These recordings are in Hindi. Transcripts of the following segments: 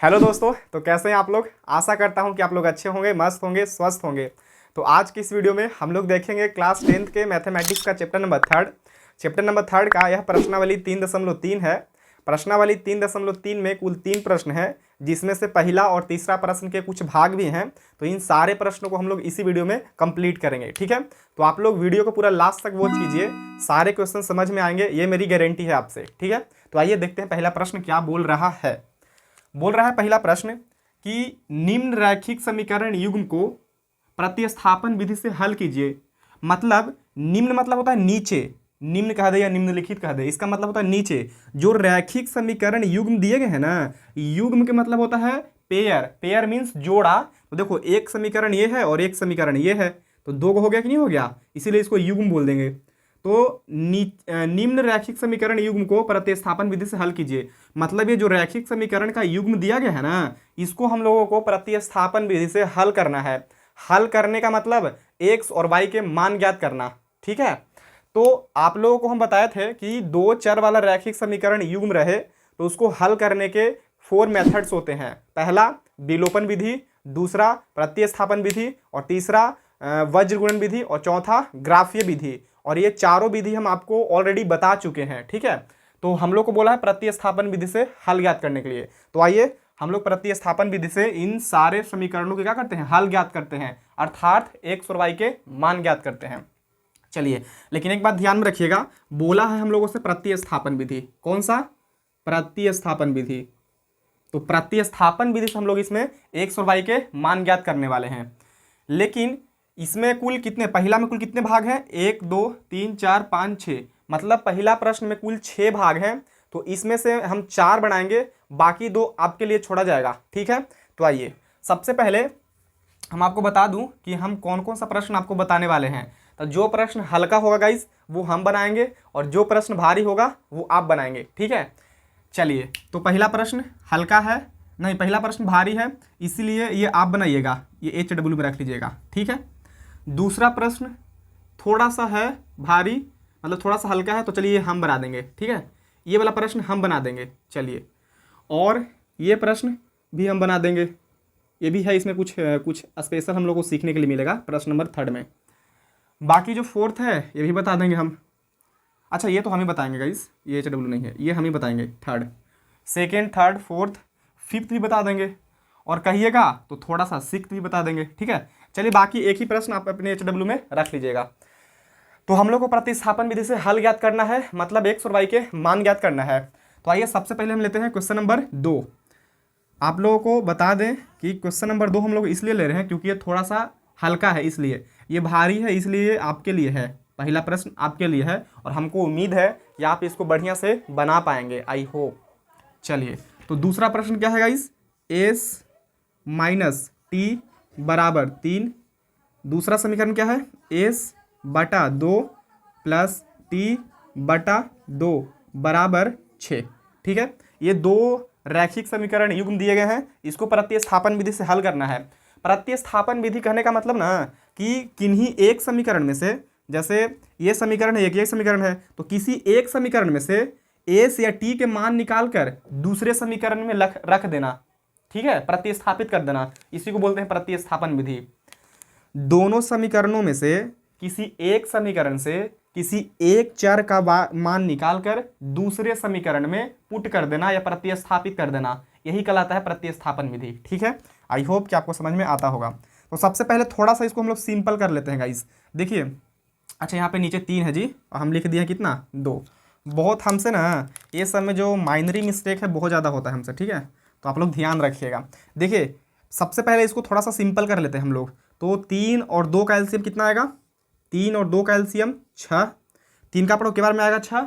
हेलो दोस्तों, तो कैसे हैं आप लोग। आशा करता हूं कि आप लोग अच्छे होंगे, मस्त होंगे, स्वस्थ होंगे। तो आज की इस वीडियो में हम लोग देखेंगे क्लास 10th के मैथमेटिक्स का चैप्टर नंबर थर्ड का यह प्रश्नावली 3.3 है। प्रश्नावली 3.3 में कुल 3 प्रश्न है, जिसमें से पहला और तीसरा प्रश्न के कुछ भाग भी हैं। तो इन सारे प्रश्नों को हम लोग इसी वीडियो में कंप्लीट करेंगे, ठीक है। तो आप लोग वीडियो को पूरा लास्ट तक वॉच कीजिए, सारे क्वेश्चन समझ में आएंगे, ये मेरी गारंटी है आपसे, ठीक है। तो आइए देखते हैं पहला प्रश्न क्या बोल रहा है। बोल रहा है पहला प्रश्न कि निम्न रैखिक समीकरण युग्म को प्रतिस्थापन विधि से हल कीजिए। मतलब निम्न मतलब होता है नीचे, निम्न कह दे या निम्नलिखित कह दे, इसका मतलब होता है नीचे जो रैखिक समीकरण युग्म दिए गए हैं ना, युग्म के मतलब होता है पेयर। पेयर मीन्स जोड़ा। तो देखो एक समीकरण ये है और एक समीकरण ये है, तो दो हो गया कि नहीं हो गया, इसीलिए इसको युग्म बोल देंगे। तो निम्न रैखिक समीकरण युग्म को प्रतिस्थापन विधि से हल कीजिए। मतलब ये जो रैखिक समीकरण का युग्म दिया गया है ना, इसको हम लोगों को प्रतिस्थापन विधि से हल करना है। हल करने का मतलब एक्स और वाई के मान ज्ञात करना, ठीक है। तो आप लोगों को हम बताए थे कि दो चर वाला रैखिक समीकरण युग्म रहे तो उसको हल करने के 4 मेथड्स होते हैं। पहला विलोपन विधि, दूसरा प्रतिस्थापन विधि, और तीसरा वज्र गुणन विधि, और चौथा ग्राफीय विधि। और ये चारों विधि हम आपको ऑलरेडी बता चुके हैं, ठीक है। तो हम लोग को बोला है प्रतिस्थापन विधि से हल ज्ञात करने के लिए। तो आइए हम लोग प्रतिस्थापन विधि से इन सारे समीकरणों के क्या करते हैं, हल ज्ञात करते हैं, अर्थात एक्स और वाई के मान ज्ञात करते हैं। चलिए, लेकिन एक बात ध्यान में रखिएगा, बोला है हम लोगों से प्रतिस्थापन विधि। कौन सा? प्रतिस्थापन विधि। तो प्रतिस्थापन विधि से हम लोग इसमें एक्स और वाई के मान ज्ञात करने वाले हैं। लेकिन इसमें कुल कितने, पहला में कुल कितने भाग हैं? 1 2 3 4 5 6, मतलब पहला प्रश्न में कुल 6 भाग हैं। तो इसमें से हम 4 बनाएंगे, बाकी 2 आपके लिए छोड़ा जाएगा, ठीक है। तो आइए सबसे पहले हम आपको बता दूं कि हम कौन कौन सा प्रश्न आपको बताने वाले हैं। तो जो प्रश्न हल्का होगा गाइस वो हम बनाएंगे, और जो प्रश्न भारी होगा वो आप बनाएंगे, ठीक है। चलिए, तो पहला प्रश्न हल्का है, नहीं पहला प्रश्न भारी है, इसीलिए ये आप बनाइएगा, ये HW में रख लीजिएगा, ठीक है। दूसरा प्रश्न थोड़ा सा है भारी, मतलब थोड़ा सा हल्का है, तो चलिए हम बना देंगे, ठीक है। ये वाला प्रश्न हम बना देंगे, चलिए। और ये प्रश्न भी हम बना देंगे, ये भी है, इसमें कुछ कुछ स्पेशल हम लोग को सीखने के लिए मिलेगा प्रश्न नंबर 3 में। बाकी जो 4th है ये भी बता देंगे हम। अच्छा, ये तो हम ही बताएंगे गाइस, ये HW नहीं है, ये हम ही बताएंगे। 3rd, 2nd, 3rd, 4th, 5th भी बता देंगे, और कहिएगा तो थोड़ा सा 6th भी बता देंगे, ठीक है। चलिए, बाकी एक ही प्रश्न आप अपने HW में रख लीजिएगा। तो हम लोग को प्रतिस्थापन विधि से हल ज्ञात करना है, मतलब एक्स और वाई के मान ज्ञात करना है। तो आइए सबसे पहले हम लेते हैं क्वेश्चन नंबर 2। आप लोगों को बता दें कि क्वेश्चन नंबर 2 हम लोग इसलिए ले रहे हैं क्योंकि ये थोड़ा सा हल्का है, इसलिए ये भारी है, इसलिए आपके लिए है, पहला प्रश्न आपके लिए है, और हमको उम्मीद है कि आप इसको बढ़िया से बना पाएंगे, आई होप। चलिए, तो दूसरा प्रश्न क्या है गाइस? एस माइनस टी बराबर 3। दूसरा समीकरण क्या है? एस बटा 2 प्लस टी बटा 2 बराबर 6, ठीक है। ये दो रैखिक समीकरण युग्म दिए गए हैं, इसको प्रतिस्थापन विधि से हल करना है। प्रतिस्थापन विधि कहने का मतलब ना कि किन्हीं एक समीकरण में से, जैसे ये समीकरण है, एक समीकरण है, तो किसी एक समीकरण में से एस या टी के मान निकाल कर दूसरे समीकरण में रख देना, ठीक है, प्रतिस्थापित कर देना, इसी को बोलते हैं प्रतिस्थापन विधि। दोनों समीकरणों में से किसी एक समीकरण से किसी एक चर का मान निकालकर दूसरे समीकरण में पुट कर देना या प्रतिस्थापित कर देना, यही कहलाता है प्रतिस्थापन विधि, ठीक है। आई होप कि आपको समझ में आता होगा। तो सबसे पहले थोड़ा सा इसको हम लोग सिंपल कर लेते हैं गाइस। देखिए, अच्छा यहाँ पे नीचे 3 है जी, और हम लिख दिया कितना? 2। बहुत हमसे ना ये सब में जो माइनरी मिस्टेक है बहुत ज़्यादा होता है हमसे, ठीक है। तो आप लोग ध्यान रखिएगा। देखिए, सबसे पहले इसको थोड़ा सा सिंपल कर लेते हैं हम लोग। तो 3 और 2 का एलसीएम कितना आएगा? 3 और 2 का एलसीएम 6। 3 का पढ़ो के बार में आएगा 6,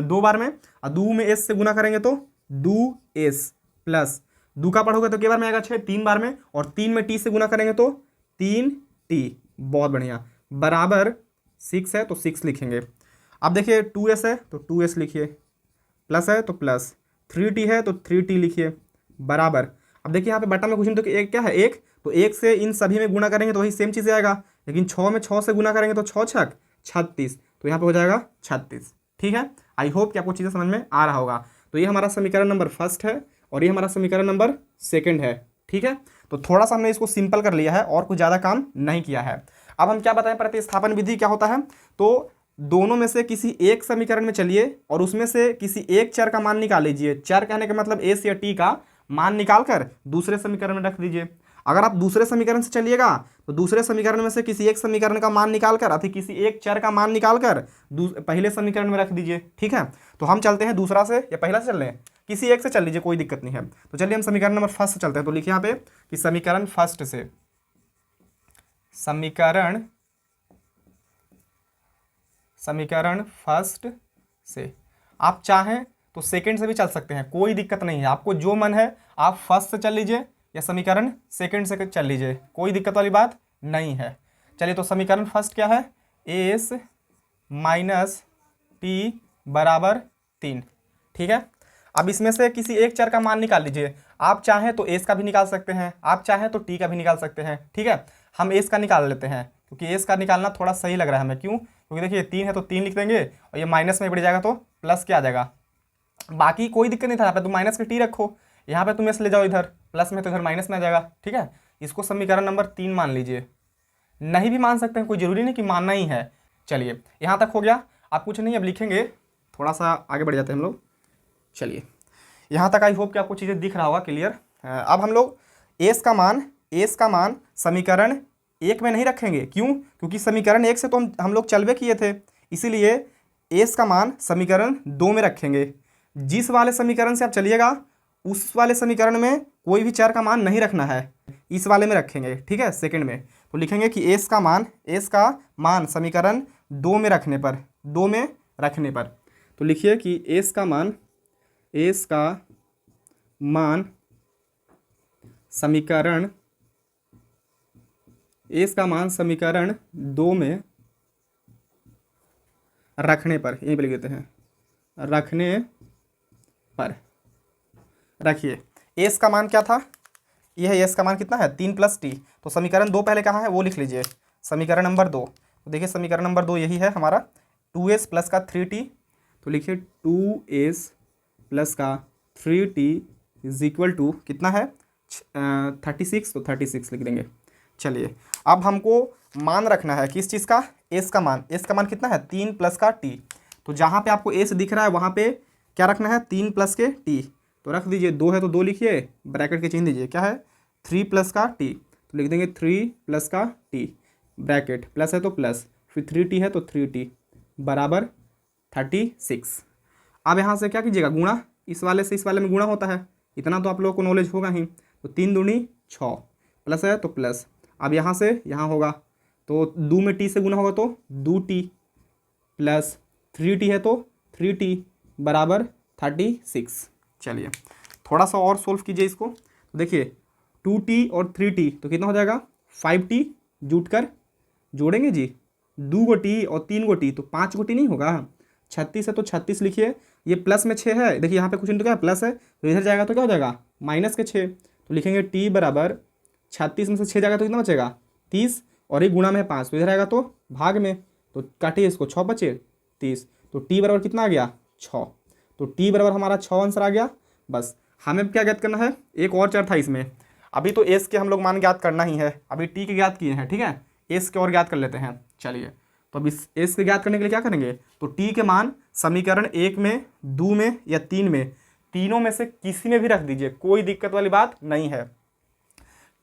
2 बार में, और 2 में एस से गुना करेंगे तो 2s प्लस 2 का पढ़ोगे तो के बार में आएगा 6, 3 बार में, और 3 में टी से गुना करेंगे तो 3t, बहुत बढ़िया, बराबर 6 है तो 6 लिखेंगे। अब देखिए 2s है तो 2s लिखिए, प्लस है तो प्लस, 3t है तो 3t लिखिए, बराबर। अब देखिए यहाँ पे बटा में कुछ नहीं, तो एक क्या है? 1, तो 1 से इन सभी में गुना करेंगे तो वही सेम चीज़ आएगा, लेकिन 6 में 6 से गुना करेंगे तो 6 छक 36, तो यहाँ पे हो जाएगा 36, ठीक है। आई होप कि आपको चीज़ें समझ में आ रहा होगा। तो ये हमारा समीकरण नंबर 1 है, और ये हमारा समीकरण नंबर सेकंड है। ठीक है, तो थोड़ा सा हमने इसको सिंपल कर लिया है और कुछ ज़्यादा काम नहीं किया है। अब हम क्या बताएं, प्रतिस्थापन विधि क्या होता है। तो दोनों में से किसी एक समीकरण में चलिए और उसमें से किसी एक चर का मान निकाल लीजिए। चर कहने का मतलब एस या टी का मान निकाल कर दूसरे समीकरण में रख दीजिए। अगर आप दूसरे समीकरण से चलिएगा तो दूसरे समीकरण में से किसी एक समीकरण का मान निकाल कर अथवा किसी एक चर का मान निकाल कर पहले समीकरण में रख दीजिए। ठीक है, तो हम चलते हैं दूसरा से या पहला से चल रहे हैं, किसी एक से चल लीजिए, कोई दिक्कत नहीं है। तो चलिए हम समीकरण नंबर फर्स्ट से चलते हैं। तो लिखिए यहाँ पे कि समीकरण फर्स्ट से, समीकरण फर्स्ट से आप चाहें तो सेकंड से भी चल सकते हैं, कोई दिक्कत नहीं है। आपको जो मन है आप फर्स्ट से चल लीजिए या समीकरण सेकंड से चल लीजिए, कोई दिक्कत वाली बात नहीं है। चलिए, तो समीकरण फर्स्ट क्या है, एस माइनस टी बराबर 3। ठीक है, अब इसमें से किसी एक चर का मान निकाल लीजिए। आप चाहें तो एस का भी निकाल सकते हैं, आप चाहें तो टी का भी निकाल सकते हैं। ठीक है, हम एस का निकाल लेते हैं क्योंकि एस का निकालना थोड़ा सही लग रहा है हमें। क्यों, क्योंकि देखिए 3 है तो 3 लिख देंगे और ये माइनस में बढ़ जाएगा तो प्लस क्या आ जाएगा। बाकी कोई दिक्कत नहीं था, यहाँ पे तुम माइनस के टी रखो, यहाँ पे तुम एस ले जाओ इधर प्लस में तो इधर माइनस में आ जाएगा। ठीक है, इसको समीकरण नंबर 3 मान लीजिए, नहीं भी मान सकते हैं, कोई ज़रूरी नहीं कि मानना ही है। चलिए, यहाँ तक हो गया। आप कुछ नहीं अब लिखेंगे, थोड़ा सा आगे बढ़ जाते हैं हम लोग। चलिए, यहाँ तक आई होप कि आपको चीज़ें दिख रहा होगा क्लियर। अब हम लोग एस का मान समीकरण 1 में नहीं रखेंगे। क्यों, क्योंकि समीकरण 1 से तो हम लोग चलवे किए थे, इसीलिए एस का मान समीकरण 2 में रखेंगे। जिस वाले समीकरण से आप चलिएगा उस वाले समीकरण में कोई भी चर का मान नहीं रखना है, इस वाले में रखेंगे। ठीक है, सेकंड में तो लिखेंगे कि एस का मान समीकरण 2 में रखने पर, तो लिखिए कि एस का मान समीकरण 2 में रखने पर, यहीं पे लिख देते हैं, रखने पर रखिए। एस का मान क्या था, यह है एस का मान कितना है, 3 प्लस टी। तो समीकरण 2 पहले कहाँ है वो लिख लीजिए, समीकरण नंबर 2। तो देखिए समीकरण नंबर 2 यही है हमारा, 2s प्लस का 3t। तो लिखिए 2s प्लस का 3t इज इक्वल टू कितना है, 36। तो 36 लिख देंगे। चलिए, अब हमको मान रखना है किस चीज़ का, एस का मान कितना है, 3 प्लस का टी। तो जहाँ पे आपको एस दिख रहा है वहाँ पे क्या रखना है, 3 प्लस के टी। तो रख दीजिए, 2 है तो 2 लिखिए, ब्रैकेट के चिन्ह दीजिए, क्या है 3 प्लस का टी। तो लिख देंगे 3 प्लस का टी, ब्रैकेट प्लस है तो प्लस, फिर 3t है तो 3t बराबर 36। अब यहाँ से क्या कीजिएगा, गुणा, इस वाले से इस वाले में गुणा होता है, इतना तो आप लोगों को नॉलेज होगा ही। तो 3 दूनी 6, प्लस है तो प्लस। अब यहाँ से यहाँ होगा तो 2 में टी से गुना होगा तो 2t प्लस 3t है तो 3t बराबर 36। चलिए, थोड़ा सा और सोल्व कीजिए इसको। तो देखिए 2t और 3t तो कितना हो जाएगा, 5t जुट कर जोड़ेंगे जी, 2 गो टी और 3 गो टी तो 5 गो टी नहीं होगा। 36 है तो 36 लिखिए, ये प्लस में 6 है, देखिए यहाँ पे कुछ नहीं तो क्या प्लस है, तो इधर जाएगा तो क्या हो जाएगा माइनस के 6। तो लिखेंगे t बराबर 36 में से 6 जाएगा तो कितना बचेगा 30, और ये गुणा में 5 तो इधर आएगा तो भाग में, तो काटिए इसको, 6 बचे 30। तो t बराबर कितना आ गया 6। तो t बराबर हमारा 6 आंसर आ गया। बस हमें क्या ज्ञात करना है, एक और चर था इसमें। अभी तो एस के हम लोग मान ज्ञात करना ही है, अभी टी के ज्ञात किए हैं। ठीक है, एस के और ज्ञात कर लेते हैं। चलिए, तो अब इस एस के ज्ञात करने के लिए क्या करेंगे, तो टी के मान समीकरण 1 में, 2 में या 3 में, तीनों में से किसी में भी रख दीजिए, कोई दिक्कत वाली बात नहीं है।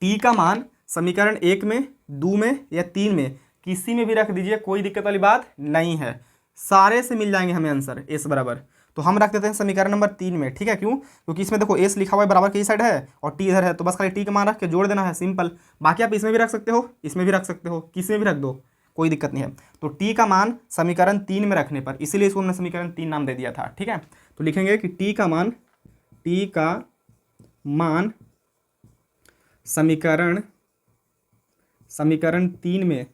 टी का मान समीकरण 1 में, 2 में या 3 में किसी में भी रख दीजिए, कोई दिक्कत वाली बात नहीं है, सारे से मिल जाएंगे हमें आंसर एस बराबर। तो हम रख देते हैं समीकरण नंबर 3 में। ठीक है, क्यों, क्योंकि इसमें देखो एस लिखा हुआ है बराबर की साइड है और टी इधर है, तो बस खाली टी का मान रख के जोड़ देना है, सिंपल। बाकी आप इसमें भी रख सकते हो, इसमें भी रख सकते हो, किसी में भी रख दो, कोई दिक्कत नहीं है। तो टी का मान समीकरण 3 में रखने पर, इसीलिए इसको हमने समीकरण 3 नाम दे दिया था। ठीक है, तो लिखेंगे कि टी का मान समीकरण 3 में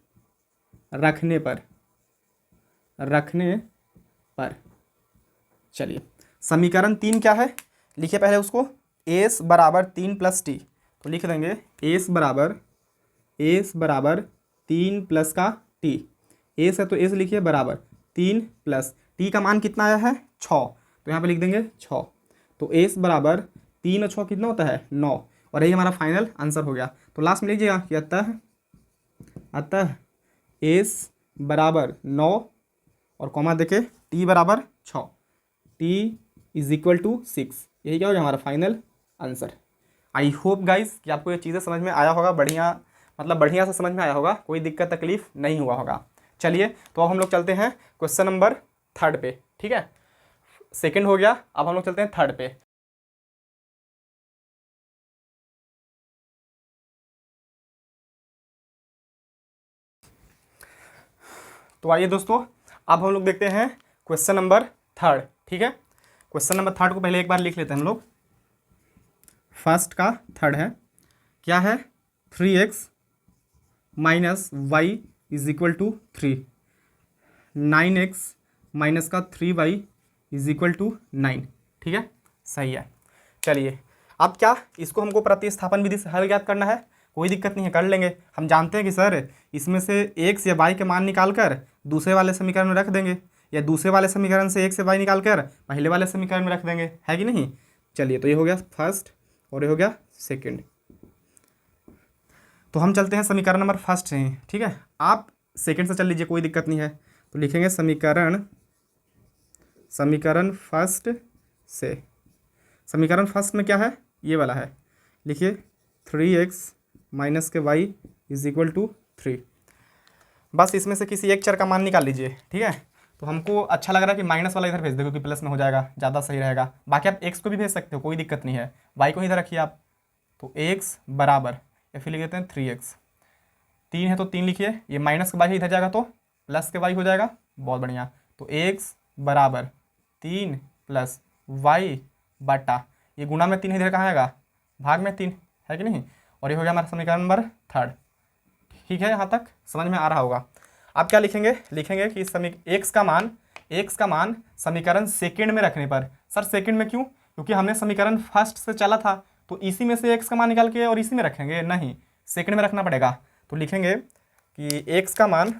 रखने पर। चलिए, समीकरण 3 क्या है, लिखिए पहले उसको, एस बराबर 3 प्लस टी। तो लिख देंगे एस बराबर 3 प्लस का टी, एस है तो एस लिखिए बराबर 3 प्लस टी का मान कितना आया है 6, तो यहाँ पे लिख देंगे 6। तो एस बराबर 3 और 6 कितना होता है 9, और यही हमारा फाइनल आंसर हो गया। तो लास्ट में लीजिएगा कि अतः एस बराबर 9 और कॉमा देखे टी बराबर 6, टी इज इक्वल टू 6, यही क्या हो गया हमारा final answer. I hope guys कि आपको ये चीज़ें समझ में आया होगा, बढ़िया से समझ में आया होगा, कोई दिक्कत तकलीफ नहीं हुआ होगा। चलिए तो अब हम लोग चलते हैं क्वेश्चन नंबर 3 पे। ठीक है, सेकंड हो गया, अब हम लोग चलते हैं 3 पे। तो आइए दोस्तों, अब हम लोग देखते हैं क्वेश्चन नंबर 3। ठीक है, क्वेश्चन नंबर 3 को पहले एक बार लिख लेते हैं हम लोग। फर्स्ट का 3 है, क्या है 3x minus y is equal to 3, 9x minus का 3y इज इक्वल टू 9। ठीक है, सही है। चलिए अब क्या इसको हमको प्रतिस्थापन विधि से हल ज्ञात करना है, कोई दिक्कत नहीं है, कर लेंगे। हम जानते हैं कि सर इसमें से x या y के मान निकाल कर दूसरे वाले समीकरण में रख देंगे, या दूसरे वाले समीकरण से x या y निकाल कर पहले वाले समीकरण में रख देंगे, है कि नहीं। चलिए तो ये हो गया फर्स्ट और ये हो गया सेकंड। तो हम चलते हैं समीकरण नंबर फर्स्ट से ही। ठीक है, आप सेकंड से चल लीजिए, कोई दिक्कत नहीं है। तो लिखेंगे समीकरण फर्स्ट से। समीकरण फर्स्ट में क्या है, ये वाला है, लिखिए 3x माइनस के y इज इक्वल टू 3। बस इसमें से किसी एक चर का मान निकाल लीजिए। ठीक है, तो हमको अच्छा लग रहा है कि माइनस वाला इधर भेज दो, क्योंकि प्लस में हो जाएगा, ज़्यादा सही रहेगा। बाकी आप x को भी भेज सकते हो, कोई दिक्कत नहीं है, y को इधर रखिए आप। तो x बराबर, या फिर लिख देते हैं 3x, 3 है तो 3 लिखिए, ये माइनस के y इधर जाएगा तो प्लस के y हो जाएगा, बहुत बढ़िया। तो x बराबर 3 प्लस y बटा, ये गुणा में 3 इधर कहाँ आएगा, भाग में 3, है कि नहीं। और ये हो गया हमारा समीकरण नंबर 3। ठीक है, यहाँ तक समझ में आ रहा होगा। अब क्या लिखेंगे, कि x का मान समीकरण सेकंड में रखने पर। सर सेकंड में क्यों, क्योंकि हमने समीकरण फर्स्ट से चला था, तो इसी में से x का मान निकाल के और इसी में रखेंगे, नहीं सेकंड में रखना पड़ेगा। तो लिखेंगे कि x का मान,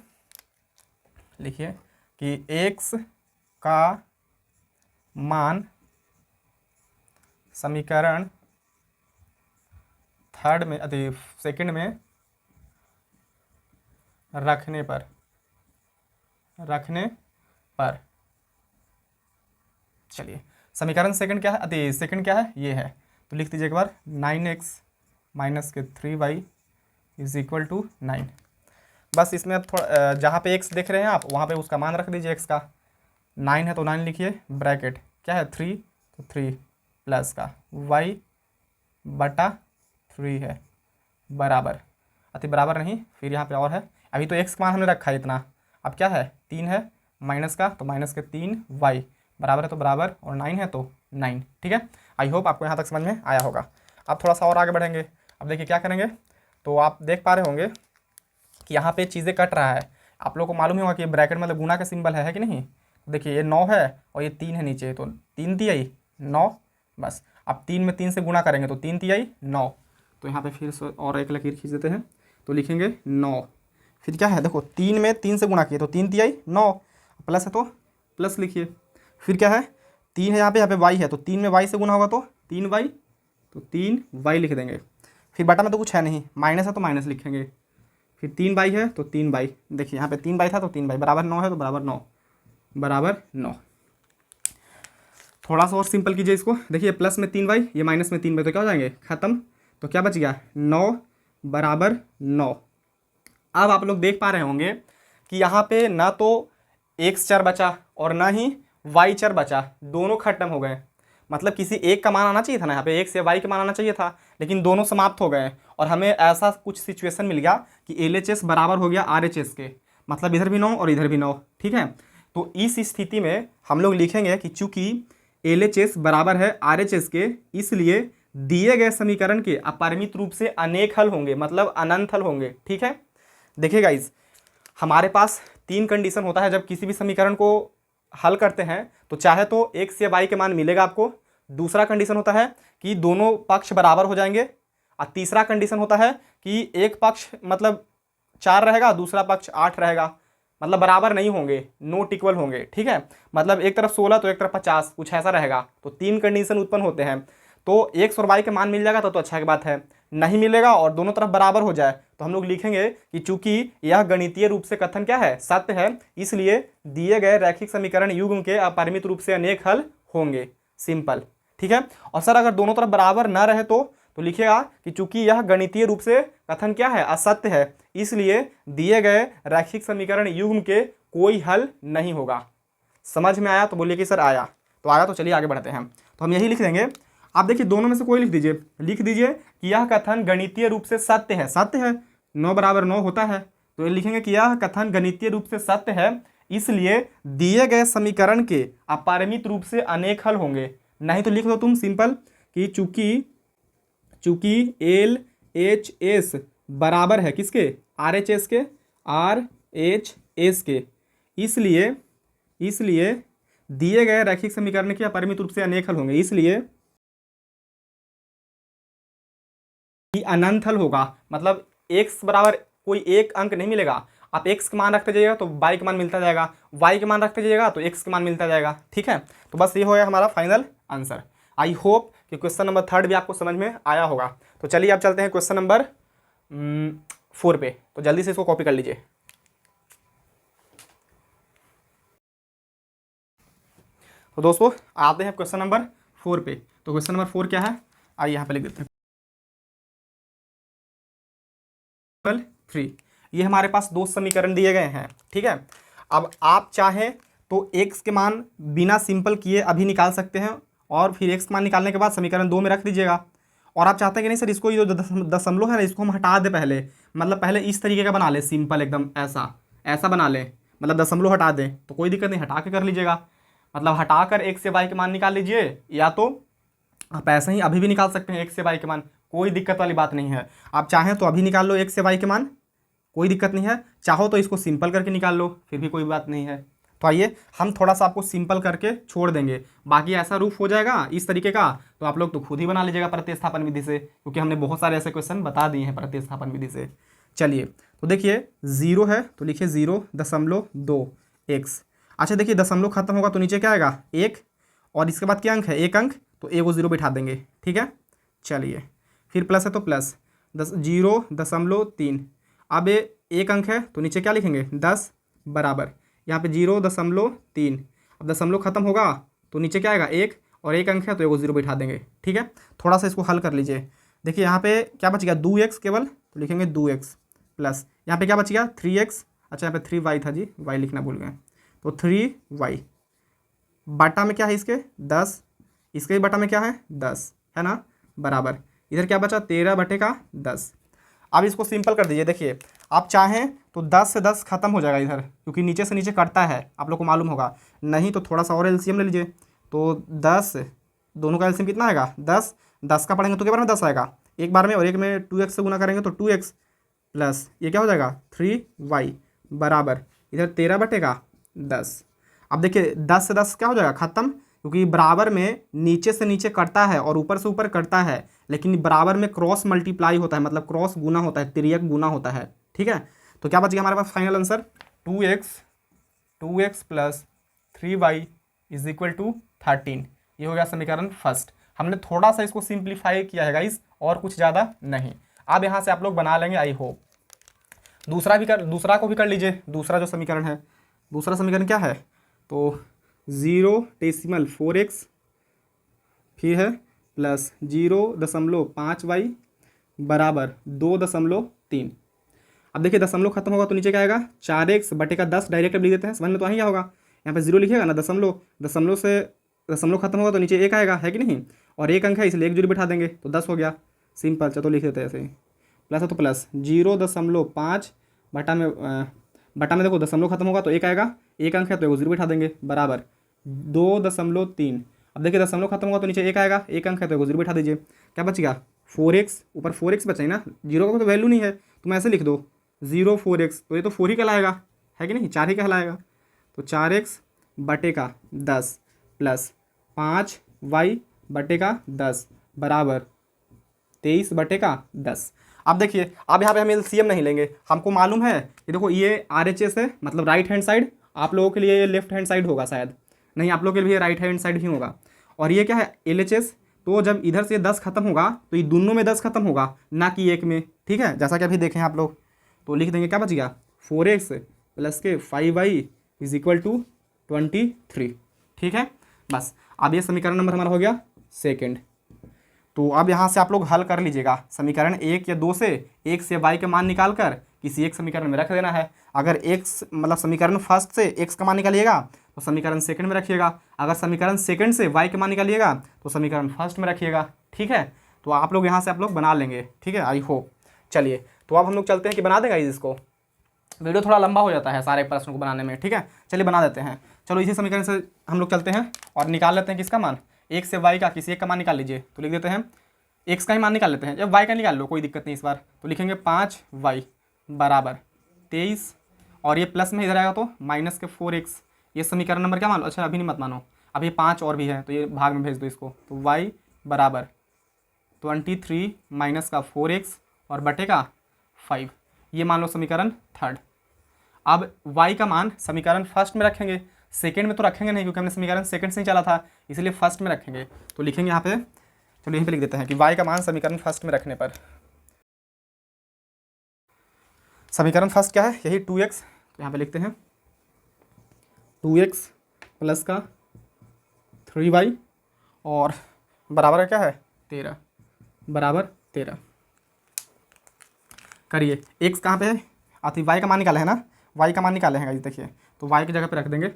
लिखिए कि x का मान समीकरण थर्ड में सेकंड में रखने पर चलिए समीकरण सेकंड क्या है, सेकंड क्या है, ये है। तो लिख दीजिए एक बार 9x माइनस के 3y इज इक्वल टू 9। बस इसमें अब थोड़ा जहाँ पे x देख रहे हैं आप, वहाँ पे उसका मान रख दीजिए। x का 9 है तो 9 लिखिए, ब्रैकेट क्या है 3, तो 3 प्लस का y बटा 3 है, बराबर, बराबर नहीं, फिर यहाँ पे और है। अभी तो x का मान हमने रखा है इतना, अब क्या है 3 है, माइनस का तो माइनस के 3y, बराबर है तो बराबर, और 9 है तो 9। ठीक है, आई होप आपको यहाँ तक समझ में आया होगा। अब थोड़ा सा और आगे बढ़ेंगे। अब देखिए क्या करेंगे, तो आप देख पा रहे होंगे कि यहाँ पे चीज़ें कट रहा है। आप लोग को मालूम ही होगा कि ब्रैकेट मतलब गुना का सिंबल है कि नहीं। देखिए ये 9 है और ये 3 है नीचे, तो 3 तिहाई 9, बस। अब 3 में 3 से गुना करेंगे तो 3 तिहाई 9। तो यहाँ पे फिर से और एक लकीर खींच देते हैं, तो लिखेंगे 9, फिर क्या है देखो 3 में 3 से गुणा किए तो 3 तिहाई 9, प्लस है तो प्लस लिखिए, फिर क्या है 3 है यहाँ पे y है, तो 3 में y से गुना होगा तो 3y, तो 3y लिख देंगे। फिर बटा में तो कुछ है नहीं, माइनस है तो माइनस लिखेंगे, फिर 3y है तो 3y, देखिए यहाँ पे 3y था तो 3y, बराबर 9 है तो बराबर 9, बराबर 9। थोड़ा सा और सिंपल कीजिए इसको, देखिए प्लस में 3y, ये माइनस में 3y, तो क्या हो जाएंगे खत्म। तो क्या बच गया 9 बराबर 9। अब आप लोग देख पा रहे होंगे कि यहाँ पे ना तो x चर बचा और ना ही y चर बचा, दोनों खत्म हो गए। मतलब किसी एक का मान आना चाहिए था ना, यहाँ पे x या y का मान आना चाहिए था, लेकिन दोनों समाप्त हो गए। और हमें ऐसा कुछ सिचुएशन मिल गया कि LHS बराबर हो गया RHS के, मतलब इधर भी 9 और इधर भी 9। ठीक है, तो इस स्थिति में हम लोग लिखेंगे कि चूंकि LHS बराबर है RHS के, इसलिए दिए गए समीकरण के अपरिमित रूप से अनेक हल होंगे, मतलब अनंत हल होंगे। ठीक है, देखिए गाइस, हमारे पास 3 कंडीशन होता है जब किसी भी समीकरण को हल करते हैं, तो चाहे तो x या y के मान मिलेगा आपको, दूसरा कंडीशन होता है कि दोनों पक्ष बराबर हो जाएंगे, और तीसरा कंडीशन होता है कि एक पक्ष मतलब 4 रहेगा, दूसरा पक्ष 8 रहेगा, मतलब बराबर नहीं होंगे, नोट इक्वल होंगे। ठीक है, मतलब एक तरफ 16 तो एक तरफ 50, कुछ ऐसा रहेगा। तो 3 कंडीशन उत्पन्न होते हैं। तो एक्स और वाई के मान मिल जाएगा तो अच्छा की बात है, नहीं मिलेगा और दोनों तरफ बराबर हो जाए तो हम लोग लिखेंगे कि चूंकि यह गणितीय रूप से कथन क्या है, सत्य है, इसलिए दिए गए रैखिक समीकरण युग्म के अपरिमित रूप से अनेक हल होंगे। सिंपल, ठीक है। और सर अगर दोनों तरफ बराबर ना रहे तो लिखिएगा कि चूंकि यह गणितीय रूप से कथन क्या है, असत्य है, इसलिए दिए गए रैखिक समीकरण युग्म के कोई हल नहीं होगा। समझ में आया तो बोलिए कि सर आया। तो आया तो चलिए आगे बढ़ते हैं। तो हम यही लिख देंगे, आप देखिए दोनों में से कोई लिख दीजिए कि यह कथन गणितीय रूप से सत्य है। सत्य है, 9 बराबर 9 होता है, तो ये लिखेंगे कि यह कथन गणितीय रूप से सत्य है, इसलिए दिए गए समीकरण के अपरिमित रूप से अनेक हल होंगे। नहीं तो लिख दो तुम सिंपल कि चूंकि एल एच एस बराबर है किसके, आर एच एस के, इसलिए दिए गए रैखिक समीकरण के अपरिमित रूप से अनेक हल होंगे, इसलिए अनंत हल होगा। मतलब x बराबर कोई एक अंक नहीं मिलेगा, आप x का मान रखते जाइएगा तो y का मान मिलता जाएगा, y का मान रखते जाइएगा तो x का मान मिलता जाएगा। ठीक है, तो बस ये हो गया हमारा फाइनल आंसर। आई होप कि क्वेश्चन नंबर 3 भी आपको समझ में आया होगा। तो चलिए अब चलते हैं क्वेश्चन नंबर 4 पे। तो जल्दी से इसको कॉपी कर लीजिए। तो दोस्तों आते हैं क्वेश्चन नंबर 4 पे। तो क्वेश्चन नंबर 4 क्या है, आइए यहाँ पे लिख देते हैं 3। ये हमारे पास दो समीकरण दिए गए हैं। ठीक है, अब आप चाहें तो x के मान बिना सिंपल किए अभी निकाल सकते हैं और फिर x का मान निकालने के बाद समीकरण 2 में रख दीजिएगा। और आप चाहते हैं कि नहीं सर इसको ये जो दशमलव है ना इसको हम हटा दें पहले, मतलब पहले इस तरीके का बना ले, सिंपल एकदम ऐसा बना ले, मतलब दशमलव हटा दें, तो कोई दिक्कत नहीं, हटा के कर लीजिएगा। मतलब हटा कर x से y के मान निकाल लीजिए, या तो आप ऐसे ही अभी भी निकाल सकते हैं x से y के मान, कोई दिक्कत वाली बात नहीं है। आप चाहें तो अभी निकाल लो x से y के मान, कोई दिक्कत नहीं है, चाहो तो इसको सिंपल करके निकाल लो, फिर भी कोई बात नहीं है। तो आइए हम थोड़ा सा आपको सिंपल करके छोड़ देंगे, बाकी ऐसा रूप हो जाएगा इस तरीके का, तो आप लोग तो खुद ही बना लीजिएगा प्रतिस्थापन विधि से, क्योंकि हमने बहुत सारे ऐसे क्वेश्चन बता दिए हैं प्रतिस्थापन विधि से। चलिए तो देखिए 0 है तो लिखिए 0.2x। अच्छा देखिए दशमलव खत्म होगा तो नीचे क्या आएगा 1, और इसके बाद क्या अंक है, 1 अंक, तो 1 को 0 बिठा देंगे। ठीक है, चलिए फिर प्लस है तो प्लस 0.3। अब ये 1 अंक है तो नीचे क्या लिखेंगे 10 बराबर, यहाँ पे 0.3। अब दशमलव खत्म होगा तो नीचे क्या आएगा 1, और 1 अंक है तो 1 को 0 बिठा देंगे। ठीक है, थोड़ा सा इसको हल कर लीजिए। देखिए यहाँ पे क्या बच गया 2x केवल, तो लिखेंगे 2x प्लस यहाँ पे क्या बच गया 3x। अच्छा यहाँ पे 3y था जी, y लिखना भूल गए, तो 3y बटा में क्या है इसके 10, इसके भी बटा में क्या है 10 है ना, बराबर इधर क्या बचा 13/10। अब इसको सिंपल कर दीजिए। देखिए आप चाहें तो 10 से 10 खत्म हो जाएगा इधर, क्योंकि नीचे से नीचे कटता है, आप लोग को मालूम होगा। नहीं तो थोड़ा सा और एलसीएम ले लीजिए, तो 10 दोनों का एलसीएम कितना आएगा 10, 10 का पढ़ेंगे तो क्या बार में 10 आएगा एक बार में, और एक में 2x से गुना करेंगे तो 2x प्लस ये क्या हो जाएगा 3y बराबर इधर 13/10। अब देखिए 10 से 10 क्या हो जाएगा खत्म, क्योंकि बराबर में नीचे से नीचे कटता है और ऊपर से ऊपर कटता है, लेकिन बराबर में क्रॉस मल्टीप्लाई होता है, मतलब क्रॉस गुना होता है, तिर्यक गुना होता है। ठीक है, तो क्या बच गया हमारे पास final answer 2x plus 3y is equal to 13। ये हो गया समीकरण फर्स्ट। हमने थोड़ा सा इसको सिंप्लीफाई किया है गाइस, और कुछ ज़्यादा नहीं। अब यहाँ से आप लोग बना लेंगे आई होप। दूसरा को भी कर लीजिए। दूसरा जो समीकरण है, दूसरा समीकरण क्या है, तो 0.4x फिर है प्लस 0.5y बराबर 2.3। अब देखिए दशमलव खत्म होगा तो नीचे क्या आएगा 4x/10। डायरेक्ट लिख देते हैं, समझ में तो आ ही क्या होगा, यहाँ पे 0 लिखिएगा ना, दशमलव से दशमलव खत्म होगा तो नीचे 1 आएगा, है कि नहीं, और 1 अंक है इसलिए 1 0 बिठा देंगे तो 10 हो गया। सिंपल, चलो लिख देते हैं ऐसे ही, प्लस है तो प्लस 0.5 बटा में देखो दशमलव खत्म होगा तो 1 आएगा, 1 अंक है तो 1 0 बिठा देंगे बराबर 2.3। अब देखिए दशमलव खत्म होगा तो नीचे 1 आएगा, 1 अंक है तो 1 0 बिठा दीजिए, क्या बच गया 4x, ऊपर 4x बचा ही ना, 0 का तो वैल्यू नहीं है तो मैं ऐसे लिख दो 0.4x, तो ये तो 4 ही कहलाएगा, है कि नहीं, 4 ही कहलाएगा। तो 4x/10 प्लस 5y/10 बराबर 23/10। अब देखिए अब यहाँ पे हम एलसीएम नहीं लेंगे, हमको मालूम है कि देखो ये RHS है, मतलब राइट हैंड साइड, आप लोगों के लिए ये लेफ्ट हैंड साइड होगा शायद, नहीं आप लोगों के लिए राइट हैंड साइड ही होगा। और ये क्या है LHS, तो जब इधर से 10 खत्म होगा तो ये दोनों में 10 खत्म होगा, ना कि एक में। ठीक है, जैसा कि अभी देखें आप लोग, तो लिख देंगे क्या बच गया 4x प्लस के 5y इज इक्वल टू 23। ठीक है, बस अब ये समीकरण नंबर हमारा हो गया सेकंड। तो अब यहाँ से आप लोग हल कर लीजिएगा, समीकरण 1 या 2 से x से y के मान निकाल कर किसी एक समीकरण में रख देना है। अगर x मतलब समीकरण फर्स्ट से x का मान निकालिएगा तो समीकरण सेकंड में रखिएगा, अगर समीकरण सेकंड से y के मान निकालिएगा तो समीकरण फर्स्ट में रखिएगा। ठीक है, तो आप लोग यहाँ से आप लोग बना लेंगे। ठीक है, आई होप। चलिए, तो अब हम लोग चलते हैं कि बना देगा इसको, वीडियो थोड़ा लंबा हो जाता है सारे प्रश्न को बनाने में। ठीक है, चलिए बना देते हैं। चलो इसी समीकरण से हम लोग चलते हैं और निकाल लेते हैं किसका मान, एक से y का किसी एक का मान निकाल लीजिए। तो लिख देते हैं x का ही मान निकाल लेते हैं, जब y का निकाल लो कोई दिक्कत नहीं इस बार। तो लिखेंगे 5y बराबर 23 और ये प्लस में इधर आएगा तो माइनस के 4x। ये समीकरण नंबर क्या मान लो, अच्छा अभी नहीं मत मानो, अभी 5 और भी है तो ये भाग में भेज दो इसको। तो y बराबर 23 माइनस का 4x और बटे का 5, ये मान लो समीकरण थर्ड। अब y का मान समीकरण फर्स्ट में रखेंगे, सेकंड में तो रखेंगे नहीं क्योंकि हमने समीकरण सेकंड से ही चला था, इसलिए फर्स्ट में रखेंगे। तो लिखेंगे यहाँ पे, चलो यहीं पे लिख देते हैं कि y का मान समीकरण फर्स्ट में रखने पर, समीकरण फर्स्ट क्या है, यही 2x। तो यहाँ पे लिखते हैं 2x प्लस का 3y और बराबर क्या है 13, बराबर 13। करिए, x कहाँ पे है, आती y का मान निकाले है ना, y का मान निकाले हैं। देखिए, तो y की जगह पे रख देंगे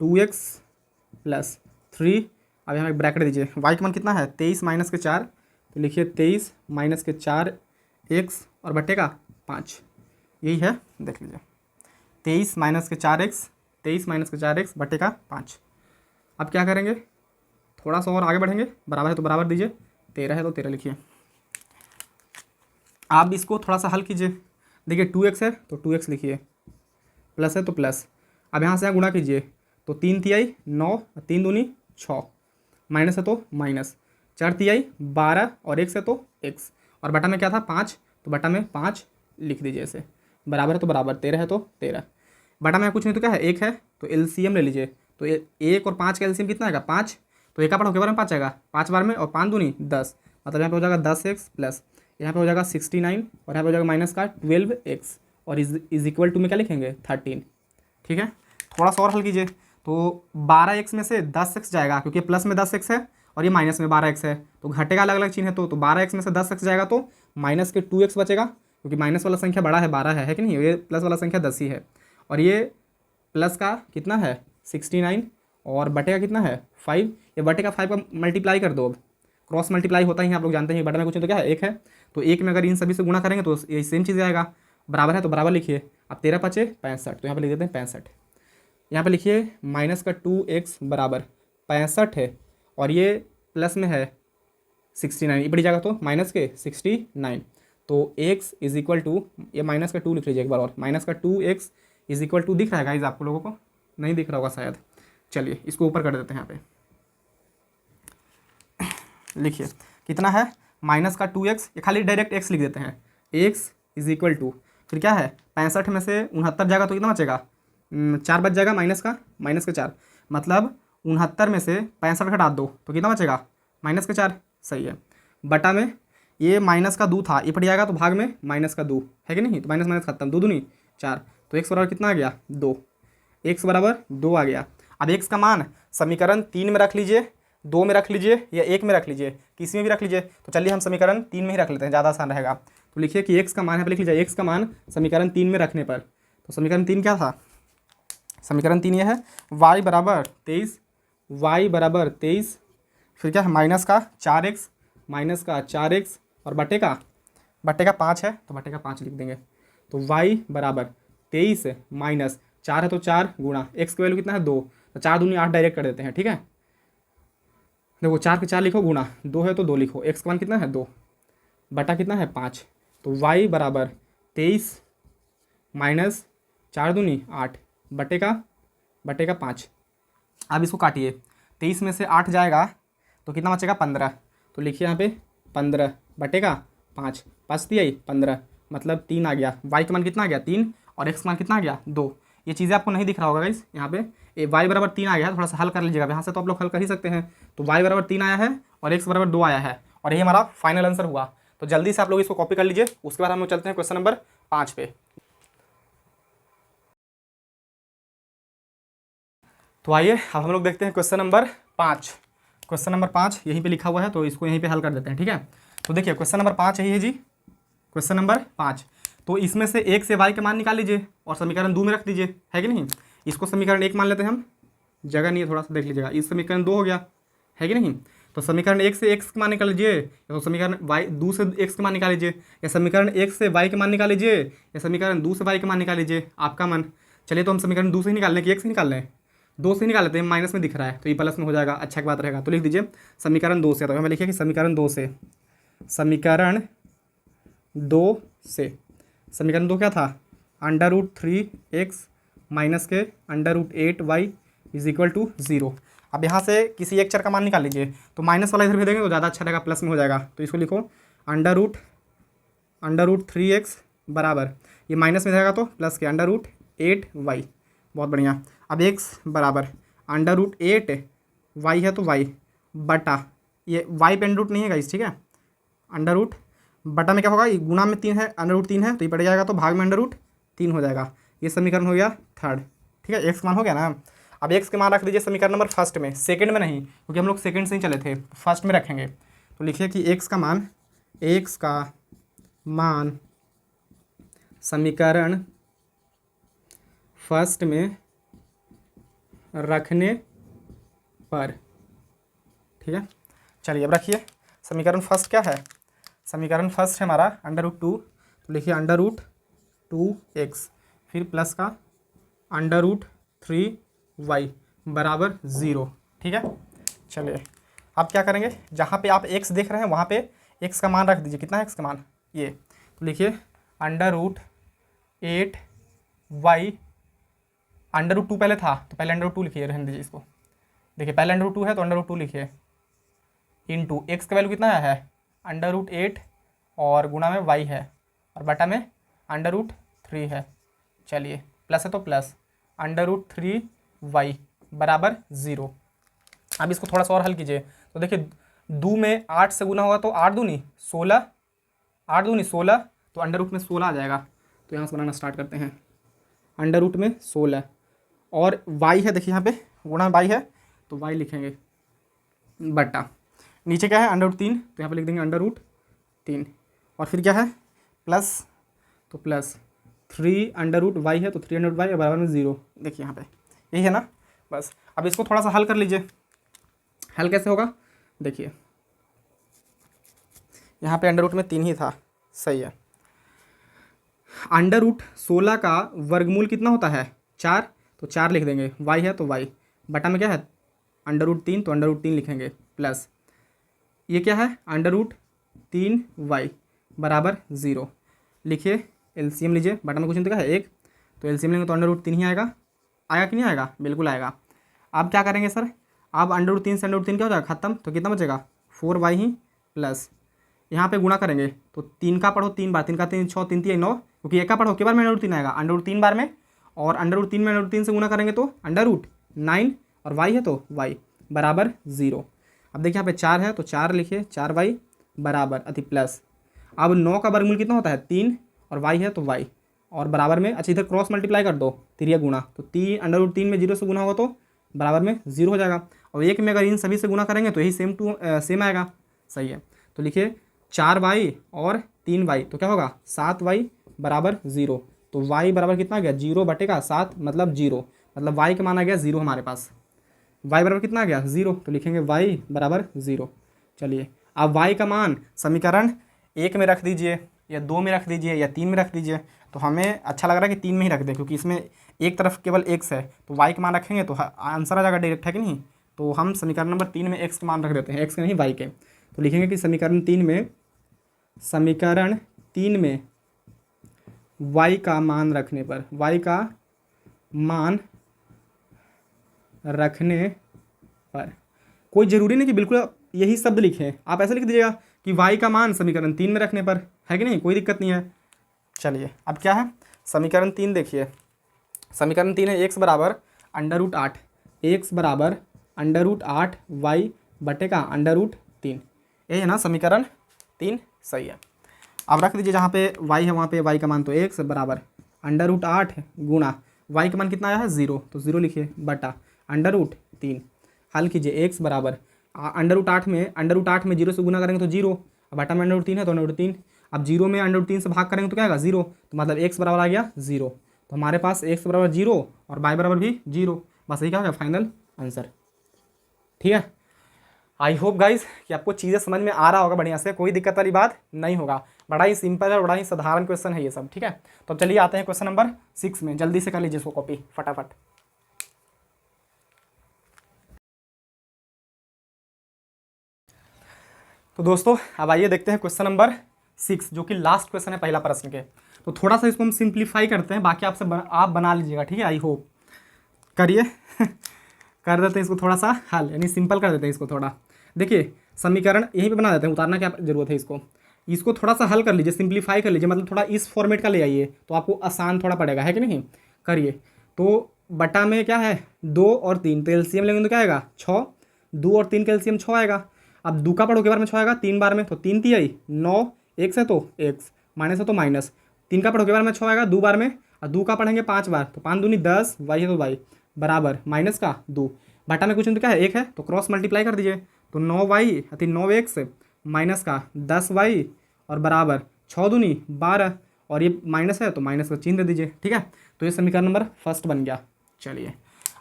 2x प्लस 3, अब यहाँ एक ब्रैकेट दीजिए, y का मान कितना है 23 माइनस के 4, तो लिखिए 23 माइनस के 4 x और बटे का 5, यही है, देख लीजिए 23 माइनस के 4x, 23 माइनस के 4x बटे का 5। अब क्या करेंगे, थोड़ा सा और आगे बढ़ेंगे, बराबर है तो बराबर दीजिए, 13 है तो 13 लिखिए। आप इसको थोड़ा सा हल कीजिए, देखिए 2x है तो 2x लिखिए, प्लस है तो प्लस, अब यहाँ से यहाँ गुणा कीजिए तो 3 तिहाई 9, 3 दूनी 6, माइनस है तो माइनस, 4 तिहाई 12 और x है तो x, और बटा में क्या था 5, तो बटा में 5 लिख दीजिए ऐसे, बराबर है तो बराबर, 13 है तो 13, बटा में कुछ नहीं तो क्या है 1 है, तो एलसीएम ले लीजिए। तो 1 और 5 का एलसीएम कितना आएगा 5, तो 1 का पढ़ो के बार में 5 आएगा, 5 बार में और 5 दूनी 10, मतलब यहाँ पे हो जाएगा 10x प्लस यहाँ पे हो जाएगा 69 और यहाँ पे हो जाएगा माइनस का 12x और इज इक्वल टू में क्या लिखेंगे 13। ठीक है, थोड़ा सा और हल कीजिए, तो 12x में से 10x जाएगा क्योंकि प्लस में 10x है और ये माइनस में 12x है, तो घटेगा अलग अलग चिन्ह है, तो 12x में से 10x जाएगा तो माइनस के 2x बचेगा, क्योंकि माइनस वाला संख्या बड़ा है 12 है कि नहीं, ये प्लस वाला संख्या 10 ही है, और ये प्लस का कितना है 69 और बटे का कितना है 5, ये बटे का 5 का मल्टीप्लाई कर दो, अब क्रॉस मल्टीप्लाई होता ही आप लोग जानते हैं, बटे में कुछ नहीं तो क्या है 1 है, तो 1 में अगर इन सभी से गुणा करेंगे तो ये सेम चीज़ आएगा, बराबर है तो बराबर लिखिए। अब 13 5 65, तो यहाँ पे लिख देते हैं 65, यहाँ पे लिखिए माइनस का 2x बराबर 65 है और ये प्लस में है 69, ये बढ़ जाएगा तो माइनस के 69, तो x इज इक्वल टू, ये माइनस का 2 लिख लीजिए एक बार और, माइनस का 2x इज इक्वल टू, दिख रहा है गाइस आप लोगों को, नहीं दिख रहा होगा शायद, चलिए इसको ऊपर कर देते हैं, यहाँ पे लिखिए कितना है माइनस का 2x, ये खाली डायरेक्ट x लिख देते हैं, x इज इक्वल टू, फिर क्या है 65 में से 69 जाएगा तो कितना बचेगा 4 बच जाएगा, माइनस के 4, मतलब 69 में से 65 घटा दो तो कितना बचेगा माइनस के 4, सही है, बटा में ये माइनस का 2 था, ये पड़ जाएगा तो भाग में माइनस का 2 है कि नहीं, तो माइनस माइनस खत्म, 2 दूनी 4, तो x बराबर कितना आ गया 2, x बराबर 2 आ गया। अब x का मान समीकरण 3 में रख लीजिए, 2 में रख लीजिए या 1 में रख लीजिए, किसी में भी रख लीजिए, तो चलिए हम समीकरण 3 में ही रख लेते हैं, ज़्यादा आसान रहेगा। तो लिखिए कि x का मान है, लिख लीजिए x का मान समीकरण 3 में रखने पर, तो समीकरण 3 क्या था, समीकरण 3 ये है y बराबर 23, फिर क्या है माइनस का 4x और बटे का 5 है, तो बटे का 5 लिख देंगे, तो y बराबर 23 माइनस 4 है तो 4 गुणा x की वैल्यू कितना है 2, तो 4 दूनी 8 डायरेक्ट कर देते हैं। ठीक है, देखो 4 के 4 लिखो गुणा 2 है तो 2 लिखो, x का मान कितना है 2 बटा कितना है 5, तो y बराबर 23 माइनस 4 दूनी 8 बटे का 5। अब इसको काटिए, 23 में से 8 जाएगा तो कितना बचेगा 15, तो लिखिए यहाँ पे 15 बटे का 5, 5 तिहाई 15, मतलब 3 आ गया, y का मान कितना आ गया 3 और x का मान कितना आ गया 2। ये चीज़ें आपको नहीं दिख रहा होगा गाइस, यहाँ पे y बराबर 3 आ गया है, थोड़ा सा हल कर लीजिएगा, यहाँ से तो आप लोग हल कर ही सकते हैं। तो y बराबर 3 आया है और x बराबर 2 आया है और ये हमारा फाइनल आंसर हुआ। तो जल्दी से आप लोग इसको कॉपी कर लीजिए। उसके बाद हम लोग चलते हैं क्वेश्चन नंबर 5 पे। तो आइए अब हम लोग देखते हैं क्वेश्चन नंबर 5। क्वेश्चन नंबर 5 यहीं पे लिखा हुआ है, तो इसको यहीं पे हल कर देते हैं, ठीक है। तो देखिए क्वेश्चन नंबर 5 यही है जी, क्वेश्चन नंबर 5। तो इसमें से एक से y के मान निकाल लीजिए और समीकरण 2 में रख दीजिए, है कि नहीं। इसको समीकरण 1 मान लेते हैं हम, जगह नहीं है थोड़ा सा देख लीजिएगा। इस समीकरण 2 हो गया, है कि नहीं। तो समीकरण 1 से x के मान निकाल लीजिए, या तो समीकरण y 2 से x के मान निकाल लीजिए, या समीकरण 1 से y के मान निकाल लीजिए, या समीकरण 2 से y के मान निकाल लीजिए, आपका मन। चलिए तो हम समीकरण 2 से ही निकाल लें कि 1 से निकाल लें, 2 से निकाल लेते हैं, माइनस में दिख रहा है तो ये प्लस में हो जाएगा, अच्छा की बात रहेगा। तो लिख दीजिए समीकरण 2 से, तो हमें लिखिए कि समीकरण 2 से, समीकरण 2 से, समीकरण 2 क्या था, √3x माइनस के √8y इज इक्वल टू 0। अब यहाँ से किसी एक चर का मान निकाल लीजिए, तो माइनस वाला इधर भेजेंगे तो ज़्यादा अच्छा रहेगा, प्लस में हो जाएगा। तो इसको लिखो √3x बराबर, ये माइनस में जाएगा तो प्लस के √8y, बहुत बढ़िया। अब x बराबर √8y है तो y बटा, ये y पे अंडर रूट नहीं है गाइस, ठीक है। अंडर रूट बटा में क्या होगा, ये गुना में 3 है, √3 है तो ये पड़ जाएगा, तो भाग में √3 हो जाएगा। ये समीकरण हो गया 3rd, ठीक है। x मान हो गया ना। अब x के मान रख दीजिए समीकरण नंबर 1 में, सेकंड में नहीं, क्योंकि हम लोग सेकंड से ही चले थे, फर्स्ट में रखेंगे। तो लिखिए कि x का मान समीकरण फर्स्ट में रखने पर, ठीक है। चलिए अब रखिए समीकरण फर्स्ट क्या है, समीकरण फर्स्ट है हमारा √2, तो लिखिए √2x फिर प्लस का √3y बराबर 0, ठीक है। चलिए अब क्या करेंगे, जहाँ पे आप x देख रहे हैं वहाँ पे x का मान रख दीजिए। कितना है x का मान, ये, तो लिखिए √8y, √2 पहले था तो पहले √2 लिखिए, रहने दीजिए इसको। देखिए पहले √2 है तो √2 लिखिए, इंटू x का वैल्यू कितना है √8 और गुणा में y है और बटा में √3 है। चलिए प्लस है तो प्लस √3y बराबर 0। अब इसको थोड़ा सा और हल कीजिए, तो देखिए 2 में 8 से गुना होगा तो 8 दूनी 16, 8 दूनी 16, तो अंडर रूट में 16 आ जाएगा। तो यहाँ से बनाना स्टार्ट करते हैं, अंडर रूट में 16 और y है, देखिए यहाँ पे गुणा में y है तो y लिखेंगे बटा, नीचे क्या है √3 तो यहाँ पे लिख देंगे √3 और फिर क्या है प्लस, तो प्लस 3 √y है तो 3 √y बराबर में 0। देखिए यहाँ पे यही है ना, बस। अब इसको थोड़ा सा हल कर लीजिए। हल कैसे होगा, देखिए यहाँ पे √3 ही था, सही है। √16 का वर्गमूल कितना होता है 4, तो 4 लिख देंगे, y है तो y बटा में क्या है √3 तो √3 लिखेंगे प्लस, ये क्या है √3y बराबर 0। लिखिए एलसीएम लीजिए, बटा में कुछ नहीं तो क्या है 1, तो एलसीएम लेंगे तो √3 ही आएगा। आएगा कि नहीं आएगा, बिल्कुल आएगा। अब क्या करेंगे सर, अब √3 से √3 क्या हो जाएगा खत्म, तो कितना बचेगा 4y ही प्लस, यहाँ पे गुणा करेंगे तो 3 का पढ़ो 3 बार, 3 का 3 6, 3 3 9, क्योंकि एक का पढ़ो के बार में √3 आएगा, √3 बार में, और √3 में √3 से गुणा करेंगे तो √9 और y है तो y बराबर 0। अब देखिए यहाँ पे 4 है तो 4 लिखिए, 4y बराबर अति प्लस, अब 9 का वर्गमूल कितना होता है 3 और y है तो y और बराबर में, अच्छा इधर क्रॉस मल्टीप्लाई कर दो, तिरिया गुणा, तो 3 में 0 से गुना होगा तो बराबर में 0 हो जाएगा, और 1 में अगर इन सभी से गुना करेंगे तो यही सेम आएगा, सही है। तो लिखिए 4y और 3y तो क्या होगा 7y बराबर 0, तो y बराबर कितना आ गया 0 बटेगा 7 मतलब 0, मतलब y का मान आ गया 0 हमारे पास, y बराबर कितना आ गया 0, तो लिखेंगे y बराबर 0। चलिए अब y का मान समीकरण 1 में रख दीजिए या 2 में रख दीजिए या 3 में रख दीजिए, तो हमें अच्छा लग रहा है कि 3 में ही रख दें, क्योंकि इसमें एक तरफ केवल x है, तो y का मान रखेंगे तो आंसर आ जाएगा डायरेक्ट, है कि नहीं। तो हम समीकरण नंबर 3 में x का मान रख देते हैं, x के नहीं y के। तो लिखेंगे कि समीकरण 3 में y का मान रखने पर, y का मान रखने पर, कोई ज़रूरी नहीं कि बिल्कुल यही शब्द लिखें, आप ऐसे लिख दीजिएगा कि y का मान समीकरण 3 में रखने पर, है कि नहीं, कोई दिक्कत नहीं है। चलिए अब क्या है समीकरण 3, देखिए समीकरण 3 है x बराबर √8, एक्स बराबर √8 वाई बटे का √3। ये है ना समीकरण 3, सही है। अब रख दीजिए जहाँ पे y है वहाँ पे y का मान, तो एक्स बराबर √8 गुणा y का मान कितना आया है 0, तो 0 लिखिए बटा √3। हल कीजिए एक्स बराबर √8 में 0 से गुना करेंगे तो 0, अब बटा में √3 है तो √3। अब 0 में √3 से भाग करेंगे तो क्या आएगा 0, तो मतलब एक्स बराबर आ गया 0। तो हमारे पास एक्स बराबर 0 और y बराबर भी 0, बस यही क्या होगा फाइनल आंसर। ठीक है, आई होप गाइज कि आपको चीज़ें समझ में आ रहा होगा बढ़िया से, कोई दिक्कत वाली बात नहीं होगा। बड़ा ही सिंपल है, बड़ा ही साधारण क्वेश्चन है ये सब। ठीक है, तो चलिए आते हैं क्वेश्चन नंबर 6 में। जल्दी से कर लीजिए इसको कॉपी फटाफट। तो दोस्तों अब आइए देखते हैं क्वेश्चन नंबर 6, जो कि लास्ट क्वेश्चन है पहला प्रश्न के। तो थोड़ा सा इसको हम सिंप्लीफाई करते हैं, बाकी आपसे आप बना लीजिएगा। ठीक है, आई होप करिए कर देते हैं इसको थोड़ा सा हल, यानी सिंपल कर देते हैं इसको थोड़ा। देखिए समीकरण यहीं पे बना देते हैं, उतारना क्या जरूरत है इसको थोड़ा सा हल कर लीजिए, सिंप्लीफाई कर लीजिए, मतलब थोड़ा इस फॉर्मेट का ले आइए तो आपको आसान थोड़ा पड़ेगा, है कि नहीं। करिए, तो बटा में क्या है 2 और 3, तो एलसीएम लेंगे तो क्या आएगा 6, 2 और 3 का एलसीएम 6 आएगा। अब 2 का पढ़ो के बार में 6 आएगा 3 बार में, तो 3 × 3 आई 9, एक्स है तो एक्स, माइनस है तो माइनस। 3 का पढ़ो के बार में 6 आएगा 2 बार में, और 2 का पढ़ेंगे 5 बार, तो 5 दूनी 10, वाई है तो वाई बराबर माइनस का 2, बटा में कुछ नहीं तो क्या है 1 है, तो क्रॉस मल्टीप्लाई कर दीजिए, तो 9y अति 9x माइनस का 10y और बराबर 6 दूनी 12, और ये माइनस है तो माइनस का चिन्ह दे दीजिए। ठीक है, तो ये समीकरण नंबर फर्स्ट बन गया। चलिए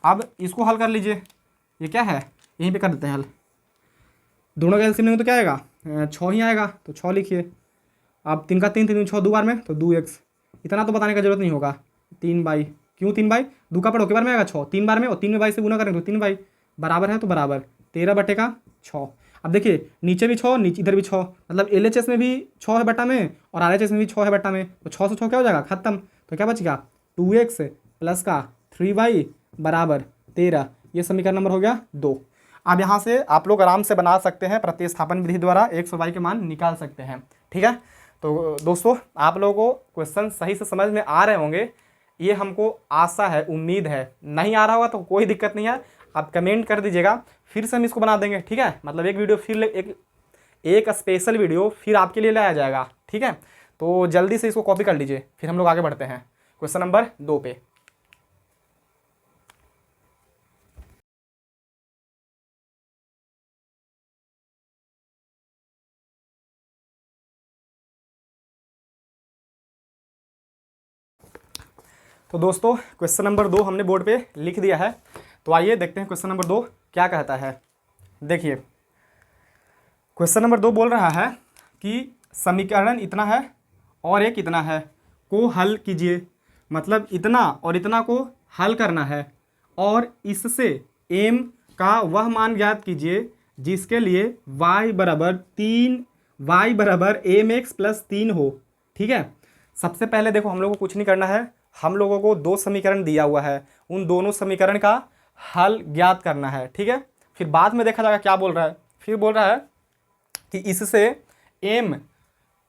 अब इसको हल कर लीजिए, ये क्या है यहीं पे कर देते हैं हल। दोनों का एलसीएम लेंगे तो क्या आएगा 6 ही आएगा, तो 6 लिखिए। अब 3 का 3, 3 6 2 बार में, तो 2x, इतना तो बताने का जरूरत नहीं होगा। 3y, क्यों 3y, 2 का पढ़ो के बार में आएगा 6 3 बार में, और 3 में y से गुना करेंगे तो 3y बराबर है तो बराबर 13 बटे का 6। अब देखिए नीचे भी 6, नीचे इधर भी 6, मतलब LHS में भी 6 है बटा में और RHS में भी 6 है बटा में, तो 6 से 6 क्या हो जाएगा खत्म, तो क्या बच गया 2x प्लस का 3y बराबर 13। ये समीकरण नंबर हो गया 2। अब यहाँ से आप लोग आराम से बना सकते हैं, प्रतिस्थापन विधि द्वारा x और y के मान निकाल सकते हैं। ठीक है, तो दोस्तों आप लोगों को क्वेश्चन सही से समझ में आ रहे होंगे, ये हमको आशा है, उम्मीद है। नहीं आ रहा होगा तो कोई दिक्कत नहीं है, आप कमेंट कर दीजिएगा, फिर से हम इसको बना देंगे। ठीक है, मतलब एक वीडियो फिर एक स्पेशल वीडियो फिर आपके लिए लाया जाएगा। ठीक है, तो जल्दी से इसको कॉपी कर लीजिए, फिर हम लोग आगे बढ़ते हैं क्वेश्चन नंबर 2 पे। तो दोस्तों क्वेश्चन नंबर 2 हमने बोर्ड पे लिख दिया है, तो आइए देखते हैं क्वेश्चन नंबर 2 क्या कहता है। देखिए क्वेश्चन नंबर 2 बोल रहा है कि समीकरण इतना है और एक इतना है को हल कीजिए, मतलब इतना और इतना को हल करना है, और इससे m का वह मान ज्ञात कीजिए जिसके लिए y बराबर 3 y बराबर mx प्लस 3 हो। ठीक है, सबसे पहले देखो हम लोग को कुछ नहीं करना है, हम लोगों को 2 समीकरण दिया हुआ है, उन दोनों समीकरण का हल ज्ञात करना है। ठीक है, फिर बाद में देखा जाएगा क्या बोल रहा है। फिर बोल रहा है कि इससे m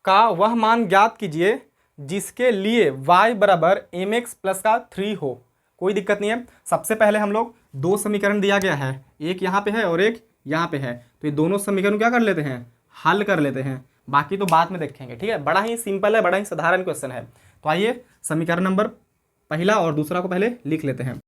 का वह मान ज्ञात कीजिए जिसके लिए y बराबर mx प्लस का 3 हो। कोई दिक्कत नहीं है, सबसे पहले हम लोग 2 समीकरण दिया गया है, एक यहाँ पे है और एक यहाँ पे है, तो ये दोनों समीकरण क्या कर लेते हैं हल कर लेते हैं, बाकी तो बाद में देखेंगे। ठीक है, बड़ा ही सिंपल है, बड़ा ही साधारण क्वेश्चन है। तो आइए समीकरण नंबर पहला और दूसरा को पहले लिख लेते हैं।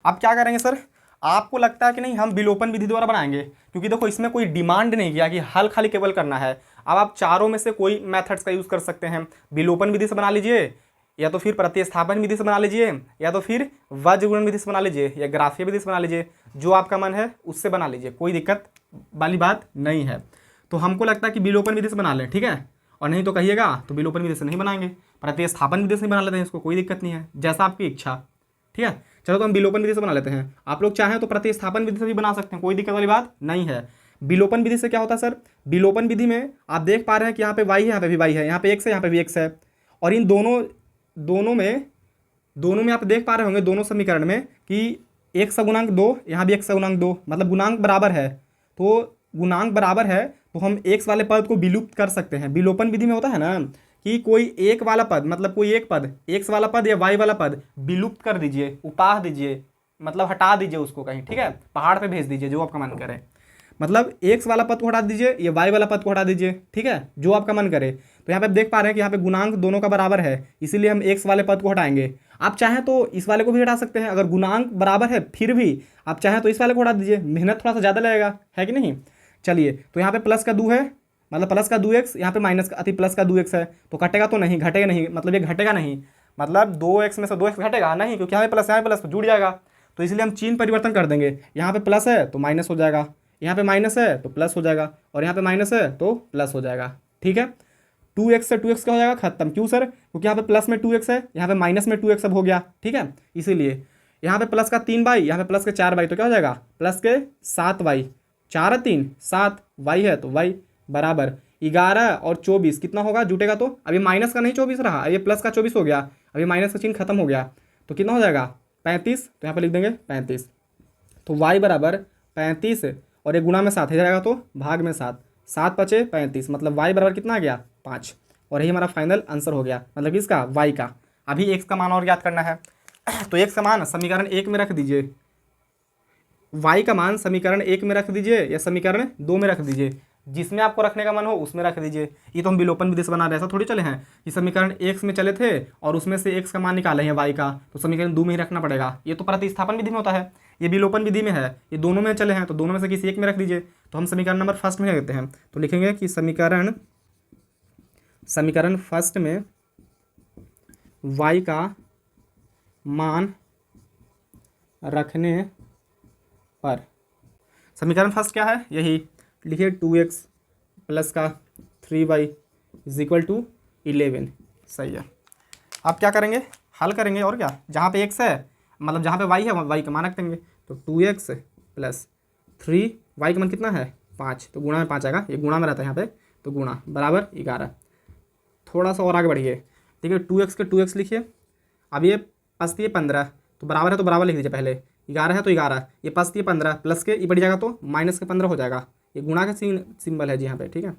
अब क्या करेंगे सर, आपको लगता है कि नहीं हम विलोपन विधि द्वारा बनाएंगे, क्योंकि देखो इसमें कोई डिमांड नहीं किया कि हल खाली केवल करना है। अब आप चारों में से कोई मेथड्स का यूज़ कर सकते हैं, विलोपन विधि से बना लीजिए, या तो फिर प्रतिस्थापन विधि से बना लीजिए, या तो फिर वज्रगुणन विधि से बना लीजिए, या ग्राफीय विधि से बना लीजिए, जो आपका मन है उससे बना लीजिए, कोई दिक्कत वाली बात नहीं है। तो हमको लगता है कि विलोपन विधि से बना लें। ठीक है, और नहीं तो कहिएगा तो विलोपन विधि से नहीं बनाएंगे, प्रतिस्थापन विधि से बना लेते हैं इसको, कोई दिक्कत नहीं है, जैसा आपकी इच्छा। ठीक है, चलो तो हम विलोपन विधि से बना लेते हैं। आप लोग चाहें तो प्रतिस्थापन विधि से भी बना सकते हैं, कोई दिक्कत वाली बात नहीं है। विलोपन विधि से क्या होता है सर, विलोपन विधि में आप देख पा रहे हैं कि यहाँ पे y है, यहाँ पे भी y है, यहाँ पे x है, यहाँ पे भी x है, और इन दोनों में आप देख पा रहे होंगे दोनों समीकरण में कि x का गुणांक 2, यहाँ भी x का गुणांक 2, मतलब गुणांक बराबर है। तो गुणांक बराबर है तो हम x वाले पद को विलुप्त कर सकते हैं। विलोपन विधि में होता है ना कि कोई एक वाला पद, मतलब कोई एक पद, एक्स वाला पद या वाई वाला पद विलुप्त कर दीजिए, उपाह दीजिए, मतलब हटा दीजिए उसको कहीं, ठीक है, पहाड़ पे भेज दीजिए, जो आपका मन करे। मतलब एक्स वाला पद को हटा दीजिए या वाई वाला पद को हटा दीजिए, ठीक है, जो आपका मन करे। तो यहाँ पे आप देख पा रहे हैं कि यहाँ पे गुणांक दोनों का बराबर है, इसीलिए हम एक्स वाले पद को हटाएंगे। आप चाहें तो इस वाले को भी हटा सकते हैं, अगर गुणांक बराबर है फिर भी आप चाहें तो इस वाले को हटा दीजिए, मेहनत थोड़ा सा ज़्यादा लगेगा, है कि नहीं। चलिए, तो यहाँ पे प्लस का दो है, मतलब प्लस का 2x, यहाँ पे माइनस का अति प्लस का 2x है, तो कटेगा तो नहीं, घटेगा नहीं, मतलब ये घटेगा नहीं, मतलब 2x में से 2x घटेगा नहीं, क्योंकि यहाँ पे प्लस, यहाँ पे प्लस तो जुड़ जाएगा। तो इसलिए हम चिन्ह परिवर्तन कर देंगे, यहाँ पे प्लस है तो माइनस हो जाएगा, यहाँ पे माइनस है तो प्लस हो जाएगा, और यहाँ पे माइनस है तो प्लस हो जाएगा, ठीक है। 2x से 2x क्या हो जाएगा, खत्म। क्यों सर? क्योंकि यहाँ पे प्लस में 2x है, यहाँ पे माइनस में 2x अब हो गया, ठीक है। इसीलिए यहाँ पे प्लस का 3y, यहाँ पे प्लस के 4y, तो क्या हो जाएगा, प्लस के 7y, 4 है 3 7, y है तो y बराबर 11 और 24 कितना होगा, जुटेगा तो अभी माइनस का नहीं 24 रहा, अभी प्लस का 24 हो गया, अभी माइनस का चिन्ह खत्म हो गया, तो कितना हो जाएगा 35, तो यहाँ पे लिख देंगे 35। तो y बराबर 35 और ये गुणा में 7 है जाएगा तो भाग में 7, 7 पचे 35, मतलब y बराबर कितना आ गया 5, और यही हमारा फाइनल आंसर हो गया, मतलब किसका, y का। अभी x का मान और ज्ञात करना है, तो x का मान समीकरण 1 में रख दीजिए, y का मान समीकरण 1 में रख दीजिए या समीकरण 2 में रख दीजिए, जिसमें आपको रखने का मन हो उसमें रख दीजिए। ये तो हम विलोपन विधि से बना रहे हैं, ऐसा थोड़ी चले हैं कि समीकरण x में चले थे और उसमें से x का मान निकाले हैं y का, तो समीकरण 2 में ही रखना पड़ेगा। ये तो प्रतिस्थापन विधि में होता है, ये विलोपन विधि में है, ये दोनों में चले हैं तो दोनों में से किसी एक में रख दीजिए। तो हम समीकरण नंबर फर्स्ट में रखते हैं, तो लिखेंगे कि समीकरण फर्स्ट में y का मान रखने पर, समीकरण फर्स्ट क्या है, यही लिखिए 2x प्लस का 3y इज इक्वल टू 11, सही है। आप क्या करेंगे, हल करेंगे, और क्या, जहाँ पे x है, मतलब जहाँ पे y है y का मान रख देंगे, तो 2x प्लस 3y का मान कितना है 5, तो गुणा में 5 आएगा, ये गुणा में रहता है यहाँ पे, तो गुणा बराबर 11। थोड़ा सा और आगे बढ़िए, ठीक है, 2x के 2x लिखिए, अब ये पस्ती है 15, तो बराबर है तो बराबर लिख दीजिए, पहले 11 है तो 11, ये पस्ती है 15 प्लस के ये बढ़ जाएगा तो माइनस के 15 हो जाएगा, ये गुणा का सिंबल है जी यहाँ पे, ठीक है,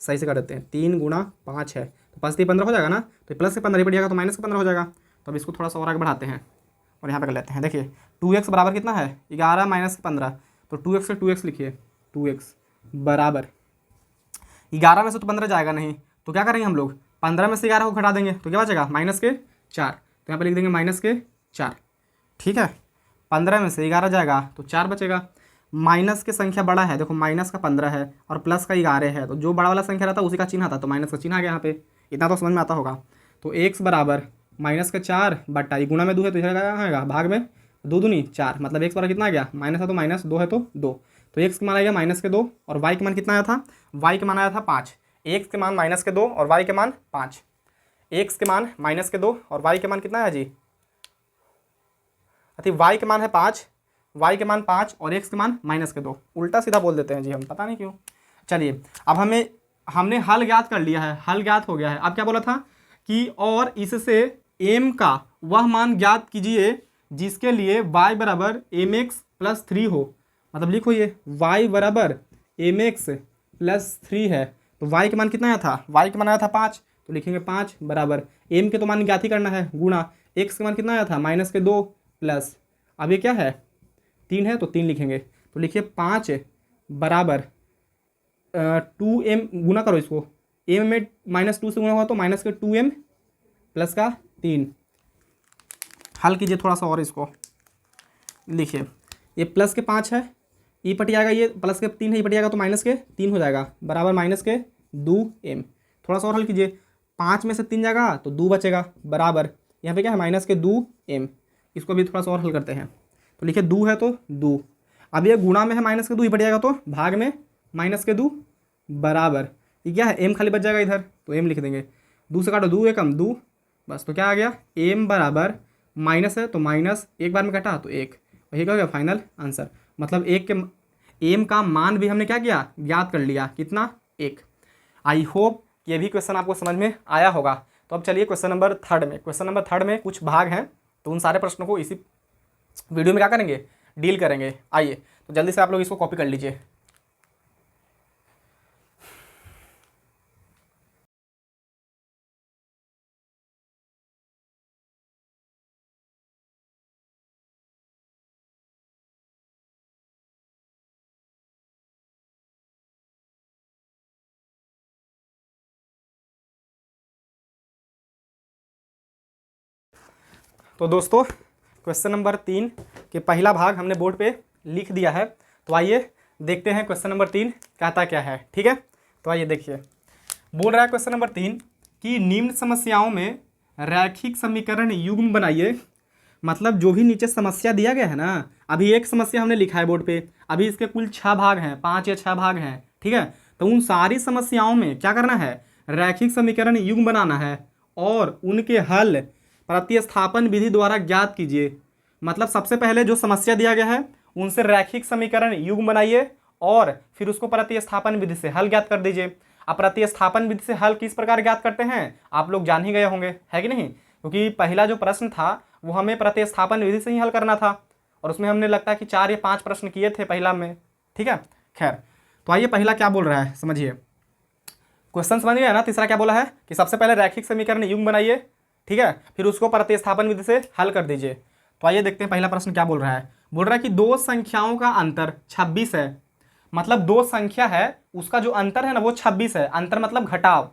सही से कर देते हैं, 3 गुणा 5 है तो पस्ती 15 हो जाएगा ना, तो प्लस के 15 ही बढ़ जाएगा तो माइनस के 15 हो जाएगा। तो अब इसको थोड़ा सा और आगे बढ़ाते हैं और यहाँ पे कर लेते हैं, देखिए 2x बराबर कितना है 11 माइनस 15, तो 2x से 2x लिखिए, 2x बराबर 11 में से तो 15 जाएगा नहीं, तो क्या करेंगे हम लोग 15 में से 11 को घटा देंगे, तो क्या बचेगा माइनस के 4, तो यहाँ पे लिख देंगे माइनस के 4, ठीक है। 15 में से 11 जाएगा तो 4 बचेगा, माइनस की संख्या बड़ा है, देखो माइनस का 15 है और प्लस का 11 है, तो जो बड़ा वाला संख्या रहता है उसी का चिन्ह आता है, तो माइनस का चिन्ह आ गया यहाँ पे, इतना तो समझ में आता होगा। तो x बराबर माइनस का 4 बटा ये गुणा में 2 है तो इधर आएगा भाग में 2 दूनी 4, मतलब x बराबर कितना आ गया, माइनस है तो माइनस, 2 है तो 2, तो x का मान आ गया माइनस के 2 और y का मान कितना आया था, y का मान आया था 5, x के मान माइनस के 2 और y के मान 5, x के मान माइनस के 2 और y के मान कितना है जी, अति y के मान है 5, y के मान 5 और x के मान माइनस के 2, उल्टा सीधा बोल देते हैं जी हम, पता नहीं क्यों। चलिए, अब हमने हल ज्ञात कर लिया है, हल ज्ञात हो गया है। अब क्या बोला था कि और इससे m का वह मान ज्ञात कीजिए जिसके लिए y बराबर mx प्लस 3 हो, मतलब लिखो ये y बराबर mx प्लस 3 है, तो y के मान कितना आया था, y के मान आया था 5, तो लिखेंगे 5 बराबर m के तो मान ज्ञात ही करना है, गुणा x के मान कितना आया था माइनस के 2 प्लस, अब ये क्या है 3 है तो 3 लिखेंगे, तो लिखिए 5 बराबर 2m, गुना करो इसको, m में माइनस 2 से गुना हुआ तो माइनस के 2m प्लस का 3, हल कीजिए थोड़ा सा और इसको, लिखिए ये प्लस के 5 है, ये पट जाएगा, ये प्लस के 3 है, ये पट जाएगा तो माइनस के 3 हो जाएगा, बराबर माइनस के 2m, थोड़ा सा और हल कीजिए, 5 में से 3 जाएगा तो 2 बचेगा, बराबर यहाँ पे क्या है माइनस के 2m, इसको भी थोड़ा सा और हल करते हैं, तो लिखिए 2 है तो 2, अब ये गुणा में है माइनस के 2 ही बढ़ जाएगा तो भाग में माइनस के 2 बराबर, ये क्या है m खाली बच जाएगा इधर, तो m लिख देंगे, 2 से काटो 2 एकम 2, बस, तो क्या आ गया m बराबर माइनस है तो माइनस, एक बार में कटा तो 1, वही क्या हो गया फाइनल आंसर, मतलब एक के m का मान भी हमने क्या किया ज्ञात कर लिया, कितना 1। आई होप ये भी क्वेश्चन आपको समझ में आया होगा। तो अब चलिए क्वेश्चन नंबर थर्ड में कुछ भाग हैं, तो उन सारे प्रश्नों को इसी वीडियो में क्या करेंगे डील करेंगे। आइए तो जल्दी से आप लोग इसको कॉपी कर लीजिए। तो दोस्तों क्वेश्चन नंबर 3 के पहला भाग हमने बोर्ड पे लिख दिया है। तो आइए देखते हैं क्वेश्चन नंबर 3 कहता क्या है। ठीक है, तो आइए देखिए, बोल रहा है क्वेश्चन नंबर 3 कि निम्न समस्याओं में रैखिक समीकरण युग्म बनाइए। मतलब जो भी नीचे समस्या दिया गया है ना, अभी एक समस्या हमने लिखा है बोर्ड पे, अभी इसके कुल 6 भाग हैं, 5 या 6 भाग हैं। ठीक है, तो उन सारी समस्याओं में क्या करना है, रैखिक समीकरण युग्म बनाना है और उनके हल प्रतिस्थापन विधि द्वारा ज्ञात कीजिए। मतलब सबसे पहले जो समस्या दिया गया है उनसे रैखिक समीकरण युग्म बनाइए और फिर उसको प्रतिस्थापन विधि से हल ज्ञात कर दीजिए। अब प्रतिस्थापन विधि से हल किस प्रकार ज्ञात करते हैं आप लोग जान ही गए होंगे, है कि नहीं, क्योंकि पहला जो प्रश्न था वो हमें प्रतिस्थापन विधि से ही हल करना था और उसमें हमने लगता है कि 4 या 5 प्रश्न किए थे पहला में। ठीक है, खैर, तो आइए पहला क्या बोल रहा है समझिए, क्वेश्चन समझ गया ना। तीसरा क्या बोला है कि सबसे पहले रैखिक समीकरण युग्म बनाइए, ठीक है, फिर उसको प्रतिस्थापन विधि से हल कर दीजिए। तो आइए देखते हैं पहला प्रश्न क्या बोल रहा है। बोल रहा है कि दो संख्याओं का अंतर 26 है। मतलब दो संख्या है उसका जो अंतर है ना वो 26 है। अंतर मतलब घटाव।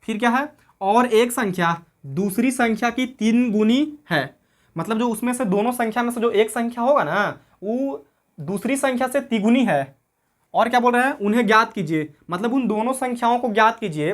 फिर क्या है, और एक संख्या दूसरी संख्या की 3 गुनी है। मतलब जो उसमें से दोनों संख्या में से जो एक संख्या होगा ना वो दूसरी संख्या से तिगुनी है। और क्या बोल रहे हैं, उन्हें ज्ञात कीजिए। मतलब उन दोनों संख्याओं को ज्ञात कीजिए।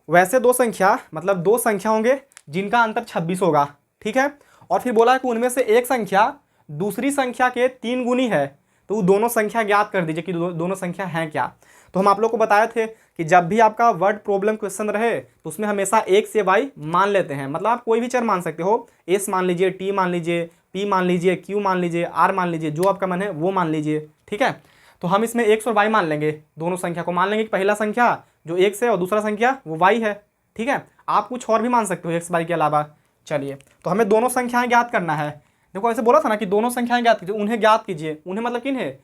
वैसे दो संख्या, मतलब दो संख्या होंगे जिनका अंतर 26 होगा। ठीक है, और फिर बोला कि उनमें से एक संख्या दूसरी संख्या के 3 गुनी है। तो वो दोनों संख्या ज्ञात कर दीजिए कि दोनों संख्या हैं क्या। तो हम आप लोग को बताए थे कि जब भी आपका वर्ड प्रॉब्लम क्वेश्चन रहे तो उसमें हमेशा एक्स या वाई मान लेते हैं। मतलब आप कोई भी चर मान सकते हो, एस मान लीजिए, टी मान लीजिए, पी मान लीजिए, क्यू मान लीजिए, आर मान लीजिए, जो आपका मन है वो मान लीजिए। ठीक है, तो हम इसमें एक्स और वाई मान लेंगे, दोनों संख्या को मान लेंगे कि पहला संख्या जो एक्स है और दूसरा संख्या वो वाई है। ठीक है, आप कुछ और भी मान सकते हो एक्स वाई के अलावा। चलिए, तो हमें दोनों संख्याएं ज्ञात करना है। देखो ऐसे बोला था ना कि दोनों संख्याएं ज्ञात कीजिए, उन्हें ज्ञात कीजिए। उन्हें मतलब किन है,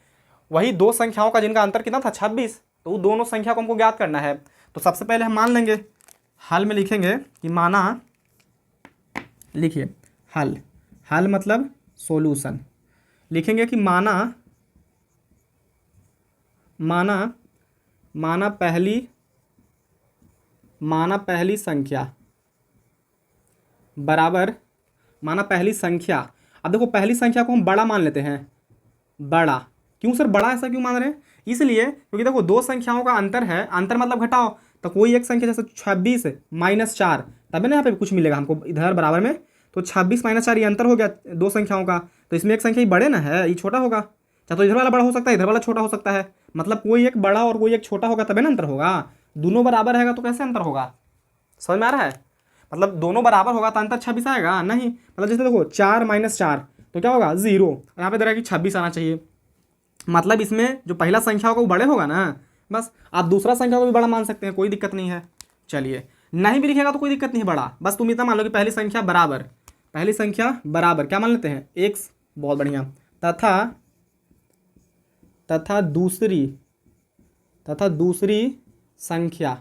वही दो संख्याओं का जिनका अंतर कितना था 26। तो वो दोनों संख्या को हमको ज्ञात करना है। तो सबसे पहले हम मान लेंगे, हल में लिखेंगे कि माना, लिखिए हल, हल मतलब सॉल्यूशन। लिखेंगे कि माना पहली संख्या बराबर, माना पहली संख्या। अब देखो पहली संख्या को हम बड़ा मान लेते हैं। बड़ा क्यों सर, बड़ा ऐसा क्यों मान रहे हैं, इसलिए क्योंकि देखो दो संख्याओं का अंतर है, अंतर मतलब घटाओ। तो कोई एक संख्या जैसे 26 - 4, तब ना यहाँ पे कुछ मिलेगा हमको इधर बराबर में। तो 26 - 4 ये अंतर हो गया दो संख्याओं का। तो इसमें एक संख्या ही बड़े ना है, ये छोटा होगा। चाहे तो इधर वाला बड़ा हो सकता है, इधर वाला छोटा हो सकता है। मतलब कोई एक बड़ा और कोई एक छोटा होगा तभी ना अंतर होगा। दोनों बराबर रहेगा तो कैसे अंतर होगा, समझ में आ रहा है। मतलब दोनों बराबर होगा तो अंतर 26 आएगा नहीं। मतलब जैसे देखो 4 - 4 तो क्या होगा 0, यहाँ पे दे रहा है कि 26 आना चाहिए। मतलब इसमें जो पहला संख्या होगा वो बड़े होगा ना। बस आप दूसरा संख्या को भी बड़ा मान सकते हैं, कोई दिक्कत नहीं है। चलिए, नहीं भी लिखेगा तो कोई दिक्कत नहीं है बड़ा, बस तुम इतना मान लो कि पहली संख्या बराबर, पहली संख्या बराबर क्या मान लेते हैं एक्स, बहुत बढ़िया, तथा दूसरी संख्या।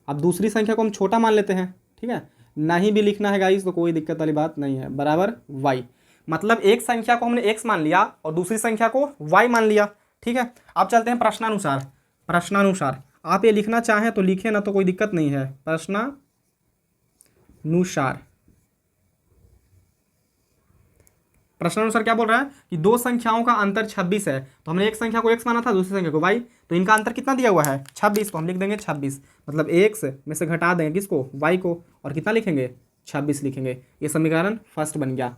अब दूसरी संख्या को हम छोटा मान लेते हैं। ठीक है, नहीं भी लिखना है गाइस तो कोई दिक्कत वाली बात नहीं है, बराबर वाई। मतलब एक संख्या को हमने एक्स मान लिया और दूसरी संख्या को वाई मान लिया। ठीक है, अब चलते हैं प्रश्नानुसार। प्रश्नानुसार आप ये लिखना चाहें तो लिखें ना, तो कोई दिक्कत नहीं है। प्रश्नानुसार क्या बोल रहा है कि दो संख्याओं का अंतर 26 है। तो हमने एक संख्या को एक्स माना था, दूसरी संख्या को वाई, तो इनका अंतर कितना दिया हुआ है 26। तो हम लिख देंगे 26, मतलब एक्स में से घटा देंगे किसको, वाई को, और कितना लिखेंगे 26 लिखेंगे। ये समीकरण फर्स्ट बन गया।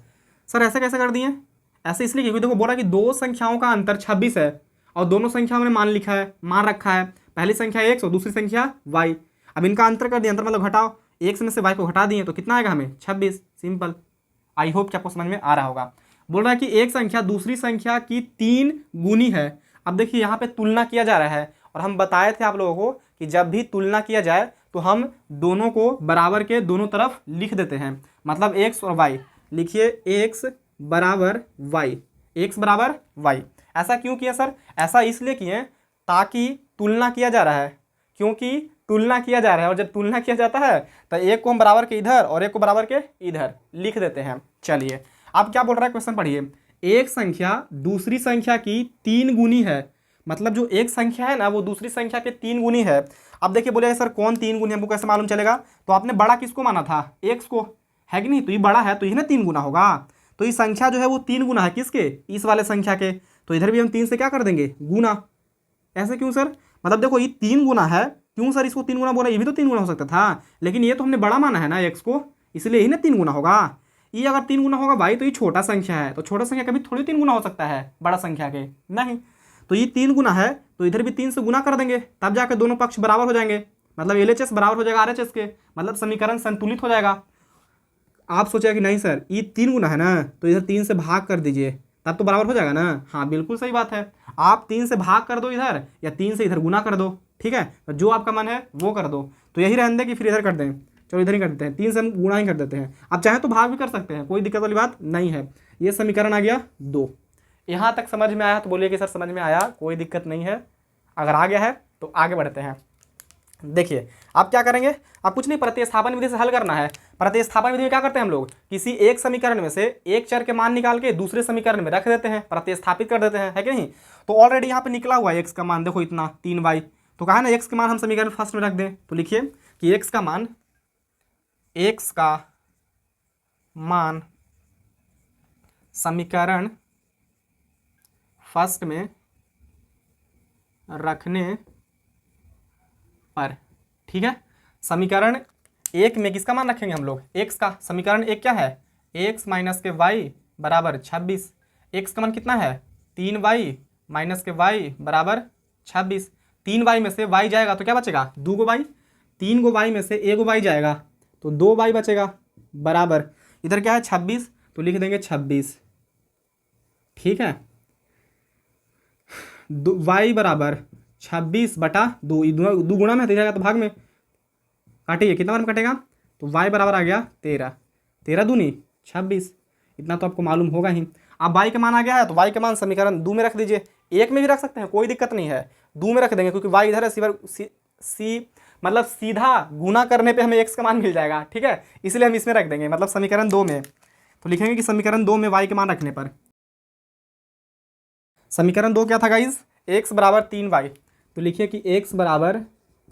सर ऐसे कैसे कर दिए, ऐसे इसलिए क्योंकि देखो बोला कि दो संख्याओं का अंतर 26 है और दोनों संख्या हमने मान रखा है। पहली संख्या एक्स और दूसरी संख्या वाई। अब इनका अंतर कर दिया, अंतर मतलब घटाओ, एक्स में से वाई को घटा दिए तो कितना आएगा हमें 26, सिंपल। आई होप कि आपको समझ में आ रहा होगा। बोल रहा है कि एक संख्या दूसरी संख्या की 3 गुनी है। अब देखिए यहाँ पे तुलना किया जा रहा है और हम बताए थे आप लोगों को कि जब भी तुलना किया जाए तो हम दोनों को बराबर के दोनों तरफ लिख देते हैं। मतलब एक्स और वाई, लिखिए एक्स बराबर वाई, एक्स बराबर वाई। ऐसा क्यों किया सर, ऐसा इसलिए किए ताकि तुलना किया जा रहा है, क्योंकि तुलना किया जा रहा है और जब तुलना किया जाता है तो एक को हम बराबर के इधर और एक को बराबर के इधर लिख देते हैं। चलिए, अब क्या बोल रहा है क्वेश्चन पढ़िए। एक संख्या दूसरी संख्या की 3 गुनी है। मतलब जो एक संख्या है ना वो दूसरी संख्या के 3 गुनी है। अब देखिए बोले सर कौन 3 गुनी, हमको कैसे मालूम चलेगा। तो आपने बड़ा किसको माना था, एक्स को, है कि नहीं। तो ये बड़ा है तो ये ना 3 गुना होगा। तो ये संख्या जो है वो 3 गुना है किसके, इस वाले संख्या के। तो इधर भी हम 3 से क्या कर देंगे, गुना। ऐसे क्यों सर, मतलब देखो ये 3 गुना है, क्यों सर इसको 3 गुना बोला, ये भी तो 3 गुना हो सकता था, लेकिन ये तो हमने बड़ा माना है ना x को, इसलिए ही ना 3 गुना होगा। ये अगर 3 गुना होगा भाई तो ये छोटा संख्या है, तो छोटा संख्या कभी थोड़ी 3 गुना हो सकता है बड़ा संख्या के, नहीं। तो ये 3 गुना है तो इधर भी 3 से गुना कर देंगे, तब जाकर दोनों पक्ष बराबर हो जाएंगे, मतलब LHS बराबर हो जाएगा RHS के, मतलब समीकरण संतुलित हो जाएगा। आप सोचा कि नहीं सर ये 3 गुना है ना, तो इधर 3 से भाग कर दीजिए तब तो बराबर हो जाएगा ना। हाँ बिल्कुल सही बात है, आप 3 से भाग कर दो इधर, या 3 से इधर गुना कर दो, ठीक है, तो जो आपका मन है वो कर दो। तो यही रहने दें कि फिर इधर कर दें, चलो इधर ही कर देते हैं, 3 से हम गुणा ही कर देते हैं। आप चाहें तो भाग भी कर सकते हैं, कोई दिक्कत वाली बात नहीं है। ये समीकरण आ गया 2। यहाँ तक समझ में आया तो बोलिए कि सर समझ में आया, कोई दिक्कत नहीं है। अगर आ गया है तो आगे बढ़ते हैं। देखिए आप क्या करेंगे, आप कुछ नहीं, प्रतिस्थापन विधि से हल करना है। प्रतिस्थापन विधि में क्या करते हैं हम लोग, किसी एक समीकरण में से एक चर के मान निकाल के दूसरे समीकरण में रख देते हैं, प्रतिस्थापित कर देते हैं, है कि नहीं। तो ऑलरेडी यहाँ पे निकला हुआ है x का मान, देखो इतना 3y, तो कहा ना x का मान हम समीकरण फर्स्ट में रख दें। तो लिखिए कि x का मान समीकरण फर्स्ट में रखने पर, ठीक है। समीकरण एक में किसका मान रखेंगे हम लोग, x का। समीकरण एक क्या है, x माइनस के y बराबर 26। x का मान कितना है 3y माइनस के y बराबर 26। 3y में से y जाएगा तो क्या बचेगा, 2 y। 3 y में से 1 y जाएगा तो 2 y बचेगा, बराबर इधर क्या है 26, तो लिख देंगे 26, ठीक है। y बराबर 26/2, 2 गुणा में जाएगा तो भाग में काटिए, कितना बार में कटेगा, तो y बराबर आ गया 13, 13 दूनी 26, इतना तो आपको मालूम होगा ही। अब y के मान आ गया है तो y के मान समीकरण 2 में रख दीजिए, एक में भी रख सकते हैं, कोई दिक्कत नहीं है, 2 में रख देंगे क्योंकि y इधर है, मतलब सीधा गुना करने पे हमें x का मान मिल जाएगा, ठीक है, इसलिए हम इसमें रख देंगे, मतलब समीकरण 2 में। तो लिखेंगे कि समीकरण 2 में y के मान रखने पर, समीकरण 2 क्या था गाइज, x बराबर 3y, तो लिखिए कि x बराबर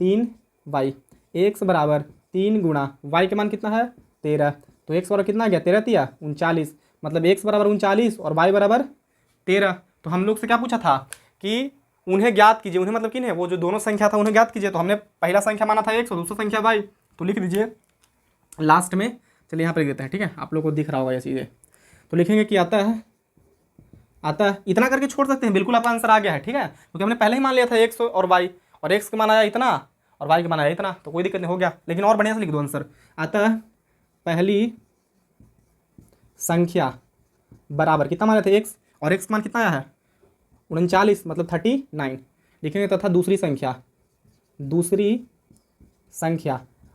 3y, x बराबर 3 गुणा y के मान कितना है 13, तो x बराबर कितना आ गया 13 तिया 39, मतलब x बराबर 39 और y बराबर 13। तो हम लोग से क्या पूछा था कि उन्हें ज्ञात कीजिए, उन्हें मतलब किन्हें, वो जो दोनों संख्या था उन्हें ज्ञात कीजिए। तो हमने पहला संख्या माना था x और दूसरा संख्या y, तो लिख दीजिए लास्ट में, चलिए यहाँ पर लिख देते हैं, ठीक है, आप लोग को दिख रहा होगा ये चीज़ें। तो लिखेंगे कि आता है इतना करके छोड़ सकते हैं, बिल्कुल आपका आंसर आ गया है, ठीक है, क्योंकि हमने पहले ही मान लिया था x और y, और x का मान आया इतना और y का मान आया इतना, तो कोई दिक्कत नहीं, हो गया। लेकिन और बढ़िया से लिख दो आंसर, अतः पहली संख्या बराबर कितना माने थे x, और x का मान कितना आया है 39, मतलब 39 लिखेंगे, तथा दूसरी संख्या,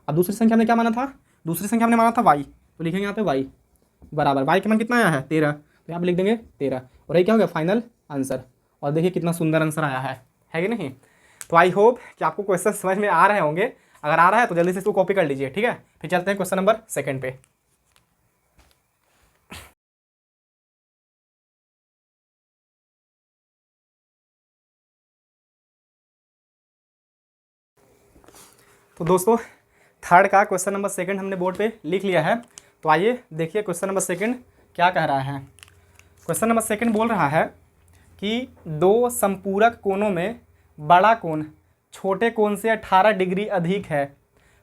अब दूसरी संख्या हमने क्या माना था, दूसरी संख्या हमने माना था y, तो लिखेंगे यहाँ पे y बराबर, y के मान कितना आया है 13, तो यहाँ पे लिख देंगे 13, और ये क्या हो गया फाइनल आंसर। और देखिए कितना सुंदर आंसर आया है कि नहीं। तो आई होप कि आपको क्वेश्चन समझ में आ रहे होंगे, अगर आ रहा है तो जल्दी से इसको कॉपी कर लीजिए, ठीक है। फिर चलते हैं क्वेश्चन नंबर 2 पे। तो दोस्तों थर्ड का क्वेश्चन नंबर 2 हमने बोर्ड पे लिख लिया है। तो आइए देखिए क्वेश्चन नंबर 2 क्या कह रहा है। क्वेश्चन नंबर 2 बोल रहा है कि दो संपूरक कोणों में बड़ा कोण छोटे कोण से 18 डिग्री अधिक है,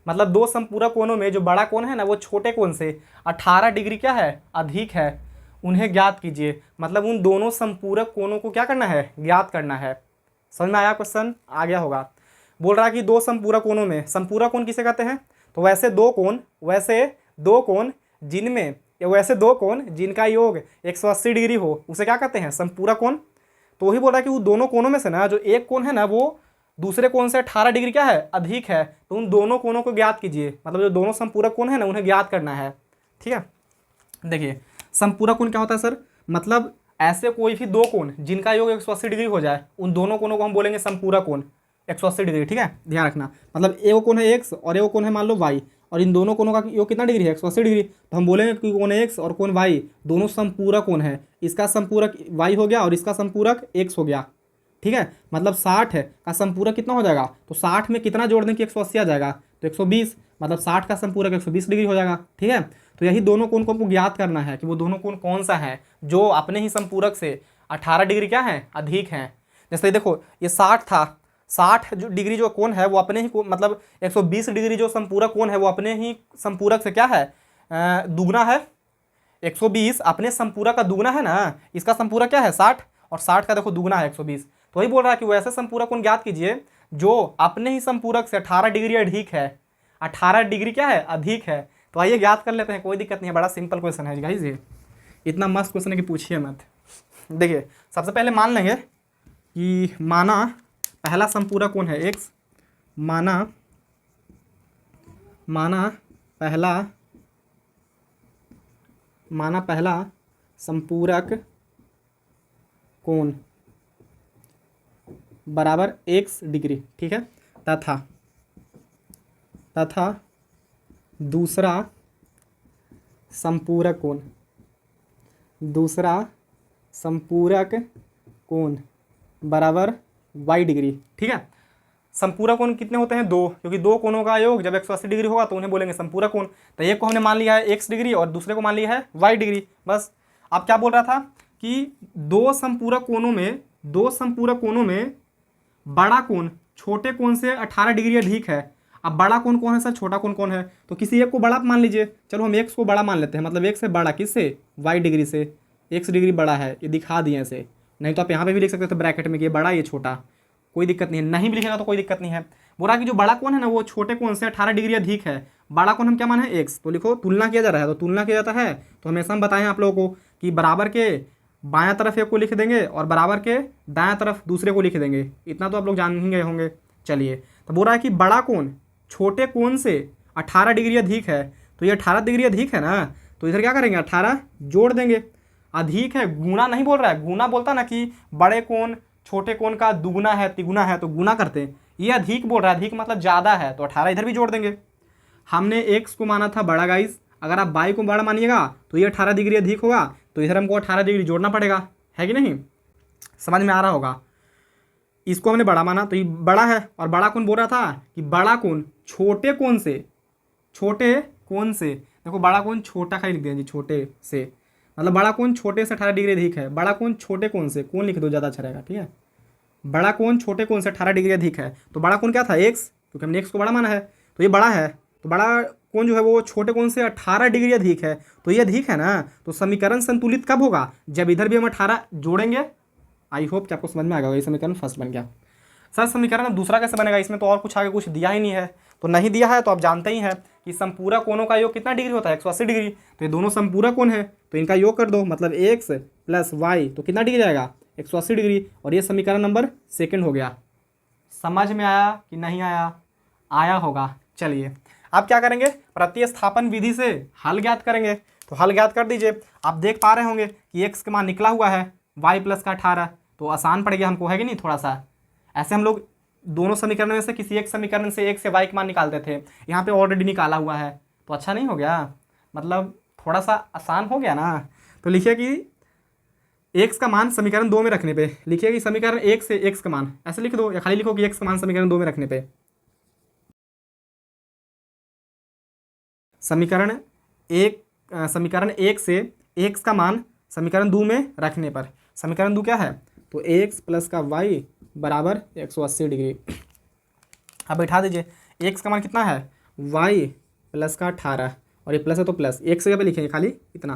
मतलब दो संपूरक कोणों में जो बड़ा कोण है ना वो छोटे कोण से 18 डिग्री क्या है अधिक है, उन्हें ज्ञात कीजिए। मतलब उन दोनों संपूरक कोणों को क्या करना है, ज्ञात करना है। समझ में आया, क्वेश्चन आ गया होगा। बोल रहा है कि दो संपूरक कोणों में, संपूरक कोण किसे कहते हैं, तो वैसे दो कोण जिनमें, या वैसे दो कोण जिनका योग 180 डिग्री हो उसे क्या कहते हैं, संपूरक कोण। तो वही बोल रहा है कि वो दोनों कोणों में से ना जो एक कोण है ना वो दूसरे कोण से 18 डिग्री क्या है अधिक है, तो उन दोनों कोणों को ज्ञात कीजिए। मतलब जो दोनों संपूरक कोण है ना उन्हें ज्ञात करना है, ठीक है। देखिए संपूरक कोण क्या होता है सर, मतलब ऐसे कोई भी दो कोण जिनका योग 180 डिग्री हो जाए उन दोनों कोणों को हम बोलेंगे संपूरक कोण 180 डिग्री, ठीक है, ध्यान रखना। मतलब एक कोण है x और एक कोण है मान लो y, और इन दोनों कोणों का योग कितना डिग्री है 180 डिग्री, तो हम बोलेंगे कि कोण x और कोण y दोनों संपूरक कोण है। इसका संपूरक y हो गया और इसका संपूरक x हो गया, ठीक है। मतलब 60 का संपूरक कितना हो जाएगा, तो 60 में कितना जोड़ दें कि 180 आ जाएगा, तो 120, मतलब 60 का संपूरक 120 डिग्री हो जाएगा। ठीक है, तो यही दोनों कोण को हमको ज्ञात करना है कि वो दोनों कोण कौन सा है जो अपने ही संपूरक से 18 डिग्री क्या है, अधिक है। जैसे देखो ये 60 था, 60 जो डिग्री जो कोण है वो अपने ही मतलब 120 डिग्री जो संपूरक कोण है वो अपने ही संपूरक से क्या है, दुगना है। 120 अपने संपूरक का दुगना है ना, इसका संपूरक क्या है 60, और 60 का देखो दुगना है 120। तो वही बोल रहा है कि वैसे संपूरक कोण ज्ञात कीजिए जो अपने ही संपूरक से 18 डिग्री अधिक है। 18 डिग्री क्या है, अधिक है। तो आइए ज्ञात कर लेते हैं, कोई दिक्कत नहीं है, बड़ा सिंपल क्वेश्चन है गाइस ये, इतना मस्त क्वेश्चन है कि पूछिए मत। देखिए सबसे पहले मान लेंगे कि माना पहला संपूरक कोण है x, माना पहला संपूरक कोण बराबर x डिग्री। ठीक है, तथा दूसरा संपूरक कोण बराबर y डिग्री। ठीक है, संपूरक कोण कितने होते हैं, दो, क्योंकि दो कोणों का योग जब 180 डिग्री होगा तो उन्हें बोलेंगे संपूरक कोण। तो एक को हमने मान लिया है x डिग्री और दूसरे को मान लिया है y डिग्री। बस अब क्या बोल रहा था कि दो संपूरक कोणों में बड़ा कोण छोटे कोण से 18 डिग्री अधिक है। अब बड़ा कोण कौन है सर, छोटा कोण कौन है, तो किसी एक को बड़ा मान लीजिए। चलो हम x को बड़ा मान लेते हैं, मतलब x से बड़ा, किससे, y डिग्री से। x डिग्री बड़ा है, ये दिखा दिए ऐसे, नहीं तो आप यहाँ पे भी लिख सकते थे ब्रैकेट में कि ये बड़ा ये छोटा, कोई दिक्कत नहीं है, नहीं भी लिखेगा तो कोई दिक्कत नहीं है। बोला कि जो बड़ा कोण है ना वो छोटे कोण से 18 डिग्री अधिक है। बड़ा कोण हम क्या माने x, तो लिखो तुलना किया जा रहा है, तो तुलना किया जाता है तो हमेशा हम बताएं आप लोगों को कि बराबर के बायां तरफ एक को लिख देंगे और बराबर के दायां तरफ दूसरे को लिख देंगे, इतना तो आप लोग जान ही गए होंगे। चलिए, तो बोल रहा है कि बड़ा कोण छोटे कोण से 18 डिग्री अधिक है, तो ये 18 डिग्री अधिक है ना, तो इधर क्या करेंगे 18 जोड़ देंगे। अधिक है, गुना नहीं बोल रहा है, गुना बोलता ना कि बड़े कोण छोटे कोण का दुगुना है तिगुना है तो गुना करते हैं, ये अधिक बोल रहा है, अधिक मतलब ज़्यादा है, तो 18 इधर भी जोड़ देंगे। हमने x को माना था बड़ा गाइस, अगर आप y को बड़ा मानिएगा तो ये 18 डिग्री अधिक होगा, तो इधर हमको 18 डिग्री जोड़ना पड़ेगा, है कि नहीं, समझ में आ रहा होगा। इसको हमने बड़ा माना तो ये बड़ा है, और बड़ा कोण बोल रहा था कि बड़ा कोण छोटे कोण से, देखो बड़ा कोण छोटा खाली लिख दिया जी, छोटे से मतलब बड़ा कोण छोटे से 18 डिग्री अधिक है। बड़ा कोण छोटे कोण से, कोण लिख दो ज़्यादा अच्छा रहेगा। ठीक है, बड़ा कोण छोटे कोण से 18 डिग्री अधिक है, तो बड़ा कोण क्या था x, क्योंकि हमने x को बड़ा माना है, तो ये बड़ा है, तो बड़ा कोण जो है वो छोटे कोण से 18 डिग्री अधिक है, तो ये अधिक है ना, तो समीकरण संतुलित कब होगा, जब इधर भी हम 18 जोड़ेंगे। आई होप कि आपको समझ में आ गया, ये समीकरण फर्स्ट बन गया। सर समीकरण दूसरा कैसे बनेगा, इसमें तो और कुछ आगे कुछ दिया ही नहीं है, तो नहीं दिया है तो आप जानते ही हैं कि संपूरक कोणों का योग कितना डिग्री होता है, 180 डिग्री। तो ये दोनों संपूरक कोण है तो इनका योग कर दो, मतलब x प्लस वाई, तो कितना डिग्री आएगा 180 डिग्री, और ये समीकरण नंबर सेकंड हो गया। समझ में आया कि नहीं आया, आया होगा। चलिए अब क्या करेंगे, प्रतिस्थापन विधि से हल ज्ञात करेंगे। तो हल ज्ञात कर दीजिए, आप देख पा रहे होंगे कि x का मान निकला हुआ है y प्लस का 18, तो आसान पड़ गया हमको, है कि नहीं। थोड़ा सा ऐसे हम लोग दोनों समीकरण में से किसी एक समीकरण से x से y का मान निकालते थे, यहाँ पे ऑलरेडी निकाला हुआ है, तो अच्छा नहीं हो गया, मतलब थोड़ा सा आसान हो गया ना। तो लिखिए कि x का मान समीकरण 2 में रखने पे, लिखिए कि समीकरण 1 से x का मान ऐसे लिख दो, या खाली लिखो कि x का मान समीकरण 2 में रखने पे। समीकरण 1 से x का मान समीकरण 2 में रखने पर, समीकरण 2 क्या है, तो x प्लस का y बराबर 180 डिग्री। अब बैठा दीजिए, x का मान कितना है, y प्लस का 18, और ये प्लस है तो प्लस, एक से यहाँ पे लिखेंगे खाली इतना,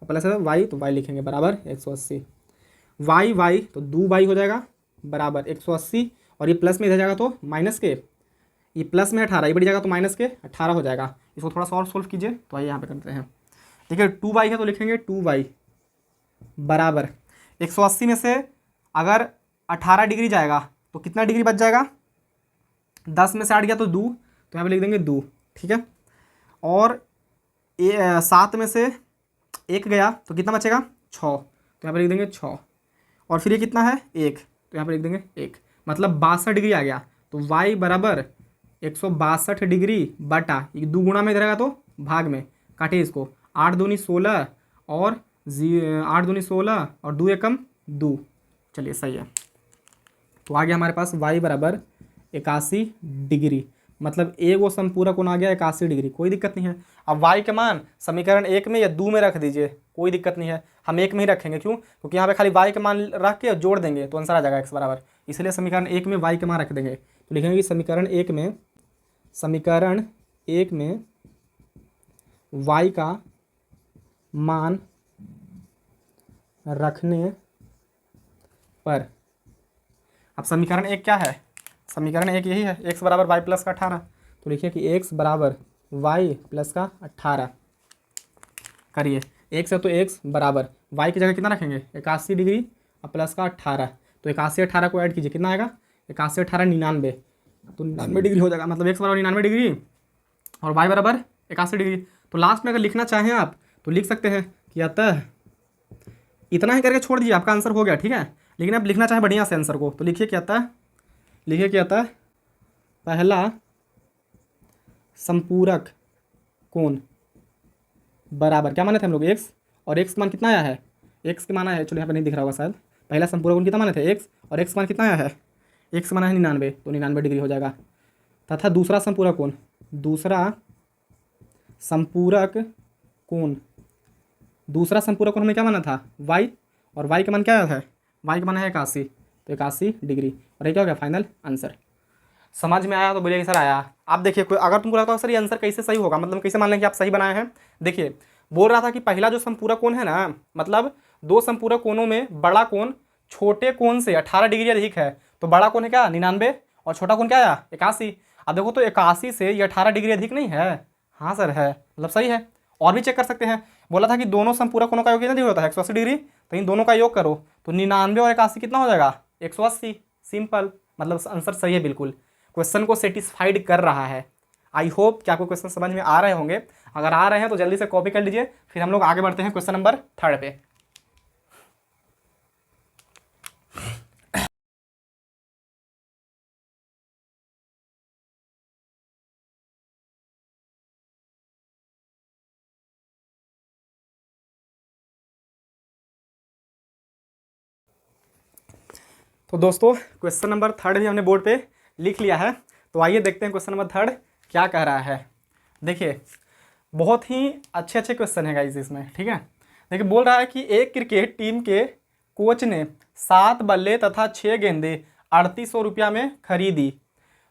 और प्लस है y तो y लिखेंगे बराबर 180, y तो 2y हो जाएगा बराबर 180, और ये प्लस में इधर जाएगा तो माइनस के, ये प्लस में 18, ये बढ़ जाएगा तो माइनस के 18 हो जाएगा। इसको थोड़ा सा और सोल्व कीजिए, तो आइए यहाँ पे करते हैं। देखिए 2y है तो लिखेंगे 2y बराबर 180 में से अगर 18 डिग्री जाएगा तो कितना डिग्री बच जाएगा, 10 में से 8 गया तो 2, तो यहाँ पे लिख देंगे 2। ठीक है, और 7 में से 1 गया तो कितना बचेगा 6, तो यहाँ पे लिख देंगे 6, और फिर ये कितना है 1, तो यहाँ पे लिख देंगे 1, मतलब 62 डिग्री आ गया। तो y बराबर 162 डिग्री बटा, ये 2 गुणा में इधर आएगा तो भाग में, काटिए इसको, 8 दूनी 16 और 8 दूनी 16 और 2 एकम 2, चलिए सही है। तो आ गया हमारे पास y बराबर 81 डिग्री। मतलब ए वो संपूरक कोण आ गया 81 डिग्री, कोई दिक्कत नहीं है। अब y के मान समीकरण 1 में या 2 में रख दीजिए, कोई दिक्कत नहीं है, हम 1 में ही रखेंगे। क्यों? क्योंकि यहाँ पे खाली y के मान रख के जोड़ देंगे तो आंसर आ जाएगा x बराबर, इसलिए समीकरण 1 में y के मान रख देंगे। तो लिखेंगे कि समीकरण 1 में y का मान रखने पर, अब समीकरण 1 क्या है? समीकरण 1 यही है, x बराबर y प्लस का 18। तो लिखिए कि x बराबर y प्लस का 18 करिए। x है तो x बराबर y की जगह कितना रखेंगे? 81 डिग्री और प्लस का 18। तो 81 18 को ऐड कीजिए, कितना आएगा? 81 18 99, तो 99 डिग्री हो जाएगा। मतलब x बराबर 99 डिग्री और y बराबर 81 डिग्री। तो लास्ट में अगर लिखना चाहें आप तो लिख सकते हैं कि अतः, इतना ही करके छोड़ दीजिए, आपका आंसर हो गया, ठीक है। लेकिन आप लिखना चाहें बढ़िया से आंसर को तो लिखिए कि अतः पहला संपूरक कोण बराबर, क्या माने थे हम लोग? x, और x मान कितना आया है? x के मान आया है, चलो यहाँ पे नहीं दिख रहा होगा शायद। पहला संपूरक कोण कितना माने थे? x, और x मान कितना आया है? x माना है 99, तो 99 डिग्री हो जाएगा। तथा दूसरा संपूरक कोण हमें क्या माना था? y, और y का मान क्या आया था? y का मान है 81, तो 81 डिग्री, और ये क्या हो गया? Final answer. समझ में आया तो बोलिए सर आया। आप देखिए, अगर तुमको लगता है सर ये आंसर कैसे सही होगा, मतलब कैसे मान लें कि आप सही बनाए हैं? देखिए, बोल रहा था कि पहला जो संपूरक कोण है ना, मतलब दो संपूरक कोणों में बड़ा कोण छोटे कोण से 18 डिग्री अधिक है, तो बड़ा कोण है क्या? 99, और छोटा कोण क्या आया? 81। अब देखो तो 81 से ये 18 डिग्री अधिक नहीं है? हाँ सर है, मतलब सही है। और भी चेक कर सकते हैं, बोला था कि दोनों संपूरक कोणों का योग कितना डिग्री होता है? 180 डिग्री। तो इन दोनों का योग करो तो 99 और 81 कितना हो जाएगा? 180। सिंपल, मतलब आंसर सही है बिल्कुल, क्वेश्चन को सेटिस्फाइड कर रहा है। आई होप कि आपको क्वेश्चन समझ में आ रहे होंगे। अगर आ रहे हैं तो जल्दी से कॉपी कर लीजिए, फिर हम लोग आगे बढ़ते हैं क्वेश्चन नंबर 3 पे। तो दोस्तों क्वेश्चन नंबर 3 भी हमने बोर्ड पे लिख लिया है, तो आइए देखते हैं क्वेश्चन नंबर 3 क्या कह रहा है। देखिए, बहुत ही अच्छे क्वेश्चन है गाइस इसमें, ठीक है। देखिए, बोल रहा है कि एक क्रिकेट टीम के कोच ने 7 बल्ले तथा 6 गेंदे 3800 रुपया में खरीदी।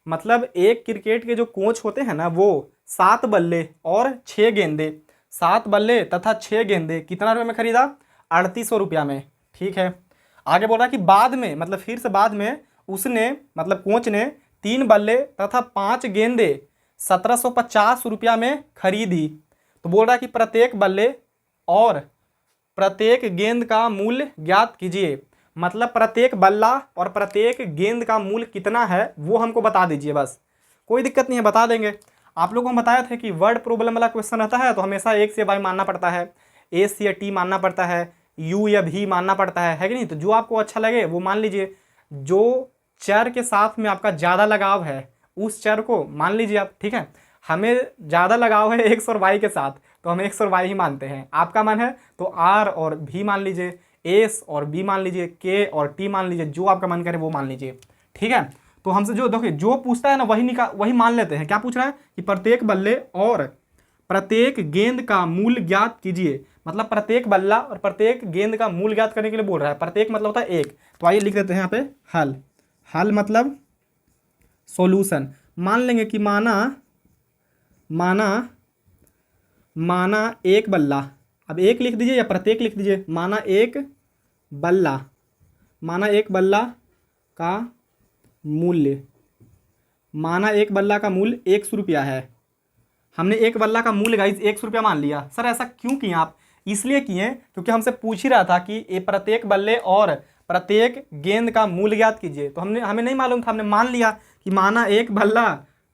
मतलब एक क्रिकेट के जो कोच होते हैं ना, वो 7 बल्ले और 6 गेंदे, 7 बल्ले तथा 6 गेंदे कितना रुपये में खरीदा? 3800 रुपया में, ठीक है। आगे बोल रहा है कि बाद में, मतलब फिर से बाद में उसने, मतलब कोच ने 3 बल्ले तथा 5 गेंदे 1750 रुपया में खरीदी। तो बोल रहा है कि प्रत्येक बल्ले और प्रत्येक गेंद का मूल्य ज्ञात कीजिए। मतलब प्रत्येक बल्ला और प्रत्येक गेंद का मूल्य कितना है वो हमको बता दीजिए बस, कोई दिक्कत नहीं है, बता देंगे। आप लोगों को बताया था कि वर्ड प्रॉब्लम वाला क्वेश्चन रहता है तो हमेशा x या y मानना पड़ता है, एस या टी मानना पड़ता है, u या v मानना पड़ता है कि नहीं? तो जो आपको अच्छा लगे वो मान लीजिए। जो चर के साथ में आपका ज़्यादा लगाव है उस चर को मान लीजिए आप, ठीक है। हमें ज़्यादा लगाव है x और y के साथ, तो हम x और y ही मानते हैं। आपका मन है तो r और v मान लीजिए, s और b मान लीजिए, k और t मान लीजिए, जो आपका मन करे वो मान लीजिए, ठीक है। तो हमसे जो देखिए जो पूछता है ना वही मान लेते हैं। क्या पूछ रहा है कि प्रत्येक बल्ले और प्रत्येक गेंद का मूल्य ज्ञात कीजिए। मतलब प्रत्येक बल्ला और प्रत्येक गेंद का मूल्य ज्ञात करने के लिए बोल रहा है। प्रत्येक मतलब होता है एक, तो आइए लिख देते हैं यहाँ पे हल। हल मतलब सॉल्यूशन। मान लेंगे कि माना एक बल्ला, अब एक लिख दीजिए या प्रत्येक लिख दीजिए। माना एक बल्ला का मूल्य, माना एक बल्ला का मूल्य 100 रुपया है। हमने एक बल्ला का मूल्य गाइस 100 रुपया मान लिया। सर ऐसा क्यों किए आप? इसलिए किए क्योंकि हमसे पूछ ही रहा था कि ये प्रत्येक बल्ले और प्रत्येक गेंद का मूल्य ज्ञात कीजिए। तो हमें नहीं मालूम था, हमने मान लिया कि माना एक बल्ला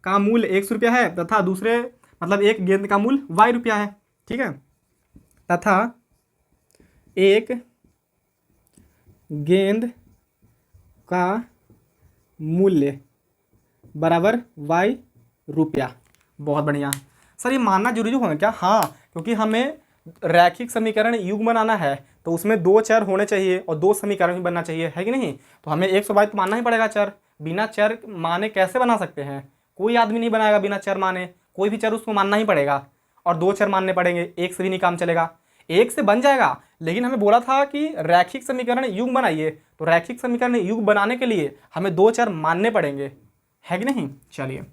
का मूल्य 100 रुपया है तथा दूसरे मतलब एक गेंद का मूल्य y रुपया है, ठीक है। तथा एक गेंद का मूल्य बराबर y रुपया। बहुत बढ़िया। सर ये मानना जरूरी होगा क्या? हाँ, क्योंकि हमें रैखिक समीकरण युग्म बनाना है तो उसमें 2 चर होने चाहिए और 2 समीकरण भी बनना चाहिए, है कि नहीं? तो हमें 122 तो मानना ही पड़ेगा चर, बिना चर माने कैसे बना सकते हैं? कोई आदमी नहीं बनाएगा बिना चर माने, कोई भी चर उसको मानना ही पड़ेगा, और 2 चर मानने पड़ेंगे, एक से भी नहीं काम चलेगा। एक से बन जाएगा, लेकिन हमें बोला था कि रैखिक समीकरण युग बनाइए, तो रैखिक समीकरण युग बनाने के लिए हमें 2 चर मानने पड़ेंगे, है कि नहीं। चलिए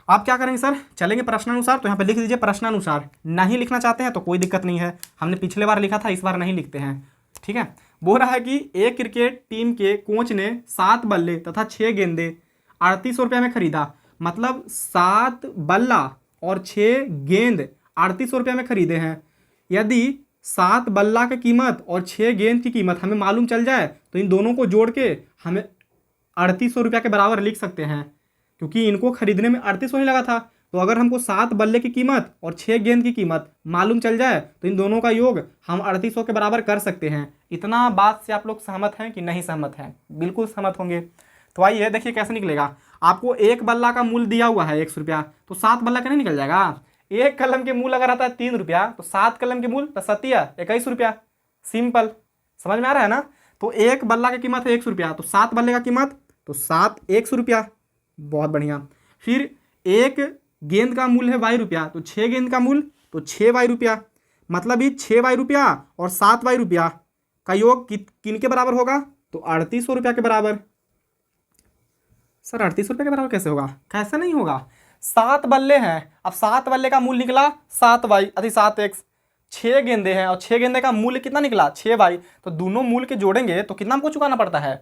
आप क्या करेंगे सर, चलेंगे प्रश्नानुसार, तो यहाँ पे लिख दीजिए प्रश्नानुसार। नहीं लिखना चाहते हैं तो कोई दिक्कत नहीं है, हमने पिछले बार लिखा था, इस बार नहीं लिखते हैं, ठीक है। बोल रहा है कि एक क्रिकेट टीम के कोच ने 7 बल्ले तथा 6 गेंदे 3800 रुपये में खरीदा। मतलब 7 बल्ला और 6 गेंद 3800 रुपये में खरीदे हैं। यदि 7 बल्ला की कीमत और 6 गेंद की कीमत हमें मालूम चल जाए तो इन दोनों को जोड़ के हमें 3800 रुपये के बराबर लिख सकते हैं, क्योंकि इनको खरीदने में 3800 ही लगा था। तो अगर हमको 7 बल्ले की कीमत और 6 गेंद की कीमत मालूम चल जाए तो इन दोनों का योग हम 3800 के बराबर कर सकते हैं। इतना बात से आप लोग सहमत हैं कि नहीं सहमत हैं? बिल्कुल सहमत होंगे। तो आइए देखिए कैसे निकलेगा। आपको एक बल्ला का मूल्य दिया हुआ है 100 रुपया, तो 7 बल्ला का नहीं निकल जाएगा। एक कलम के मूल अगर आता है 3 रुपया, तो 7 कलम के मूल 21 रुपया। सिंपल, समझ में आ रहा है ना। तो एक बल्ला की कीमत है 100 रुपया, तो 7 बल्ले का कीमत तो 7 100 रुपया। बहुत बढ़िया। फिर एक गेंद का मूल्य है वाई रुपया, तो 6 गेंद का मूल्य तो 6 वाई रुपया। मतलब ये 6 वाई रुपया और 7 वाई रुपया का योग किन के बराबर होगा? तो 3800 रुपया के बराबर। सर 3800 रुपये के बराबर कैसे होगा? कैसे नहीं होगा, 7 बल्ले हैं। अब 7 बल्ले का मूल्य निकला 7 वाई अति 7 एक्स। 6 गेंदे हैं और 6 गेंदे का मूल्य कितना निकला? 6 वाई। तो दोनों मूल्य के जोड़ेंगे तो कितना हमको चुकाना पड़ता है?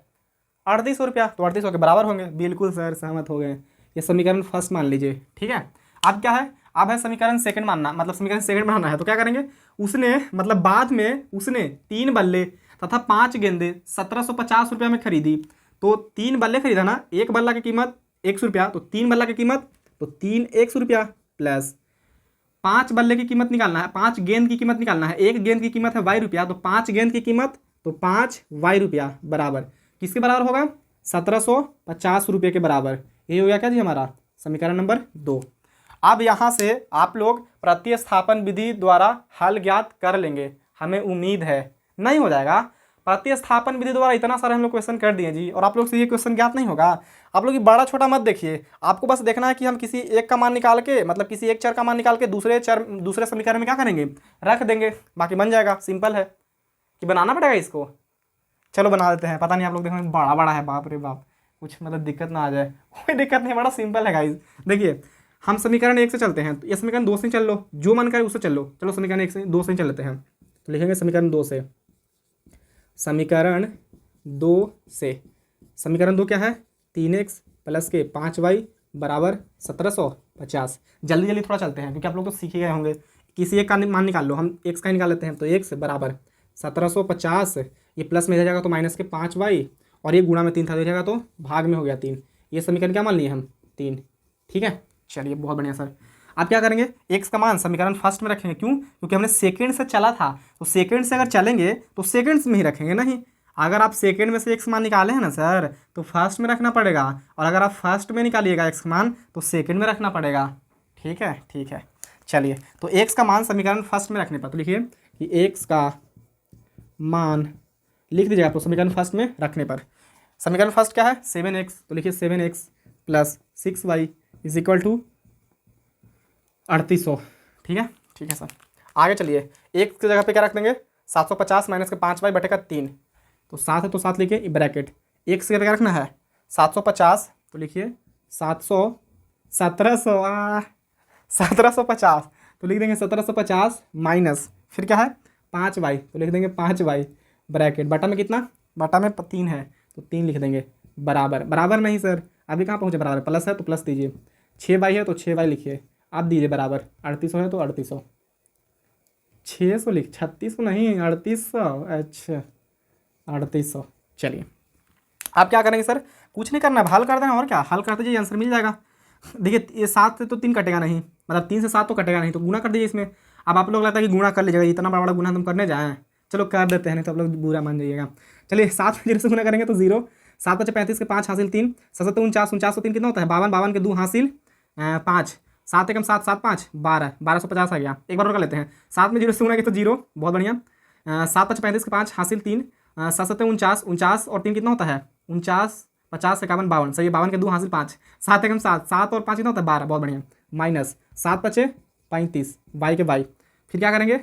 3800 रुपया। तो 3800 के बराबर होंगे। बिल्कुल सर, सहमत हो गए। ये समीकरण फर्स्ट मान लीजिए, ठीक है। अब क्या है, अब है समीकरण सेकंड मानना, मतलब समीकरण सेकंड बनाना है। तो क्या करेंगे, उसने मतलब बाद में उसने 3 बल्ले तथा 5 गेंदे 1750 रुपये में खरीदी। तो 3 बल्ले खरीदा ना, एक बल्ला की कीमत 100 रुपया, तो 3 बल्ला की कीमत तो 3 100 रुपया प्लस 5 बल्ले की कीमत निकालना है, 5 गेंद की कीमत निकालना है। एक गेंद की कीमत है वाई रुपया, तो 5 गेंद की कीमत तो 5 वाई रुपया बराबर किसके बराबर होगा? 1750 रुपये के बराबर। ये हो गया क्या जी हमारा समीकरण नंबर 2। अब यहाँ से आप लोग प्रतिस्थापन विधि द्वारा हल ज्ञात कर लेंगे, हमें उम्मीद है। नहीं हो जाएगा, प्रतिस्थापन विधि द्वारा इतना सारा हम लोग क्वेश्चन कर दिए जी, और आप लोग से ये क्वेश्चन ज्ञात नहीं होगा। आप लोग ये बड़ा छोटा मत देखिए, आपको बस देखना है कि हम किसी एक का मान निकाल के, मतलब किसी एक चर का मान निकाल के दूसरे समीकरण में क्या करेंगे, रख देंगे, बाकी बन जाएगा। सिंपल है कि बनाना पड़ेगा इसको। चलो बना देते हैं। पता नहीं आप लोग देखो बड़ा बड़ा है, बाप रे बाप, कुछ मतलब दिक्कत ना आ जाए। कोई दिक्कत नहीं, बड़ा सिंपल है गाइस। देखिए हम समीकरण 1 से चलते हैं, तो ये समीकरण 2 से चल लो, जो मन करे उससे चल लो। चलो समीकरण 1 से 2 से चल लेते हैं, तो लिखेंगे समीकरण 2 से। समीकरण 2 से, समीकरण 2 क्या है? 3x प्लस के 5y बराबर 1750। जल्दी जल्दी थोड़ा चलते हैं, क्योंकि आप लोग तो सीख ही गए होंगे। किसी एक का मान निकाल लो, हम x का निकाल लेते हैं। तो x बराबर 1750, ये प्लस में इधर जाएगा तो माइनस के 5y, और ये गुणा में 3 था, इधर जाएगा तो भाग में हो गया 3। ये समीकरण क्या मान लिए हम? 3। ठीक है, चलिए बहुत बढ़िया सर। आप क्या करेंगे, x का मान समीकरण फर्स्ट में रखेंगे। क्यों? क्योंकि हमने सेकंड से चला था, तो सेकंड से अगर चलेंगे तो सेकंड्स में ही रखेंगे। नहीं, अगर आप सेकंड में से x मान निकाले हैं ना सर, तो फर्स्ट में रखना पड़ेगा, और अगर आप फर्स्ट में निकालिएगा x का मान तो सेकंड में रखना पड़ेगा। ठीक है, ठीक है। चलिए, तो x का मान समीकरण फर्स्ट में रखने पर, तो लिखिए कि x का मान लिख दीजिएगा तो समीकरण फर्स्ट में रखने पर। समीकरण फर्स्ट क्या है? 7x, तो लिखिए 7x plus 6y is equal to 3800। ठीक है, ठीक है सर। आगे चलिए, x की जगह पे क्या रख देंगे? 750 माइनस के 5y बटे का 3, तो 7 है तो 7 लिखिए ब्रैकेट। x की जगह क्या रखना है? 750, तो लिखिए 1750, तो लिख देंगे 1750 माइनस फिर क्या है 5y, तो लिख देंगे 5y ब्रैकेट। बटा में कितना? बटा में 3 है, तो 3 लिख देंगे बराबर। बराबर नहीं सर, अभी कहाँ पहुँचे बराबर? प्लस है तो प्लस दीजिए, 6y है तो 6y लिखिए, आप दीजिए बराबर। 3800 है तो 3800, 600 लिख, 3600 नहीं 3800। अच्छा 3800। चलिए आप क्या करेंगे सर? कुछ नहीं करना है, हल कर देना, और क्या, हल करते जाइए, आंसर मिल जाएगा। देखिए ये 7 से तो 3 कटेगा नहीं, मतलब 3 से 7 तो कटेगा नहीं, तो गुना कर दीजिए इसमें। अब आप लोग लगता है कि गुणा कर लीजिएगा, इतना बड़ा बड़ा गुना तुम करने जाएँ, चलो कर देते हैं, नहीं तो आप लोग बुरा मान जाइएगा। चलिए 7 0 से गुना करेंगे तो 0, 7 5 35 के 5 हासिल 3, 7 7 49, 49 3 कितना होता है? 52, 52 के 2 हासिल 5, 7 1 7 7 5 12, 1250 आ गया। एक बार और कर लेते हैं, 7 में 0 से गुना किया तो 0, बहुत बढ़िया। 7 5 35 के 5 हासिल 3, 7 7 49, 49 और 3 कितना होता है? 49 50 51 52, सही है। 52 के 2 हासिल 5, 7 एकम 7, 7 और 5 कितना होता है 12, बहुत बढ़िया। माइनस 7 बचे 35, वाई के वाई। फिर क्या करेंगे,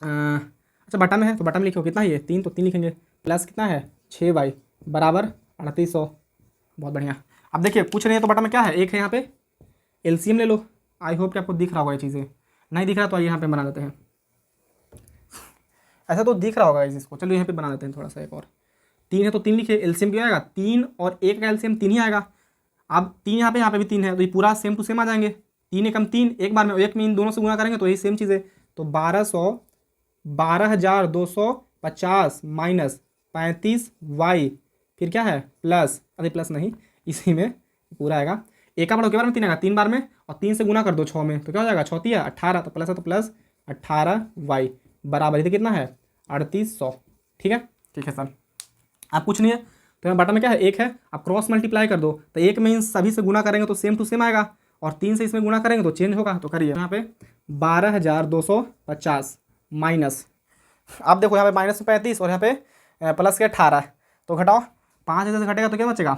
अच्छा बटा में है तो बटा में लिखो, कितना है ये 3, तो 3 लिखेंगे, प्लस कितना है 6y बराबर 3800, बहुत बढ़िया। अब देखिए कुछ नहीं है तो बटा में क्या है, एक है, यहाँ पे एलसीएम ले लो। आई होप कि आपको दिख रहा होगा ये चीज़ें, नहीं दिख रहा तो आइए यहाँ पे बना देते हैं। ऐसा तो दिख रहा होगा इसको, चलो यहाँ पे बना देते हैं थोड़ा सा। एक और 3 है तो 3 लिखिए, एलसीएम क्या आएगा 3 और 1 का एलसीएम 3 ही आएगा। अब 3 यहाँ पे भी 3 है तो ये पूरा सेम टू सेम आ जाएंगे, 3 एकम 3, एक बार में, एक में इन दोनों से गुणा करेंगे तो यही सेम चीज़ है। तो 12,250 माइनस 35y, फिर क्या है प्लस, अरे प्लस नहीं, इसी में पूरा आएगा। एक बार के बार में 3 आएगा, 3 बार में, और 3 से गुना कर दो 6 में तो क्या हो जाएगा 6 3 18, तो प्लस है तो प्लस 18y बराबर इधर कितना है 3800। ठीक है, ठीक है सर। आप कुछ नहीं है तो यहाँ बटा में क्या है 1 है, आप क्रॉस मल्टीप्लाई कर दो, तो 1 में इन सभी से गुना करेंगे तो सेम टू सेम आएगा, और 3 से इसमें गुना करेंगे तो चेंज होगा। तो करिए यहाँ पे 12,250 माइनस, अब देखो यहाँ पे माइनस 35 और यहाँ पे प्लस के 18, तो घटाओ 5 से घटेगा तो क्या बचेगा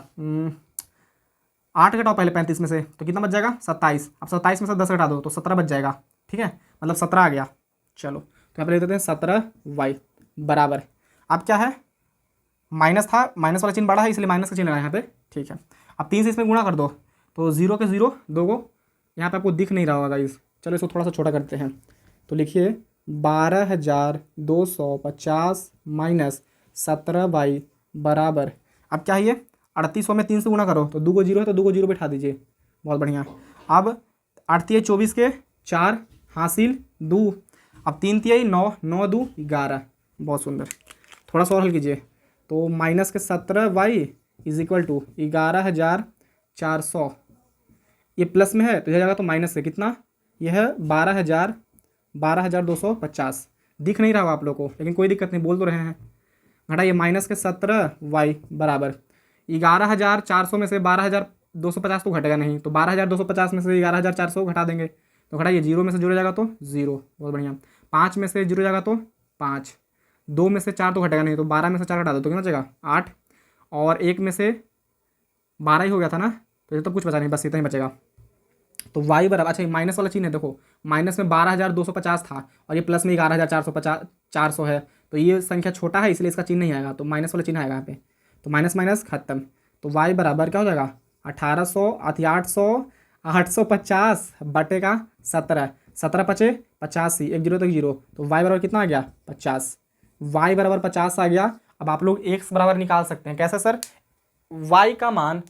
8 घटाओ पहले 35 में से, तो कितना बच जाएगा 27। अब 27 में से 10 घटा दो तो 17 बच जाएगा। ठीक है, मतलब 17 आ गया। चलो तो यहाँ पे लिख देते हैं 17y बराबर, अब क्या है माइनस था, माइनस वाला चिन्ह बड़ा है इसलिए माइनस का चिन्ह लगा यहाँ पे। ठीक है, अब 3 से इसमें गुणा कर दो तो 0 के 0 दो गो, यहाँ पे आपको दिख नहीं रहा होगा गाइस, चलो इसको थोड़ा सा छोटा करते हैं। तो लिखिए 12,250 माइनस 17y बराबर, अब क्या है ये 3800 में 3 से गुणा करो तो 2 को 0 है तो 2 को 0 बैठा दीजिए, बहुत बढ़िया। अब 8 तिहाई 24 के 4 हासिल 2, अब 3 तिहाई 9, 9 2 11, बहुत सुंदर। थोड़ा सा और हल कीजिए तो माइनस के 17y इज इक्वल टू 11,400, ये प्लस में है तो यह जाएगा तो माइनस से कितना, यह है 12,250। दिख नहीं रहा होगा आप लोग को, लेकिन कोई दिक्कत नहीं, बोल तो रहे हैं। घटाइए माइनस के 17y बराबर 11,400 में से 12,250 तो घटेगा नहीं, तो 12,250 में से 11,400 घटा देंगे तो घटाइए, 0 में से जुड़ जाएगा तो 0, बहुत बढ़िया। 5 में से जुड़ जाएगा तो 5, 2 में से 4 तो घटेगा नहीं, तो 12 में से 4 घटा दो तो कितना बचेगा 8, और 1 में से 12 ही हो गया था ना, तो ये तो कुछ बचा नहीं, बस इतना ही बचेगा। तो y बराबर, अच्छा ये माइनस वाला चिन्ह है, देखो माइनस में 12,250 था और ये प्लस में 11,400 है, तो ये संख्या छोटा है इसलिए इसका चिन्ह नहीं आएगा, तो माइनस वाला चिन्ह आएगा यहाँ पे, तो माइनस माइनस खत्म। तो y बराबर क्या हो जाएगा 850 बटे का 17, 17 पचे 85, 1 0 तक 0, तो y बराबर कितना आ गया 50, y बराबर 50 आ गया। अब आप लोग x बराबर निकाल सकते हैं, कैसे सर, y का मान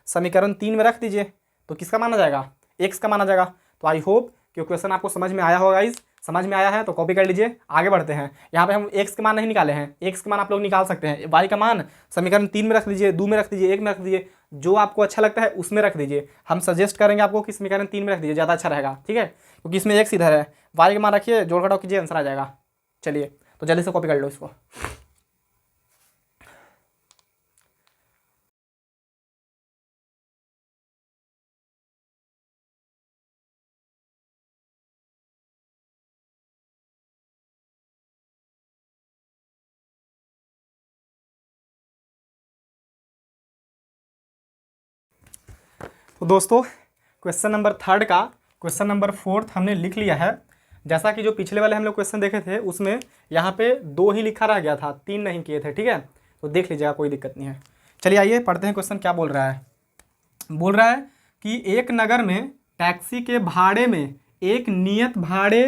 समीकरण 3 में रख दीजिए, तो किसका मान आ जाएगा x का मान आ जाएगा। तो आई होप कि क्वेश्चन आपको समझ में आया होगा, इस समझ में आया है तो कॉपी कर लीजिए, आगे बढ़ते हैं। यहाँ पे हम x के मान नहीं निकाले हैं, x के मान आप लोग निकाल सकते हैं। y का मान समीकरण 3 में रख दीजिए, 2 में रख दीजिए, 1 में रख दीजिए, जो आपको अच्छा लगता है उसमें रख दीजिए। हम सजेस्ट करेंगे आपको कि समीकरण 3 में रख दीजिए, ज़्यादा अच्छा रहेगा, ठीक है, क्योंकि इसमें x इधर है, y का मान रखिए, जोड़ घटाव कीजिए, आंसर आ जाएगा। चलिए तो जल्दी से कॉपी कर लो इसको। तो दोस्तों क्वेश्चन नंबर 3 का क्वेश्चन नंबर 4 हमने लिख लिया है। जैसा कि जो पिछले वाले हम लोग क्वेश्चन देखे थे उसमें यहाँ पे 2 ही लिखा रह गया था, 3 नहीं किए थे, ठीक है, तो देख लीजिएगा, कोई दिक्कत नहीं है। चलिए आइए पढ़ते हैं क्वेश्चन क्या बोल रहा है। बोल रहा है कि एक नगर में टैक्सी के भाड़े में एक नियत भाड़े,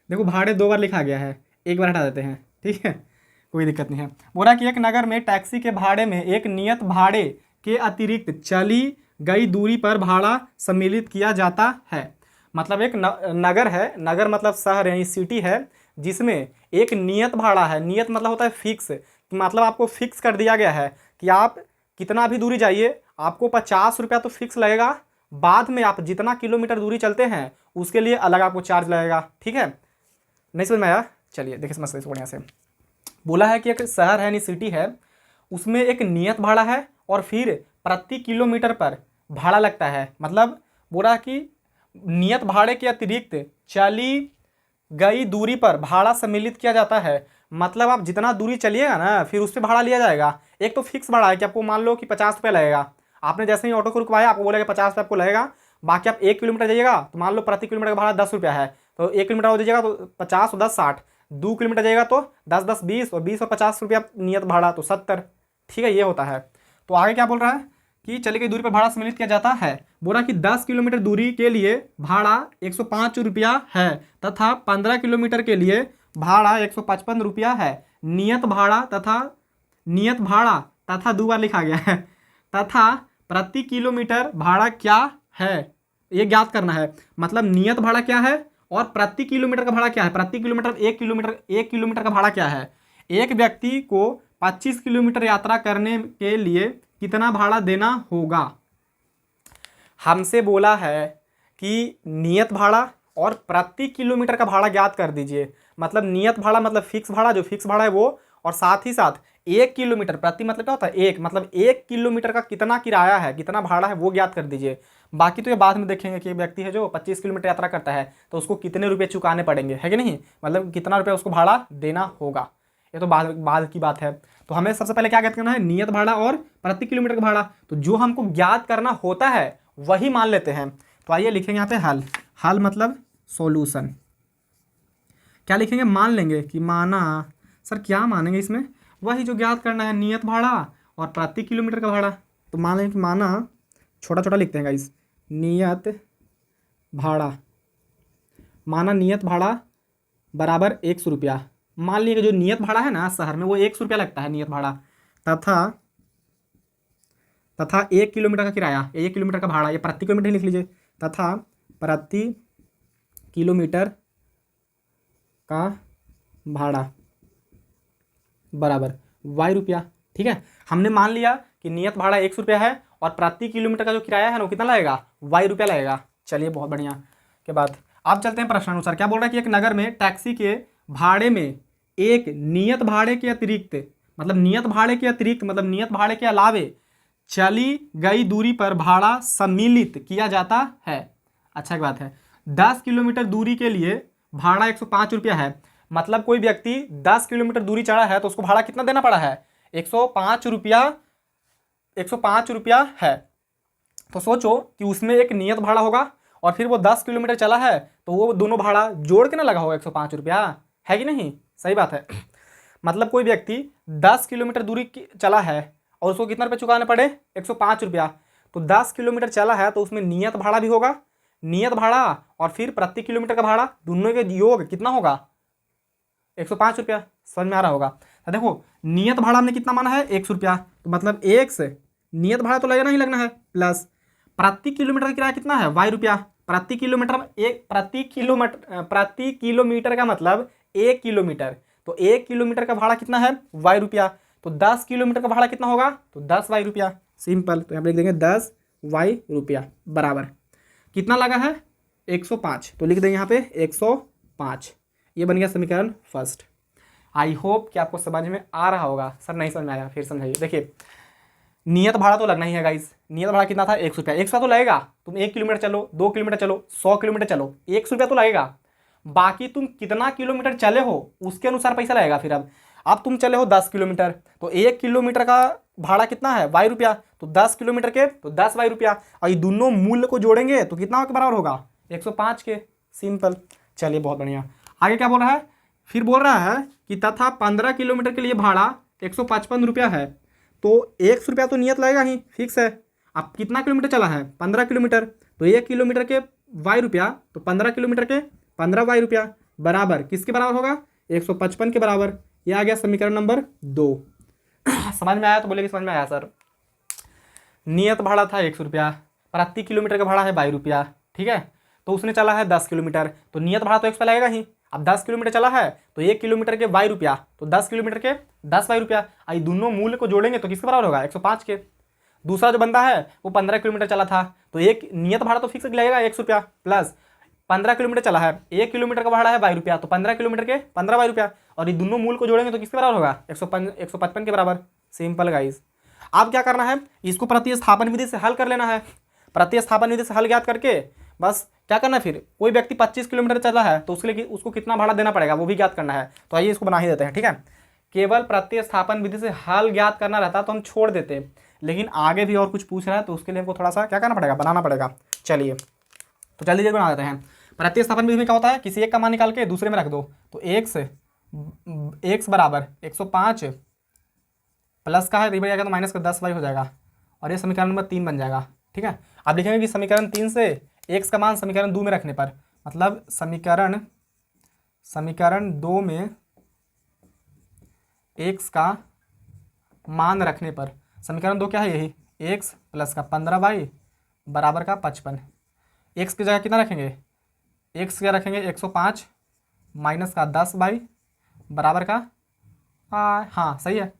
देखो भाड़े 2 बार लिखा गया है, एक बार हटा देते हैं, ठीक है, कोई दिक्कत नहीं है। बोल रहा है कि एक नगर में टैक्सी के भाड़े में एक नियत भाड़े के अतिरिक्त चली गई दूरी पर भाड़ा सम्मिलित किया जाता है। मतलब एक नगर है, नगर मतलब शहर यानी सिटी है, जिसमें एक नियत भाड़ा है। नियत मतलब होता है फिक्स, मतलब आपको फिक्स कर दिया गया है कि आप कितना भी दूरी जाइए आपको 50 रुपया तो फिक्स लगेगा, बाद में आप जितना किलोमीटर दूरी चलते हैं उसके लिए अलग आपको चार्ज लगेगा, ठीक है। नहीं समझ में आया, चलिए देखिए समझते हैं बढ़िया से। बोला है कि एक शहर है यानी सिटी है, उसमें एक नियत भाड़ा है और फिर प्रति किलोमीटर पर भाड़ा लगता है। मतलब बोला कि नियत भाड़े के अतिरिक्त चली गई दूरी पर भाड़ा सम्मिलित किया जाता है। मतलब आप जितना दूरी चलिएगा ना फिर उस पर भाड़ा लिया जाएगा। एक तो फिक्स भाड़ा है कि आपको मान लो कि 50 रुपये लगेगा, आपने जैसे ही ऑटो को रुकवाया आपको बोलेगा 50 रुपये आपको लगेगा। बाकी आप 1 किलोमीटर जाइएगा तो मान लो प्रति किलोमीटर का भाड़ा 10 रुपया है, तो 1 किलोमीटर हो दीजिएगा तो 50 और 10 60, 2 किलोमीटर जाइएगा तो 10 10 20 और 20 और 50 रुपया नियत भाड़ा तो 70। ठीक है, ये होता है। तो आगे क्या बोल रहा है कि चली गई दूरी पर भाड़ा सम्मिलित किया जाता है। बोला कि 10 किलोमीटर दूरी के लिए भाड़ा 105 रुपया है तथा 15 किलोमीटर के लिए भाड़ा 155 रुपया है। नियत भाड़ा तथा 2 बार लिखा गया है तथा प्रति किलोमीटर भाड़ा क्या है ये ज्ञात करना है। मतलब नियत भाड़ा क्या है और प्रति किलोमीटर का भाड़ा क्या है। प्रति किलोमीटर 1 किलोमीटर का भाड़ा क्या है। एक व्यक्ति को 25 किलोमीटर यात्रा करने के लिए कितना भाड़ा देना होगा। हमसे बोला है कि नियत भाड़ा और प्रति किलोमीटर का भाड़ा ज्ञात कर दीजिए। मतलब नियत भाड़ा मतलब फिक्स भाड़ा, जो फिक्स भाड़ा है वो, और साथ ही साथ 1 किलोमीटर, प्रति मतलब क्या होता है 1, मतलब 1 किलोमीटर का कितना किराया है, कितना भाड़ा है वो ज्ञात कर दीजिए। बाकी तो ये बाद में देखेंगे कि एक व्यक्ति है जो 25 किलोमीटर यात्रा करता है तो उसको कितने रुपये चुकाने पड़ेंगे, है कि नहीं, मतलब कितना रुपया उसको भाड़ा देना होगा, ये तो बाद की बात है। तो हमें सबसे पहले क्या ज्ञात करना है, नियत भाड़ा और प्रति किलोमीटर का भाड़ा। तो जो हमको ज्ञात करना होता है वही मान लेते हैं। तो आइए लिखेंगे यहाँ पे हल। हल मतलब सॉल्यूशन। क्या लिखेंगे, मान लेंगे कि माना। सर क्या मानेंगे इसमें, वही जो ज्ञात करना है नियत भाड़ा और प्रति किलोमीटर का भाड़ा। तो मान लेंगे कि माना, छोटा छोटा लिखते हैं गाइस, नियत भाड़ा, माना नियत भाड़ा बराबर 100 रुपया। मान लीजिए जो नियत भाड़ा है ना शहर में वो 100 रुपया लगता है नियत भाड़ा, तथा 1 किलोमीटर का किराया, 1 किलोमीटर का भाड़ा, ये प्रति किलोमीटर ही लिख लीजिए, तथा प्रति किलोमीटर का भाड़ा बराबर y रुपया। ठीक है, हमने मान लिया कि नियत भाड़ा 100 रुपया है और प्रति किलोमीटर का जो किराया है ना वो कितना लगेगा, y रुपया लगेगा। चलिए बहुत बढ़िया। के बाद आप चलते हैं प्रश्नानुसार। क्या बोल रहा है कि एक नगर में टैक्सी के भाड़े में एक नियत भाड़े के अतिरिक्त, मतलब नियत भाड़े के अलावे चली गई दूरी पर भाड़ा सम्मिलित किया जाता है। अच्छा की बात है। 10 किलोमीटर दूरी के लिए भाड़ा 105 रुपया है। मतलब कोई व्यक्ति 10 किलोमीटर दूरी चढ़ा है तो उसको भाड़ा कितना देना पड़ा है, 105 रुपया है। तो सोचो कि उसमें एक नियत भाड़ा होगा और फिर वो 10 किलोमीटर चला है तो वो दोनों भाड़ा जोड़ के ना लगा होगा 105 रुपया, है कि नहीं, सही बात है। मतलब कोई व्यक्ति 10 किलोमीटर दूरी चला है और उसको कितना रुपये चुकाने पड़े, 105 रुपया। तो 10 किलोमीटर चला है तो उसमें नियत भाड़ा भी होगा, नियत भाड़ा और फिर प्रति किलोमीटर का भाड़ा, दोनों के योग कितना होगा, 105 रुपया। समझ में आ रहा होगा। तो देखो नियत भाड़ा हमने कितना माना है, 100 रुपया, तो मतलब 1 से नियत भाड़ा तो लगना ही लगना है, प्लस प्रति किलोमीटर का किराया कितना है, y रुपया। प्रति किलोमीटर का मतलब 1 किलोमीटर, तो 1 किलोमीटर का भाड़ा कितना है, y रुपया। तो 10 किलोमीटर का भाड़ा कितना होगा, तो 10 y रुपया। सिंपल, तो यहाँ पे लिख देंगे 10 y रुपया बराबर कितना लगा है, 105। तो लिख देंगे यहाँ पे 105। ये बन गया समीकरण फर्स्ट। आई होप कि आपको समझ में आ रहा होगा। सर नहीं समझ में आया, फिर समझाइए। देखिए नियत भाड़ा तो लगना ही है गाइस। नियत भाड़ा कितना था, 100 रुपया। 100 तो लगेगा, तुम 1 किलोमीटर चलो, 2 किलोमीटर चलो, 100 किलोमीटर चलो, 100 रुपया तो लगेगा। बाकी तुम कितना किलोमीटर चले हो उसके अनुसार पैसा लगेगा। फिर अब तुम चले हो 10 किलोमीटर तो 1 किलोमीटर का भाड़ा कितना है, y रुपया। तो 10 किलोमीटर के तो 10 y रुपया, और ये दोनों मूल्य को जोड़ेंगे तो कितना के बराबर होगा, 105 के। सिंपल। चलिए बहुत बढ़िया। आगे क्या बोल रहा है, फिर बोल रहा है कि तथा 15 किलोमीटर के लिए भाड़ा 155 रुपया है। तो 100 रुपया तो नियत लगेगा ही, फिक्स है। अब कितना किलोमीटर चला है, 15 किलोमीटर, तो 1 किलोमीटर के y रुपया, तो 15 किलोमीटर के 15 y रुपया बराबर किसके बराबर होगा, 155 के बराबर। ये आ गया समीकरण नंबर 2। समझ में आया तो बोले कि समझ में आया सर। नियत भाड़ा था 100 रुपया, प्रति किलोमीटर का भाड़ा है 22 रुपया, ठीक है। तो उसने चला है 10 किलोमीटर, तो नियत भाड़ा तो 100 लगेगा ही। अब 10 किलोमीटर चला है तो 1 किलोमीटर के y रुपया, तो 10 किलोमीटर के 10 y रुपया। आई दोनों मूल्य को जोड़ेंगे तो किसके बराबर होगा, 105 के। दूसरा जो बंदा है वो 15 किलोमीटर चला था, तो एक नियत भाड़ा तो फिक्स लगेगा 100 रुपया, प्लस 15 किलोमीटर चला है, 1 किलोमीटर का भाड़ा है y रुपया, तो 15 किलोमीटर के 15 y रुपया। और ये दोनों मूल को जोड़ेंगे तो किसके बराबर होगा, 155 के बराबर। Simple guys. अब क्या करना है, इसको प्रतिस्थापन विधि से हल कर लेना है। प्रतिस्थापन विधि से हल ज्ञात करके बस क्या करना है, फिर कोई व्यक्ति 25 किलोमीटर चला है तो उसके लिए उसको कितना भाड़ा देना पड़ेगा वो भी ज्ञात करना है। तो आइए इसको बना ही देते हैं, ठीक है। केवल प्रतिस्थापन विधि से हल ज्ञात करना रहता तो हम छोड़ देते, लेकिन आगे भी और कुछ पूछ रहा है तो उसके लिए हमको थोड़ा सा क्या करना पड़ेगा, बनाना पड़ेगा। चलिए तो जल्दी बना देते हैं। प्रतिस्थापन विधि में क्या होता है, किसी एक का मान निकाल के दूसरे में रख दो, तो x बराबर 105 प्लस का है तो जाएगा तो माइनस का 10y हो जाएगा, और ये समीकरण नंबर 3 बन जाएगा, ठीक है। अब लिखेंगे कि समीकरण 3 से x का मान समीकरण 2 में रखने पर, मतलब समीकरण 2 में x का मान रखने पर, समीकरण 2 क्या है, यही x प्लस का 15y बराबर का 55। x की जगह कितना रखेंगे, x क्या रखेंगे 105 माइनस का 10y बराबर का हाँ सही है।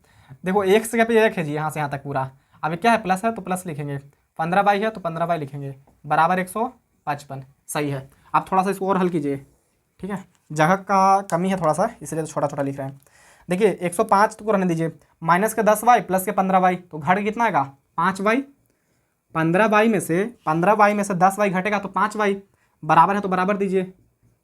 देखो x की जगह पे एक है जी, यहाँ से यहाँ तक पूरा। अब क्या है, प्लस है तो प्लस लिखेंगे, 15y है तो 15y लिखेंगे, बराबर 155। सही है। अब थोड़ा सा इसको और हल कीजिए, ठीक है, जगह का कमी है थोड़ा सा इसलिए तो छोटा छोटा लिख रहे हैं। देखिए 105 को रहने दीजिए, माइनस के 10y प्लस के 15y, तो घट के कितना आएगा 5y। 15y में से 10y घटेगा तो 5y, बराबर है तो बराबर दीजिए,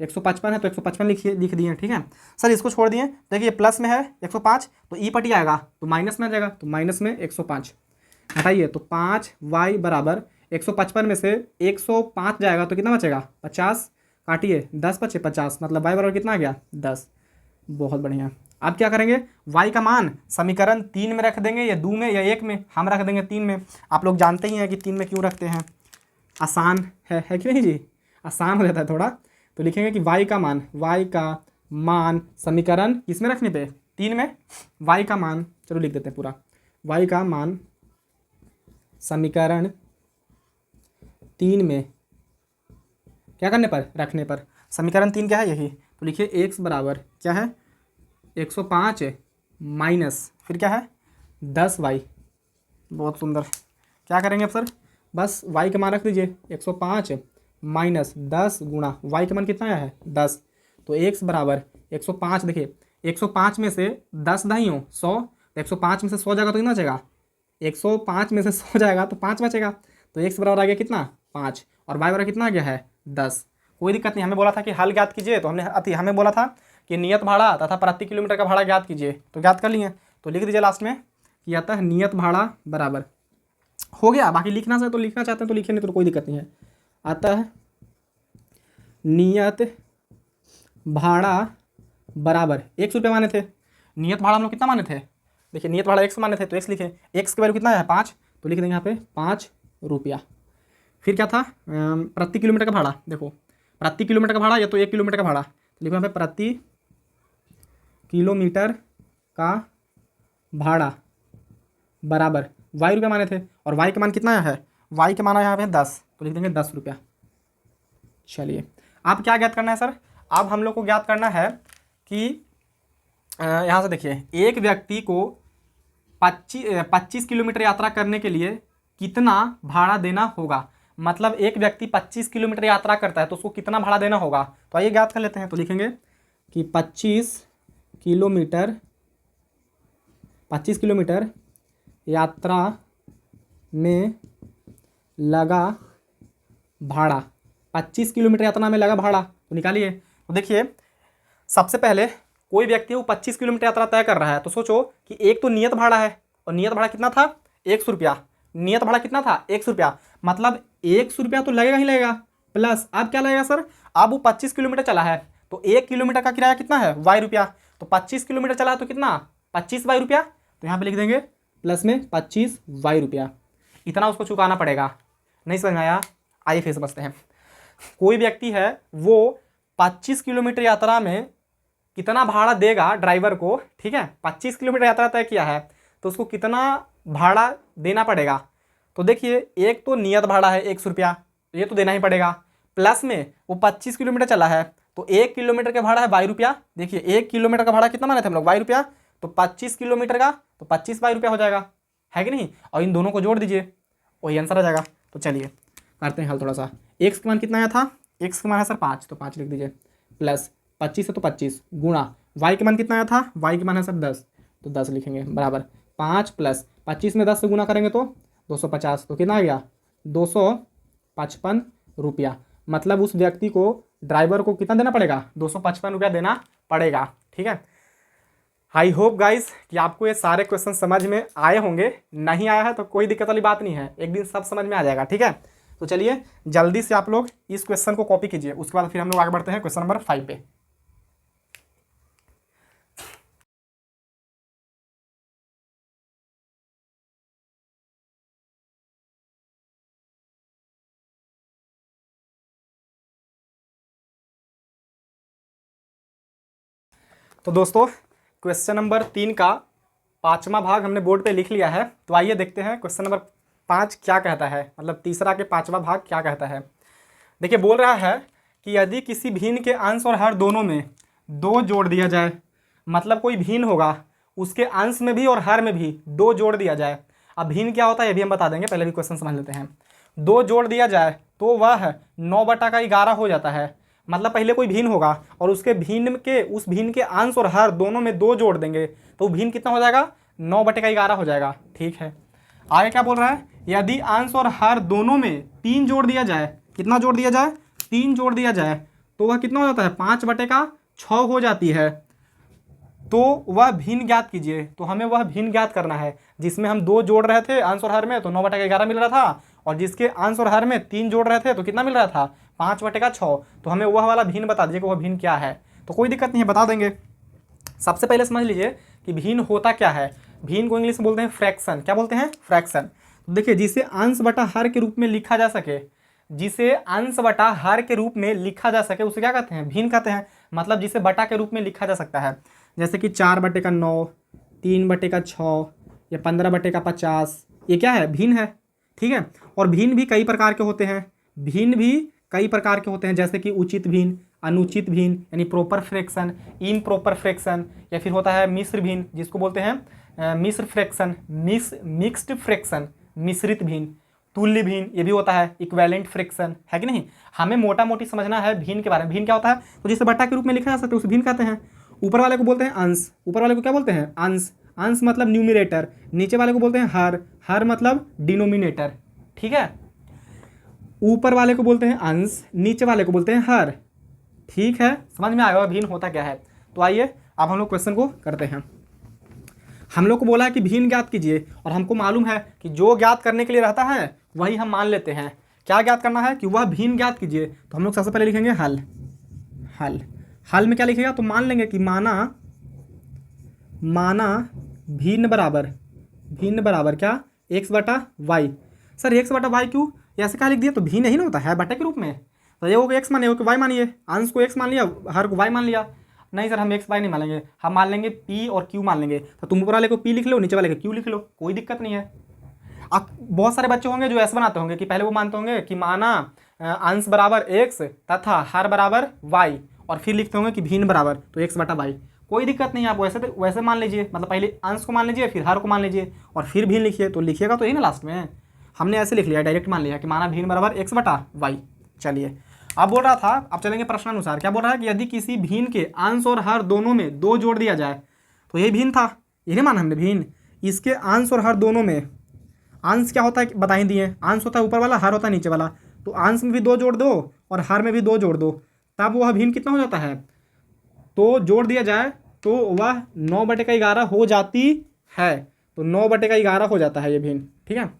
155 है तो 155 लिख दिए, ठीक है। सर इसको छोड़ दिए, देखिए प्लस में है 105 तो ई पटी आएगा तो माइनस में आ जाएगा, तो माइनस में 105 हटाइए तो 5y बराबर 155 में से 105 जाएगा तो कितना बचेगा 50, काटिए 10 बचे 50, मतलब y बराबर कितना आ गया 10। बहुत बढ़िया। अब क्या करेंगे, y का मान समीकरण 3 में रख देंगे या 2 में या 1 में, हम रख देंगे 3 में। आप लोग जानते ही हैं कि 3 में क्यों रखते हैं, आसान है कि नहीं जी, आसान हो जाता है थोड़ा। तो लिखेंगे कि y का मान समीकरण किस में रखने पे 3 में, y का मान चलो लिख देते हैं पूरा, y का मान समीकरण 3 में क्या करने पर, रखने पर। समीकरण 3 क्या है, यही, तो लिखिए x बराबर क्या है 105 माइनस फिर क्या है 10y। बहुत सुंदर। क्या करेंगे अब सर, बस y का मान रख दीजिए 105 माइनस 10 गुणा y का मान कितना आया है 10, तो x बराबर 105। देखिए 105 में से 10 नहीं हो 100, तो 105 में से 100 जाएगा तो कितना बचेगा, 105 में से 100 जाएगा तो 5 बचेगा, तो x बराबर आ गया कितना 5, और y बराबर कितना आ गया है 10। कोई दिक्कत नहीं, हमें बोला था कि हल ज्ञात कीजिए, तो हमें बोला था कि नियत भाड़ा तथा प्रति किलोमीटर का भाड़ा ज्ञात कीजिए, तो ज्ञात कर लिए। तो लिख दीजिए लास्ट में कि अतः नियत भाड़ा बराबर हो गया। बाकी लिखना चाहे तो लिखना चाहते हैं तो लिखिए, नहीं तो कोई दिक्कत नहीं है। अतः नियत भाड़ा बराबर 100 रुपये माने थे, नियत भाड़ा हम लोग कितना माने थे, देखिए नियत भाड़ा 100 माने थे तो x लिखे, x की वैल्यू कितना है 5, तो लिख देंगे यहाँ पे 5 रुपया। फिर क्या था, प्रति किलोमीटर का भाड़ा, देखो प्रति किलोमीटर का भाड़ा या तो 1 किलोमीटर का भाड़ा, तो लिखो यहाँ पे प्रति किलोमीटर का भाड़ा बराबर y रुपया माने थे, और y का मान कितना आया है, y का मान आया यहाँ पे 10, तो लिख देंगे 10 रुपया। चलिए अब क्या ज्ञात करना है सर, अब हम लोग को ज्ञात करना है कि यहाँ से देखिए एक व्यक्ति को 25 किलोमीटर यात्रा करने के लिए कितना भाड़ा देना होगा, मतलब एक व्यक्ति 25 किलोमीटर यात्रा करता है तो उसको कितना भाड़ा देना होगा। तो आइए ज्ञात कर लेते हैं। तो लिखेंगे कि 25 किलोमीटर यात्रा में लगा भाड़ा, 25 किलोमीटर यात्रा में लगा भाड़ा, तो निकालिए। तो देखिए सबसे पहले कोई व्यक्ति वो 25 किलोमीटर यात्रा तय कर रहा है, तो सोचो कि एक तो नियत भाड़ा है, और नियत भाड़ा कितना था 100 रुपया, नियत भाड़ा कितना था 100 रुपया, मतलब 100 रुपया तो लगेगा ही लगेगा, प्लस अब क्या लगेगा सर, अब वो 25 किलोमीटर चला है तो 1 किलोमीटर का किराया कितना है y रुपया, तो 25 किलोमीटर चला है तो कितना 25 y रुपया, तो यहाँ पे लिख देंगे प्लस में 25 y रुपया, इतना उसको चुकाना पड़ेगा। नहीं समझ में आया, आइए फिर समझते हैं। कोई व्यक्ति है वो 25 किलोमीटर यात्रा में कितना भाड़ा देगा ड्राइवर को, ठीक है, 25 किलोमीटर यात्रा तय किया है तो उसको कितना भाड़ा देना पड़ेगा। तो देखिए एक तो नियत भाड़ा है 100 रुपया, ये तो देना ही पड़ेगा, प्लस में वो 25 किलोमीटर चला है तो 1 किलोमीटर का भाड़ा है y रुपया। देखिए 1 किलोमीटर का भाड़ा कितना माने थे हम लोग y रुपया, तो 25 किलोमीटर का तो 25 y रुपया हो जाएगा, है कि नहीं, और इन दोनों को जोड़ दीजिए वही आंसर आ जाएगा। तो चलिए करते हैं हल थोड़ा सा। x का मान कितना आया था, x का मान है सर 5, तो 5 लिख दीजिए, प्लस 25 है तो 25 गुणा y के मान कितना आया था, y के मान है सर 10, तो 10 लिखेंगे बराबर 5 प्लस 25 में 10 से गुना करेंगे तो 250, तो कितना आ गया 255 रुपया, मतलब उस व्यक्ति को, ड्राइवर को कितना देना पड़ेगा, 255 रुपया देना पड़ेगा। ठीक है, आई होप गाइस कि आपको ये सारे क्वेश्चन समझ में आए होंगे। नहीं आया है तो कोई दिक्कत वाली बात नहीं है, एक दिन सब समझ में आ जाएगा। ठीक है, तो चलिए जल्दी से आप लोग इस क्वेश्चन को कॉपी कीजिए, उसके बाद फिर हम लोग आगे बढ़ते हैं क्वेश्चन नंबर 5 पे। तो दोस्तों क्वेश्चन नंबर 3 का 5वां भाग हमने बोर्ड पे लिख लिया है। तो आइए देखते हैं क्वेश्चन नंबर 5 क्या कहता है, मतलब तीसरा के 5वां भाग क्या कहता है। देखिए बोल रहा है कि यदि किसी भिन्न के अंश और हर दोनों में 2 जोड़ दिया जाए, मतलब कोई भिन्न होगा उसके अंश में भी और हर में भी 2 जोड़ दिया जाए। अब भिन्न क्या होता है ये भी हम बता देंगे, पहले भी क्वेश्चन समझ लेते हैं। 2 जोड़ दिया जाए तो वह 9/11 हो जाता है। मतलब पहले कोई भिन्न होगा और उसके भिन्न के, उस भिन्न के अंश और हर दोनों में 2 जोड़ देंगे तो भिन्न कितना हो जाएगा, 9/11 हो जाएगा। ठीक है, आगे क्या बोल रहा है, यदि अंश और हर दोनों में 3 जोड़ दिया जाए, कितना जोड़ दिया जाए, 3 जोड़ दिया जाए तो वह कितना हो जाता है, 5/6 हो जाती है। तो वह भिन्न ज्ञात कीजिए। तो हमें वह भिन्न ज्ञात करना है जिसमें हम 2 जोड़ रहे थे अंश और हर में, तो 9/11 मिल रहा था, और जिसके अंश और हर में 3 जोड़ रहे थे तो कितना मिल रहा था, 5/6। तो हमें वह वाला भिन्न बता दीजिए कि वह भिन्न क्या है। तो कोई दिक्कत नहीं है, बता देंगे। सबसे पहले समझ लीजिए कि भिन्न होता क्या है। भिन्न को इंग्लिश में बोलते हैं फ्रैक्शन। क्या बोलते हैं, फ्रैक्शन। तो देखिए जिसे अंश बटा हर के रूप में लिखा जा सके, जिसे अंश बटा हर के रूप में लिखा जा सके उसे क्या कहते हैं, भिन्न कहते हैं। मतलब जिसे बटा के रूप में लिखा जा सकता है, जैसे कि 4/9, 3/6 या 15/50, ये क्या है, भिन्न है। ठीक है, और भिन्न भी कई प्रकार के होते हैं, भिन्न भी कई प्रकार के होते हैं, जैसे कि उचित भिन्न, अनुचित भिन्न यानी प्रॉपर फ्रैक्शन, इम्प्रॉपर फ्रैक्शन, या फिर होता है मिश्र भिन्न जिसको बोलते हैं मिश्र फ्रैक्शन, मिक्स्ड फ्रैक्शन, मिश्रित भिन्न, तुल्य भिन्न, ये भी होता है इक्विवेलेंट फ्रैक्शन, है कि नहीं। हमें मोटा मोटी समझना है भिन्न के बारे में। भिन्न क्या होता है, तो जिसे बटा के रूप में लिखा जा सकता है उसे भिन्न कहते हैं। ऊपर वाले को बोलते हैं अंश, ऊपर वाले को क्या बोलते हैं, अंश, अंश मतलब न्यूमिनेटर। नीचे वाले को बोलते हैं हर, हर मतलब डिनोमिनेटर। ठीक है, ऊपर वाले को बोलते हैं अंश, नीचे वाले को बोलते हैं हर। ठीक है, समझ में आया भिन्न होता क्या है। तो आइए अब हम लोग क्वेश्चन को करते हैं। हम लोग को बोला है कि भिन्न ज्ञात कीजिए, और हमको मालूम है कि जो ज्ञात करने के लिए रहता है वही हम मान लेते हैं। क्या ज्ञात करना है, कि वह भिन्न ज्ञात कीजिए। तो हम लोग सबसे पहले लिखेंगे हल। हल, हल में क्या लिखेगा, तो मान लेंगे कि माना भिन्न बराबर क्या, x/y। सर x/y क्यों, ऐसे क्या लिख दिया, तो भिन्न ही ना होता है बटे के रूप में। तो ये हो x मानिए, y मानिए, अंश को x मान लिया, हर को y मान लिया। नहीं सर हम x y नहीं मान लेंगे, हम मान लेंगे p और q मान लेंगे। तो तुम ऊपर वाले को p लिख लो, नीचे वाले को q लिख लो, कोई दिक्कत नहीं है। अब बहुत सारे बच्चे होंगे जो ऐसे बनाते होंगे कि पहले वो मानते होंगे कि माना अंश बराबर x तथा हर बराबर y, और फिर लिखते होंगे कि भिन्न बराबर तो x/y। कोई दिक्कत नहीं है, आप वैसे मान लीजिए, मतलब पहले अंश को मान लीजिए, फिर हर को मान लीजिए, और फिर भिन्न लिखिए। तो लिखिएगा तो यही ना लास्ट में, हमने ऐसे लिख लिया, डायरेक्ट मान लिया कि माना भिन्न बराबर x/y। चलिए अब बोल रहा था, अब चलेंगे प्रश्नानुसार। क्या बोल रहा है कि यदि किसी भिन्न के अंश और हर दोनों में 2 जोड़ दिया जाए, तो यही भिन्न था, यही माना हमने भिन्न। इसके अंश और हर दोनों में, अंश क्या होता है बता ही दिए, अंश होता है ऊपर वाला, हर होता है नीचे वाला। तो अंश में भी 2 जोड़ दो और हर में भी 2 जोड़ दो, तब वह भिन्न कितना हो जाता है, तो जोड़ दिया जाए तो वह 9/11 हो जाती है। तो 9/11 हो जाता है ये भिन्न। ठीक है,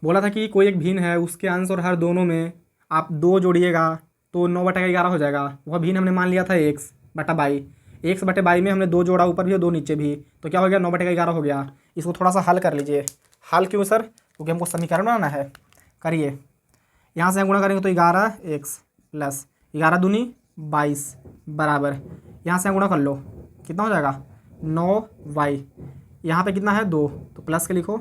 बोला था कि कोई एक भिन्न है, उसके अंश और हर दोनों में आप 2 जोड़िएगा तो 9/11 हो जाएगा। वह भिन्न हमने मान लिया था x/y, x/y में हमने 2 जोड़ा ऊपर भी और 2 नीचे भी, तो क्या हो गया, 9/11 हो गया। इसको थोड़ा सा हल कर लीजिए। हल क्यों सर, क्योंकि हमको समीकरण बनाना है। करिए, यहाँ से हम गुणा करेंगे तो 11x प्लस 11 दूनी 22 बराबर, यहाँ से हम गुणा कर लो, कितना हो जाएगा 9y। यहाँ पे कितना है 2, तो प्लस के लिखो,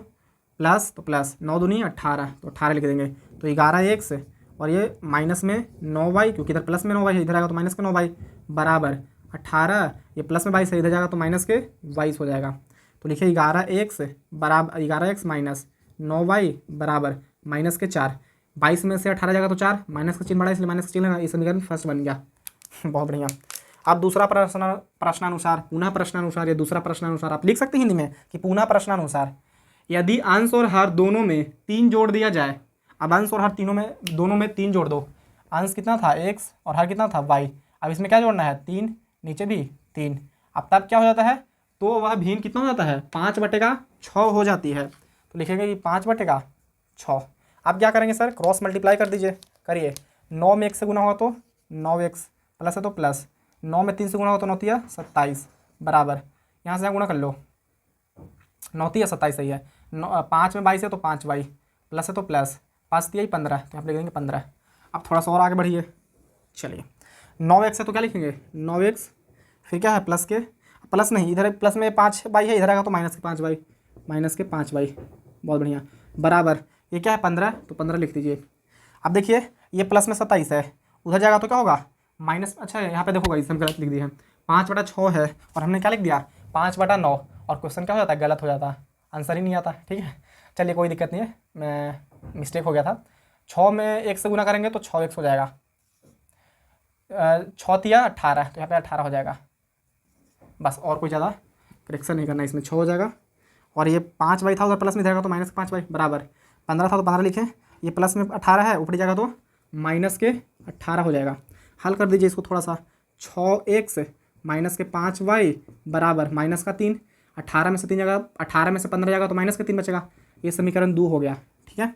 प्लस तो प्लस 9 दूनी 18, तो 18 लिख देंगे। तो 11x और ये माइनस में 9y, क्योंकि इधर प्लस में 9y है, इधर आएगा तो माइनस के 9y बराबर 18, ये प्लस में 22 है, इधर जाएगा तो माइनस के 22 हो जाएगा। तो लिखिए 11x बराबर 11x माइनस 9y बराबर माइनस के 4। 22 में से 18 जाएगा तो 4, माइनस का चिन्ह बढ़ा इसलिए माइनस का चिन्ह, ये समीकरण फर्स्ट बन गया। बहुत बढ़िया। अब दूसरा प्रश्नानुसार, पुनः प्रश्नानुसार, ये दूसरा प्रश्नानुसार आप लिख सकते हैं हिंदी में कि पुनः प्रश्नानुसार। यदि अंश और हर दोनों में 3 जोड़ दिया जाए, अब अंश और हर दोनों में 3 जोड़ दो, अंश कितना था x और हर कितना था y। अब इसमें क्या जोड़ना है 3, नीचे भी 3। अब तब क्या हो जाता है, तो वह भिन्न कितना हो जाता है 5/6 हो जाती है। तो लिखेंगे कि 5/6। अब क्या करेंगे सर, क्रॉस मल्टीप्लाई कर दीजिए, करिए। 9 में 1 से गुना होगा तो 9x, प्लस है तो प्लस, 9 में 3 से गुना होगा तो 9 27 बराबर, यहाँ से यहाँ गुना कर लो, 9 27 सही है। 5 में 22 है तो 5y, प्लस है तो प्लस, 5 3 15, तो यहाँ पे लिख देंगे 15। अब थोड़ा सा और आगे बढ़िए, चलिए 9x है तो क्या लिखेंगे 9x, फिर क्या है प्लस के, प्लस नहीं इधर प्लस में 5y है, इधर आएगा तो माइनस के 5y, माइनस के 5y, बहुत बढ़िया, बराबर ये क्या है 15, तो 15 लिख दीजिए। अब देखिए ये प्लस में 27 है, उधर जाएगा तो क्या होगा माइनस, अच्छा यहाँ पे देखो इसे हम गलत लिख दिए हैं, 5/6 है और हमने क्या लिख दिया 5/9, और क्वेश्चन क्या हो जाता है गलत हो जाता है, आंसर ही नहीं आता, ठीक है। चलिए कोई दिक्कत नहीं है, मैं मिस्टेक हो गया था। 6 में 1 से गुना करेंगे तो 6x हो जाएगा, 6 तिया 18, तो यहाँ पे 18 हो जाएगा बस, और कोई ज़्यादा करेक्शन नहीं करना, इसमें 6 हो जाएगा। और ये 5y था उधर प्लस में जाएगा तो माइनस 5y बराबर, 15 था तो 15 लिखें, ये प्लस में 18 है ऊपरी जाएगा तो माइनस के 18 हो जाएगा। हल कर दीजिए इसको थोड़ा सा, 6x माइनस के 5y बराबर माइनस का 3, 18 में से 3 जाएगा, 18 में से 15 जाएगा तो माइनस के 3 बचेगा, ये समीकरण 2 हो गया, ठीक है।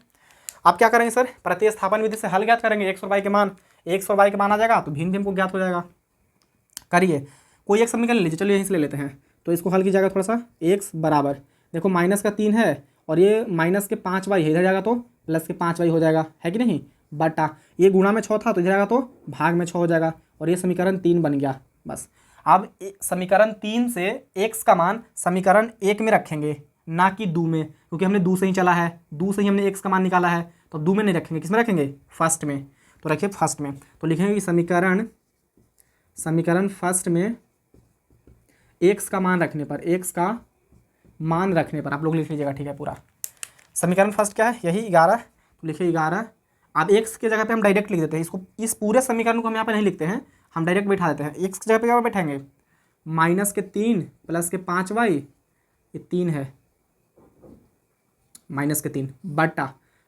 अब क्या करेंगे सर, प्रतिस्थापन विधि से हल ज्ञात करेंगे, x और y के मान, x और y के मान आ जाएगा तो भिन्न भिन्न को ज्ञात हो जाएगा। करिए कोई एक समीकरण ले लीजिए, चलिए यहीं से ले लेते हैं, तो इसको हल कीजिएगा थोड़ा सा। x बराबर देखो माइनस का 3 है और ये माइनस के 5y है, इधर जाएगा तो प्लस के 5y हो जाएगा, है कि नहीं, बटा ये गुणा में 6 था तो इधर जाएगा तो भाग में 6 हो जाएगा, और ये समीकरण 3 बन गया बस। अब समीकरण 3 से x का मान समीकरण 1 में रखेंगे, ना कि 2 में, क्योंकि हमने 2 से ही चला है, 2 से ही हमने x का मान निकाला है, तो 2 में नहीं रखेंगे, किस में रखेंगे फर्स्ट में, तो रखिए फर्स्ट में। तो लिखेंगे कि समीकरण फर्स्ट में x का मान रखने पर, x का मान रखने पर आप लोग लिख लीजिएगा, ठीक है। पूरा समीकरण फर्स्ट क्या है यही 11, तो लिखिए 11। अब x के जगह पे हम डायरेक्ट लिख देते हैं इसको, इस पूरे समीकरण को हम यहाँ पे नहीं लिखते हैं, हम डायरेक्ट बैठा देते हैं। x की जगह पे क्या बैठाएंगे माइनस के 3 प्लस के 5y, ये 3 है, माइनस के 3 बटा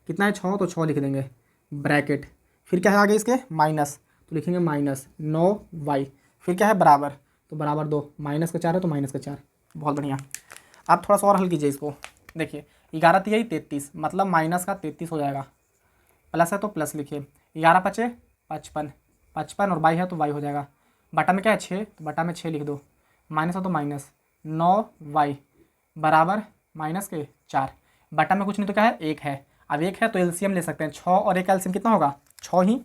कितना है 6, तो 6 लिख देंगे ब्रैकेट, फिर क्या है आगे इसके माइनस, तो लिखेंगे माइनस 9y, फिर क्या है बराबर, तो बराबर 2, माइनस का 4 है तो माइनस का 4, बहुत बढ़िया। अब थोड़ा सा और हल कीजिए इसको, देखिए 11 तिहाई 33, मतलब माइनस का 33 हो जाएगा, प्लस है तो प्लस लिखिए, 11 पचे 55, 55 और y है तो y हो जाएगा, बटा में क्या है 6, तो बटा में 6 लिख दो, माइनस है तो माइनस 9y बराबर माइनस के 4, बटा में कुछ नहीं तो क्या है 1 है, अब 1 है तो एलसीएम ले सकते हैं, 6 और 1 एलसीएम कितना होगा 6 ही।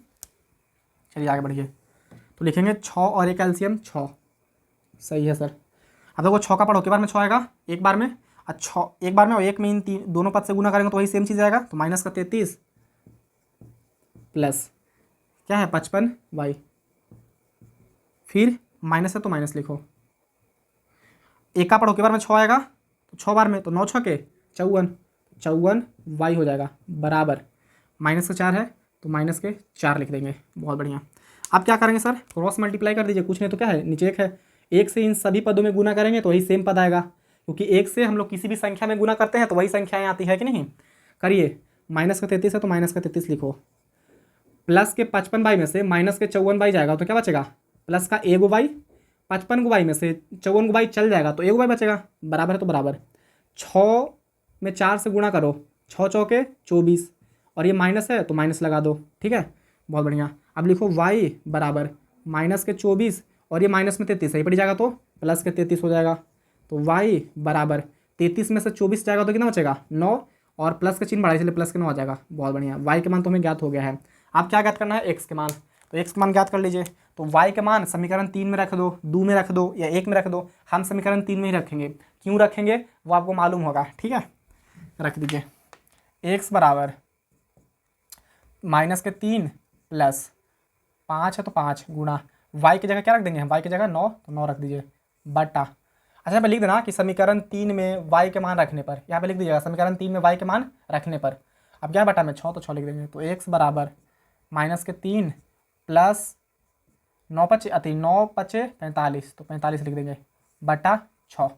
चलिए आगे बढ़िए, तो लिखेंगे 6 और 1 एलसीएम 6, सही है सर। अब देखो 6 का पढ़ो के बार में 6 आएगा एक बार में, अच्छा एक बार में और एक में इन दोनों पद से गुना करेंगे तो वही सेम चीज़ आएगा, तो माइनस का 33 प्लस क्या है 55y, फिर माइनस है तो माइनस लिखो, एक का पढ़ो के बार में 6 आएगा तो 6 बार में, तो 9 6 के 54y हो जाएगा बराबर, माइनस का 4 है तो माइनस के 4 लिख देंगे, बहुत बढ़िया। अब क्या करेंगे सर, क्रॉस मल्टीप्लाई कर दीजिए, कुछ नहीं तो क्या है नीचे 1 है, 1 से इन सभी पदों में गुना करेंगे तो वही सेम पद आएगा, क्योंकि 1 से हम लोग किसी भी संख्या में गुना करते हैं तो वही संख्याएं आती है कि नहीं। करिए माइनस का 33 है तो माइनस का 33 लिखो, प्लस के 55y में से माइनस के 54y जाएगा तो क्या बचेगा, प्लस का एगो y, 55 में से 54 चल जाएगा तो एगो y बचेगा, बराबर है तो बराबर, 6 में 4 से गुणा करो, 6 चौके 24, और ये माइनस है तो माइनस लगा दो, ठीक है, बहुत बढ़िया। अब लिखो y बराबर माइनस के 24 और ये माइनस में 33 सही पड़ जाएगा तो प्लस के 33 हो जाएगा, तो y बराबर 33 में से 24 जाएगा तो कितना बचेगा 9, और प्लस का चिन्ह बढ़ा इसलिए प्लस के 9 आ जाएगा, बहुत बढ़िया। y के मान तो हमें ज्ञात हो गया है, अब क्या ज्ञात करना है x के मान, तो x के मान ज्ञात कर लीजिए। तो y के मान समीकरण 3 में रख दो, 2 में रख दो या 1 में रख दो, हम समीकरण 3 में ही रखेंगे, क्यों रखेंगे वो आपको मालूम होगा, ठीक है। रख दीजिए x बराबर माइनस के 3 प्लस 5 है तो 5 गुणा y की जगह क्या रख देंगे हम, y की जगह 9, तो 9 रख दीजिए बटा, अच्छा यहाँ पे लिख देना कि समीकरण 3 में y के मान रखने पर, यहाँ पे लिख दीजिएगा समीकरण 3 में y के मान रखने पर, अब क्या बटा में 6 तो 6 लिख देंगे, तो x बराबर माइनस के 3 प्लस 9 पचे 45, तो 45 लिख देंगे बटा 6,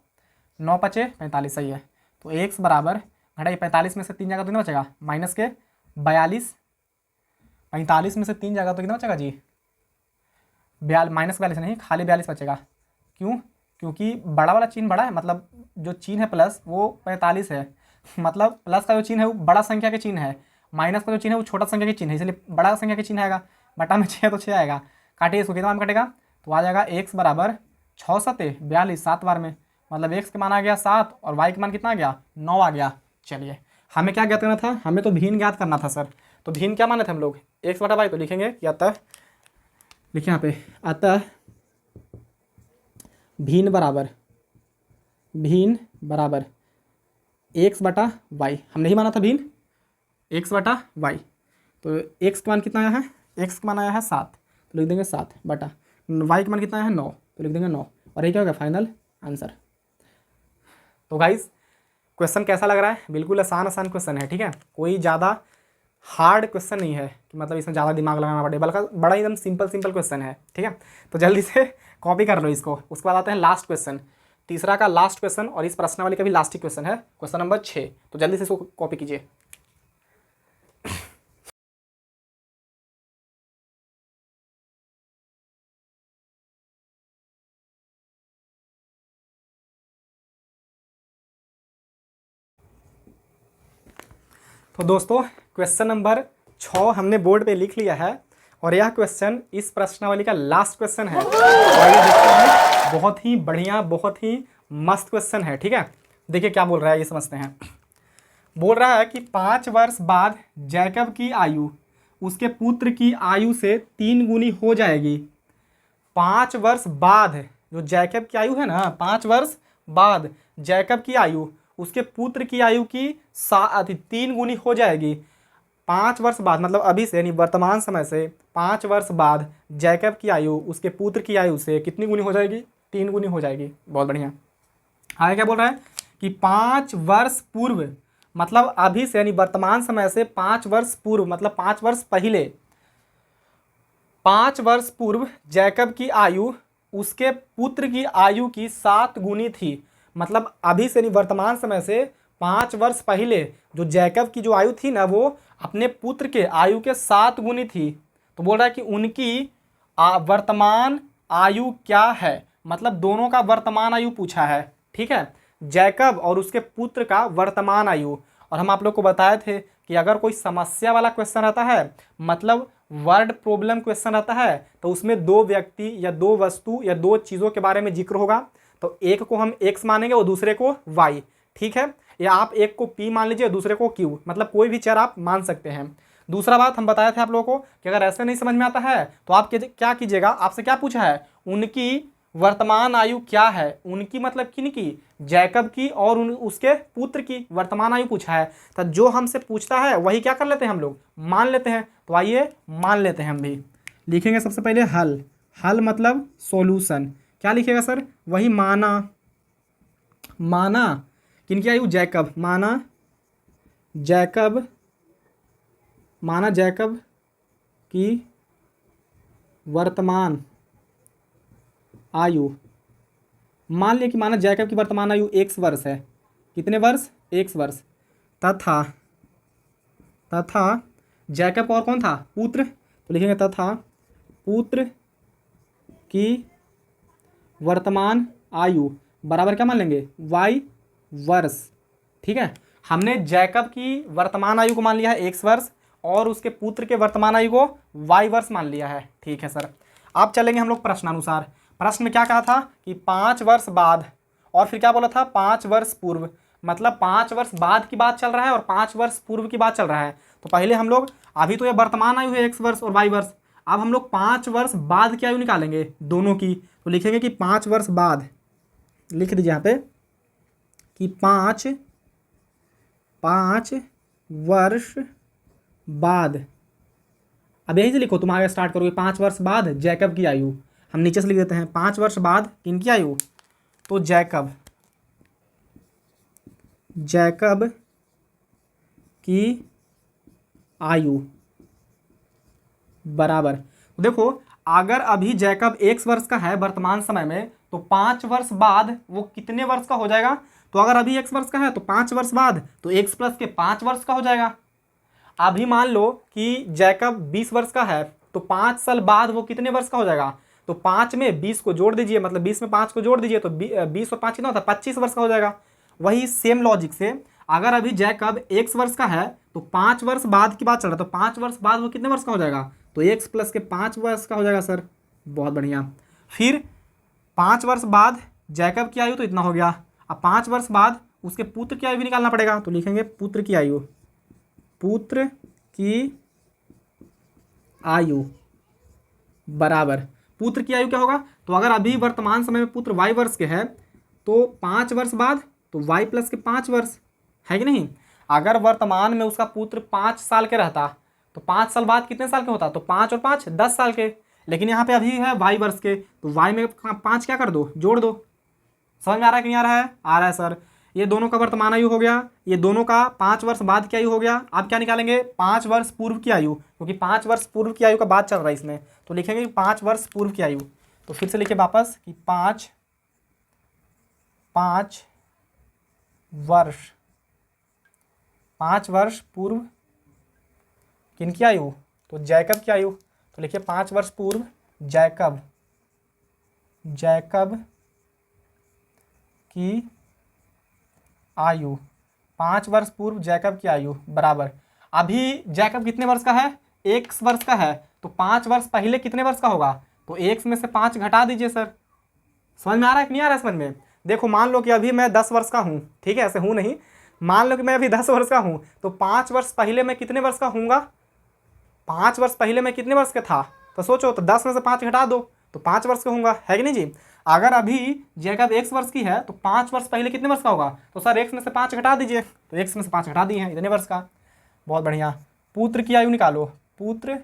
9 पचे 45 सही है, तो x बराबर घटाइए 45 में से 3 जाएगा तो कितना बचेगा माइनस के 42 45 में से 3 जाएगा तो कितना बचेगा जी? -42 नहीं, खाली 42 बचेगा। क्यों? क्योंकि बड़ा वाला चिन्ह बड़ा है, मतलब जो चिन्ह है प्लस वो 45 है। मतलब प्लस का जो चिन्ह है वो बड़ा संख्या के चिन्ह है, माइनस का जो चिन्ह है वो छोटा संख्या के चिन्ह है, इसलिए बड़ा संख्या के चिन्ह आएगा। बटा में 6 तो 6 आएगा, काटिए इसको, कितना में कटेगा? तो आ जाएगा x बराबर 6 सते 42, 7 बार में, मतलब x के मान आ गया 7 और y के मान कितना आ गया? 9 आ गया। चलिए हमें क्या ज्ञात करना था? हमें तो भिन्न ज्ञात करना था सर। तो भिन्न क्या माने थे हम लोग? x बटा वाई। तो लिखेंगे कि अतः, लिखिए यहाँ पे, अतः भिन्न बराबर x बटा वाई। हमने ही माना था भिन्न, x बटा वाई। तो x का मान कितना आया है? x का मान आया है 7, तो लिख देंगे 7 बटा y का मान कितना आया है? 9, तो लिख देंगे 9। और ये क्या होगा? Final answer. तो गाइस क्वेश्चन कैसा लग रहा है? बिल्कुल आसान क्वेश्चन है, ठीक है, कोई ज़्यादा हार्ड क्वेश्चन नहीं है कि मतलब इसमें ज़्यादा दिमाग लगाना पड़े, बल्कि बड़ा एकदम सिंपल क्वेश्चन है, ठीक है। तो जल्दी से कॉपी कर लो इसको। उसके बाद आते हैं लास्ट क्वेश्चन, तीसरा का लास्ट क्वेश्चन, और इस प्रश्नावली का भी लास्ट ही क्वेश्चन है, क्वेश्चन नंबर 6। तो जल्दी से इसको कॉपी कीजिए। तो दोस्तों क्वेश्चन नंबर 6 हमने बोर्ड पे लिख लिया है, और यह क्वेश्चन इस प्रश्नावली का लास्ट क्वेश्चन है। और ये देखते हैं, बहुत ही बढ़िया, बहुत ही मस्त क्वेश्चन है, ठीक है। देखिए क्या बोल रहा है, ये समझते हैं। बोल रहा है कि 5 वर्ष बाद जैकब की आयु उसके पुत्र की आयु से 3 गुनी हो जाएगी। 5 वर्ष बाद जो जैकब की आयु है ना, 5 वर्ष बाद जैकब की आयु उसके पुत्र की आयु की 3 गुनी हो जाएगी। 5 वर्ष बाद मतलब अभी से, यानी वर्तमान समय से 5 वर्ष बाद जैकब की आयु उसके पुत्र की आयु से कितनी गुनी हो जाएगी? 3 गुनी हो जाएगी। बहुत बढ़िया। आगे क्या बोल रहा है कि 5 वर्ष पूर्व, मतलब अभी से यानी वर्तमान समय से 5 वर्ष पूर्व, मतलब 5 वर्ष पहले, 5 वर्ष पूर्व जैकब की आयु उसके पुत्र की आयु की 7 गुनी थी। मतलब अभी से यानी वर्तमान समय से 5 वर्ष पहले जो जैकब की जो आयु थी ना, वो अपने पुत्र के आयु के 7 गुनी थी। तो बोल रहा है कि उनकी वर्तमान आयु क्या है, मतलब दोनों का वर्तमान आयु पूछा है, ठीक है, जैकब और उसके पुत्र का वर्तमान आयु। और हम आप लोग को बताए थे कि अगर कोई समस्या वाला क्वेश्चन रहता है, मतलब वर्ड प्रॉब्लम क्वेश्चन रहता है, तो उसमें 2 व्यक्ति या 2 वस्तु या 2 चीज़ों के बारे में जिक्र होगा। तो एक को हम x मानेंगे और दूसरे को y, ठीक है, या आप एक को p मान लीजिए, दूसरे को q, मतलब कोई भी चर आप मान सकते हैं। दूसरा बात हम बताए थे आप लोगों को कि अगर ऐसे नहीं समझ में आता है तो आप क्या कीजिएगा, आपसे क्या पूछा है, उनकी वर्तमान आयु क्या है। उनकी मतलब किनकी? जैकब की और उसके पुत्र की वर्तमान आयु पूछा है। तो जो हमसे पूछता है वही क्या कर लेते हैं हम लोग, मान लेते हैं। तो आइए मान लेते हैं हम भी। लिखेंगे सबसे पहले हल, हल मतलब सॉल्यूशन। क्या लिखेगा सर? वही माना, माना किनकी आयु? जैकब, माना जैकब, माना जैकब की वर्तमान आयु, मान लिया कि माना जैकब की वर्तमान आयु 1 वर्ष है। कितने वर्ष? 1 वर्ष। तथा जैकब का और कौन था? पुत्र। तो लिखेंगे तथा पुत्र की वर्तमान आयु बराबर क्या मान लेंगे? y वर्ष, ठीक है। हमने जैकब की वर्तमान आयु को मान लिया है 1 वर्ष और उसके पुत्र के वर्तमान आयु को y वर्ष मान लिया है, ठीक है सर। अब चलेंगे हम लोग प्रश्नानुसार। प्रश्न में क्या कहा था कि 5 वर्ष बाद, और फिर क्या बोला था? 5 वर्ष पूर्व, मतलब 5 वर्ष बाद की बात चल रहा है और 5 वर्ष पूर्व की बात चल रहा है। तो पहले हम लोग, अभी तो ये वर्तमान आयु है x वर्ष और y वर्ष, अब हम लोग 5 वर्ष बाद की आयु निकालेंगे दोनों की। तो लिखेंगे कि 5 वर्ष बाद, लिख दीजिए यहाँ पे कि 5 वर्ष बाद। अब यहीं से लिखो, तुम आगे स्टार्ट करोगे 5 वर्ष बाद जैकब की आयु। हम नीचे से लिख देते हैं 5 वर्ष बाद किनकी आयु? तो जैकब की आयु बराबर, देखो अगर अभी जैकब 1 वर्ष का है वर्तमान समय में, तो 5 वर्ष बाद वो कितने वर्ष का हो जाएगा? तो अगर अभी 1 वर्ष का है तो 5 वर्ष बाद तो x + के 5 वर्ष का हो जाएगा। अभी मान लो कि जैकब 20 वर्ष का है, तो 5 साल बाद वो कितने वर्ष का हो जाएगा? तो 5 में 20 को जोड़ दीजिए, मतलब 20 में 5 को जोड़ दीजिए, तो 20 और 5 कितना होता है? 25 वर्ष का हो जाएगा। वही सेम लॉजिक से अगर अभी जैकब x वर्ष का है, तो 5 वर्ष बाद की बात चल रहा है, तो 5 वर्ष बाद वो कितने वर्ष का हो जाएगा? तो x प्लस के 5 वर्ष का हो जाएगा सर। बहुत बढ़िया। फिर 5 वर्ष बाद जैकब की आयु तो इतना हो गया। अब 5 वर्ष बाद उसके पुत्र की आयु भी निकालना पड़ेगा, तो लिखेंगे पुत्र की आयु, पुत्र की आयु बराबर, पुत्र की आयु क्या होगा? तो अगर अभी वर्तमान समय में पुत्र y वर्ष के है, तो 5 वर्ष बाद तो y प्लस के 5 वर्ष, है कि नहीं? अगर वर्तमान में उसका पुत्र 5 साल के रहता, तो 5 साल बाद कितने साल के होता? तो 5 और 5 10 साल के। लेकिन यहाँ पे अभी है y वर्ष के, तो y में 5 क्या कर दो? जोड़ दो। समझ में आ रहा है कि नहीं आ रहा है? आ रहा है सर। ये दोनों का वर्तमान आयु हो गया, ये दोनों का 5 वर्ष बाद की आयु हो गया। अब क्या निकालेंगे? 5 वर्ष पूर्व की आयु, क्योंकि 5 वर्ष पूर्व की आयु का बात चल रहा है इसमें, तो लिखेंगे 5 वर्ष पूर्व की आयु। तो फिर से लिखिए वापस कि 5 वर्ष पूर्व किनकी आयु? तो जैकब की आयु। तो लिखिए 5 वर्ष पूर्व जैकब की आयु, 5 वर्ष पूर्व जैकब की आयु बराबर। अभी जैकब कितने वर्ष का है? x वर्ष का है, तो 5 वर्ष पहले कितने वर्ष का होगा? तो x में से 5 घटा दीजिए सर। समझ में आ रहा है कि नहीं आ रहा है? समझ में? देखो मान लो कि अभी मैं 10 वर्ष का हूँ, ठीक है, ऐसे हूँ नहीं, मान लो कि मैं अभी 10 वर्ष का हूँ, तो 5 वर्ष पहले मैं कितने वर्ष का हूँगा? 5 वर्ष पहले मैं कितने वर्ष का था? तो सोचो, तो 10 में से 5 घटा दो तो 5 वर्ष का होऊंगा, है कि नहीं जी? अगर अभी जैकब x वर्ष की है, तो 5 वर्ष पहले कितने वर्ष का होगा? तो सर x में से 5 घटा दीजिए, तो x में से 5 घटा दिए हैं, इतने वर्ष का। बहुत बढ़िया। पुत्र की आयु निकालो, पुत्र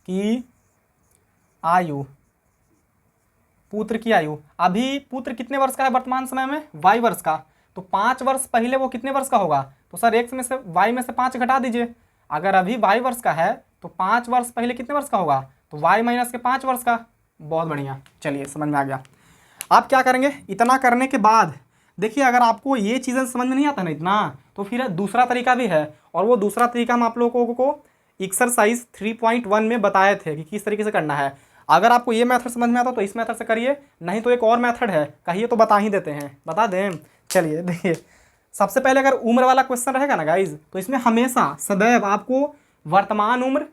की आयु, पुत्र की आयु। अभी पुत्र कितने वर्ष का है वर्तमान समय में? y वर्ष का। तो 5 वर्ष पहले वो कितने वर्ष का होगा? तो सर x में से y में से 5 घटा दीजिए। अगर अभी y वर्ष का है, तो 5 वर्ष पहले कितने वर्ष का होगा? तो y माइनस के 5 वर्ष का। बहुत बढ़िया, चलिए समझ में आ गया। आप क्या करेंगे? इतना करने के बाद देखिए, अगर आपको ये चीज़ें समझ में नहीं आता ना इतना, तो फिर दूसरा तरीका भी है, और वो दूसरा तरीका हम आप लोगों को एक्सरसाइज 3.1 में बताए थे कि किस तरीके से करना है। अगर आपको ये मेथड समझ में आता तो इस मेथड से करिए, नहीं तो एक और मेथड है, कहिए तो बता ही देते हैं, बता दें। चलिए देखिए, सबसे पहले अगर उम्र वाला क्वेश्चन रहेगा ना गाइज, तो इसमें हमेशा सदैव आपको वर्तमान उम्र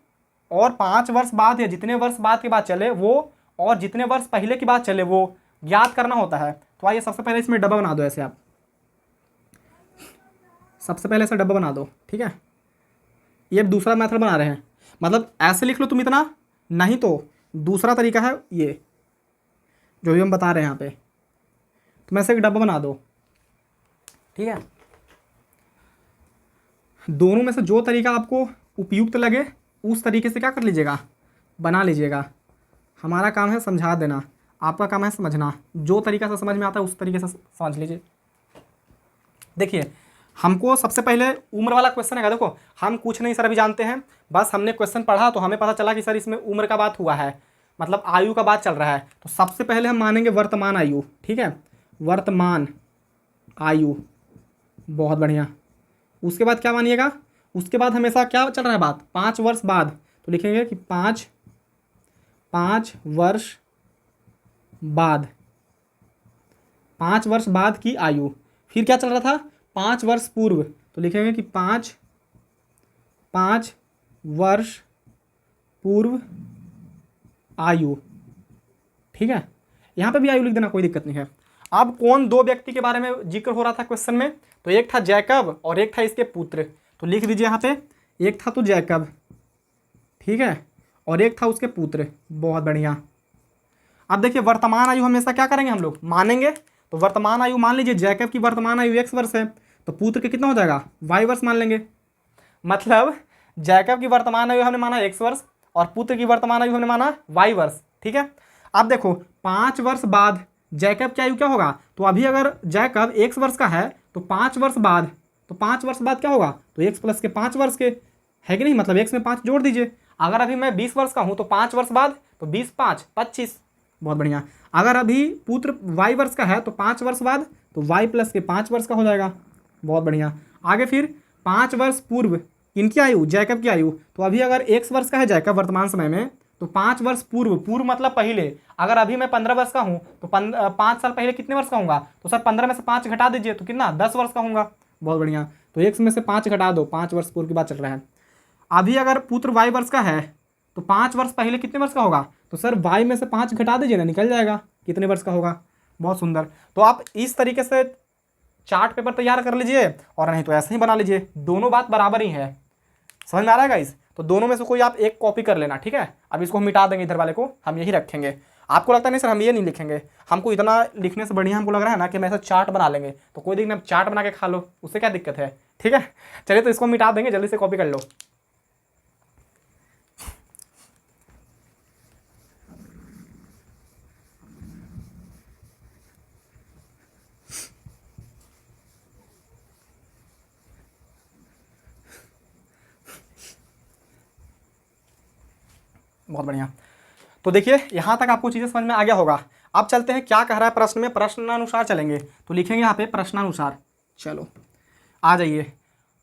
और 5 वर्ष बाद या जितने वर्ष बाद की बात चले वो, और जितने वर्ष पहले की बात चले वो ज्ञात करना होता है। तो आइए सबसे पहले इसमें डब्बा बना दो, ऐसे आप सबसे पहले ऐसा डब्बा बना दो, ठीक है। ये दूसरा मेथड बना रहे हैं, मतलब ऐसे लिख लो तुम इतना, नहीं तो दूसरा तरीका है ये जो भी हम बता रहे हैं यहाँ पे, तुम ऐसे एक डब्बा बना दो, ठीक है। दोनों में से जो तरीका आपको उपयुक्त लगे उस तरीके से क्या कर लीजिएगा? बना लीजिएगा। हमारा काम है समझा देना, आपका काम है समझना। जो तरीका से समझ में आता है उस तरीके से समझ लीजिए। देखिए, हमको सबसे पहले उम्र वाला क्वेश्चन है। देखो, हम कुछ नहीं सर अभी जानते हैं, बस हमने क्वेश्चन पढ़ा तो हमें पता चला कि सर इसमें उम्र का बात हुआ है, मतलब आयु का बात चल रहा है। तो सबसे पहले हम मानेंगे वर्तमान आयु, ठीक है, वर्तमान आयु। बहुत बढ़िया। उसके बाद क्या मानिएगा? उसके बाद हमेशा क्या चल रहा है बात? 5 वर्ष बाद। तो लिखेंगे कि 5 वर्ष बाद, 5 वर्ष बाद की आयु। फिर क्या चल रहा था? 5 वर्ष पूर्व। तो लिखेंगे कि 5 वर्ष पूर्व आयु, ठीक है। यहाँ पे भी आयु लिख देना, कोई दिक्कत नहीं है। अब कौन दो व्यक्ति के बारे में जिक्र हो रहा था क्वेश्चन में? तो एक था जैकब और एक था इसके पुत्र। तो लिख दीजिए यहाँ पे, एक था तो जैकब, ठीक है, और एक था उसके पुत्र। बहुत बढ़िया। अब देखिए, वर्तमान आयु हमेशा क्या करेंगे हम लोग? मानेंगे। तो वर्तमान आयु मान लीजिए जैकब की वर्तमान आयु x वर्ष है, तो पुत्र के कितना हो जाएगा? y वर्ष मान लेंगे। मतलब जैकब की वर्तमान आयु हमने माना x वर्ष और पुत्र की वर्तमान आयु हमने माना y वर्ष, ठीक है। अब देखो, 5 वर्ष बाद जैकब की आयु क्या होगा? तो अभी अगर जैकब x वर्ष का है, तो 5 वर्ष बाद, तो 5 वर्ष बाद क्या होगा? तो x प्लस के 5 वर्ष के, है कि नहीं? मतलब x में 5 जोड़ दीजिए। अगर अभी मैं 20 वर्ष का हूँ, तो 5 वर्ष बाद, तो 20 5 25। बहुत बढ़िया। अगर अभी पुत्र y वर्ष का है, तो 5 वर्ष बाद, तो y प्लस के 5 वर्ष का हो जाएगा। बहुत बढ़िया। आगे फिर 5 वर्ष पूर्व किनकी आयु, जैकब की आयु। तो अभी अगर x वर्ष का है जैकब वर्तमान समय में, तो 5 वर्ष पूर्व, पूर्व मतलब पहले, अगर अभी मैं 15 वर्ष का हूँ तो 5 साल पहले कितने वर्ष का होगा, तो सर 15 में से 5 घटा दीजिए तो कितना, 10 वर्ष का होगा। बहुत बढ़िया, तो x में से 5 घटा दो, 5 वर्ष पूर्व की बात चल रहा है। अभी अगर पुत्र y वर्ष का है तो 5 वर्ष पहले कितने वर्ष का होगा, तो सर y में से 5 घटा दीजिए ना, निकल जाएगा कितने वर्ष का होगा। बहुत सुंदर। तो आप इस तरीके से चार्ट पेपर तैयार कर लीजिए, और नहीं तो ऐसे ही बना लीजिए, दोनों बात बराबर ही है। समझ में आ रहा है गाइस? तो दोनों में से कोई आप एक कॉपी कर लेना, ठीक है। अब इसको हम मिटा देंगे, इधर वाले को हम यही रखेंगे। आपको लगता नहीं सर हम ये नहीं लिखेंगे, हमको इतना लिखने से बढ़िया हमको लग रहा है ना कि हम ऐसा चार्ट बना लेंगे, तो कोई दिक्कत नहीं, चार्ट बना के खा लो, उससे क्या दिक्कत है, ठीक है। चलिए तो इसको मिटा देंगे, जल्दी से कॉपी कर लो। बहुत बढ़िया। तो देखिए यहाँ तक आपको चीज़ें समझ में आ गया होगा। अब चलते हैं क्या कह रहा है प्रश्न में, प्रश्नानुसार चलेंगे। तो लिखेंगे यहाँ पे प्रश्नानुसार। चलो आ जाइए।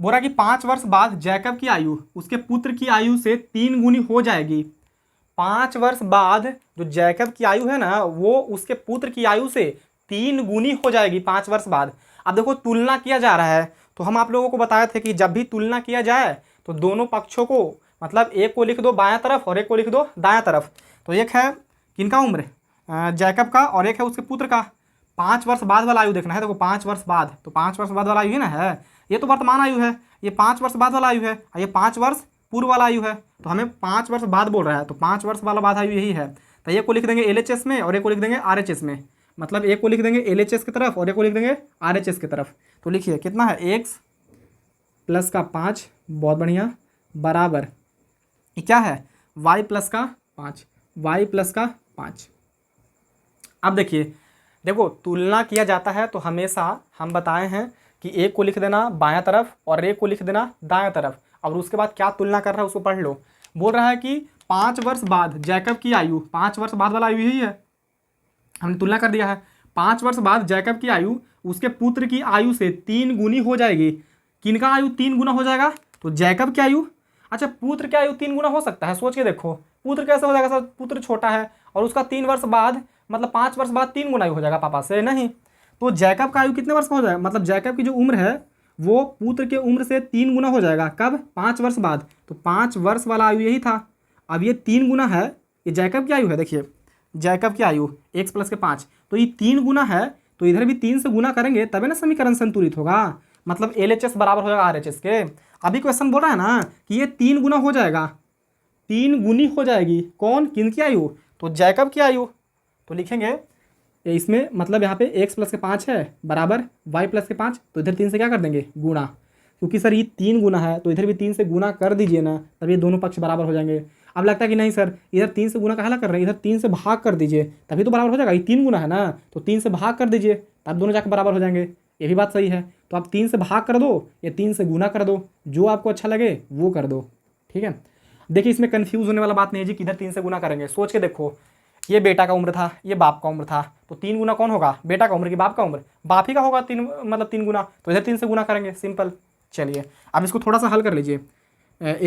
बोल रहा कि 5 वर्ष बाद जैकब की आयु उसके पुत्र की आयु से 3 गुनी हो जाएगी। 5 वर्ष बाद जो जैकब की आयु है ना, वो उसके पुत्र की आयु से 3 गुनी हो जाएगी 5 वर्ष बाद। अब देखो तुलना किया जा रहा है, तो हम आप लोगों को बताए थे कि जब भी तुलना किया जाए तो दोनों पक्षों को, मतलब एक को लिख दो बायां तरफ और एक को लिख दो दायां तरफ। तो एक है किनका उम्र, जैकब का, और एक है उसके पुत्र का। 5 वर्ष बाद वाला आयु देखना है। देखो 5 वर्ष बाद, तो 5 वर्ष बाद वाला आयु ही ना है, ये तो वर्तमान आयु है, ये 5 वर्ष बाद वाला आयु है, और ये 5 वर्ष पूर्व वाला आयु है। तो हमें 5 वर्ष बाद बोल रहा है, तो 5 वर्ष वाला बाद आयु यही है। तो एक को लिख देंगे LHS में और एक को लिख देंगे RHS में, मतलब एक को लिख देंगे LHS की तरफ और एक को लिख देंगे RHS की तरफ। तो लिखिए कितना है, x प्लस का 5, बहुत बढ़िया, बराबर ये क्या है, y प्लस का 5, y प्लस का 5। अब देखिए, देखो तुलना किया जाता है तो हमेशा हम बताए हैं कि एक को लिख देना बायां तरफ और एक को लिख देना दायां तरफ, और उसके बाद क्या तुलना कर रहा है उसको पढ़ लो। बोल रहा है कि 5 वर्ष बाद जैकब की आयु, 5 वर्ष बाद वाला आयु यही है, हमने तुलना कर दिया है। 5 वर्ष बाद जैकब की आयु उसके पुत्र की आयु से 3 गुनी हो जाएगी। किनका आयु 3 गुना हो जाएगा, तो जैकब की आयु। अच्छा, पुत्र की आयु 3 गुना हो सकता है, सोच के देखो, पुत्र कैसे हो जाएगा सर, पुत्र छोटा है और उसका 3 वर्ष बाद, मतलब 5 वर्ष बाद 3 गुना ही हो जाएगा पापा से, नहीं। तो जैकब का आयु कितने वर्ष का हो जाएगा, मतलब जैकब की जो उम्र है वो पुत्र के उम्र से 3 गुना हो जाएगा। कब, 5 वर्ष बाद। तो 5 वर्ष वाला आयु यही था, अब ये 3 गुना है, ये जैकब की आयु है। देखिए जैकब की आयु x प्लस के 5, तो ये 3 गुना है, तो इधर भी 3 से गुना करेंगे तभी ना समीकरण संतुलित होगा, मतलब LHS बराबर हो जाएगा RHS के। अभी क्वेश्चन बोल रहा है ना कि ये 3 गुना हो जाएगा, 3 गुनी हो जाएगी। कौन, किनकी आयु, तो जैकब की आयु। तो लिखेंगे इसमें, मतलब यहाँ पे x प्लस के 5 है बराबर y प्लस के 5, तो इधर 3 से क्या कर देंगे, गुणा, क्योंकि सर ये 3 गुना है तो इधर भी 3 से गुना कर दीजिए ना, तब ये दोनों पक्ष बराबर हो जाएंगे। अब लगता है कि नहीं सर इधर 3 से गुना काहे कर रहे हैं, इधर 3 से भाग कर दीजिए तभी तो बराबर हो जाएगा, ये 3 गुना है ना, तो 3 से भाग कर दीजिए तब दोनों जाकर बराबर हो जाएंगे। ये भी बात सही है, तो आप 3 से भाग कर दो या 3 से गुना कर दो, जो आपको अच्छा लगे वो कर दो, ठीक है। देखिए इसमें कन्फ्यूज़ होने वाला बात नहीं है जी, किधर 3 से गुना करेंगे। सोच के देखो, ये बेटा का उम्र था, ये बाप का उम्र था, तो 3 गुना कौन होगा, बेटा का उम्र की बाप का उम्र, बाप ही का होगा 3, मतलब 3 गुना, तो इधर 3 से गुना करेंगे, सिंपल। चलिए अब इसको थोड़ा सा हल कर लीजिए।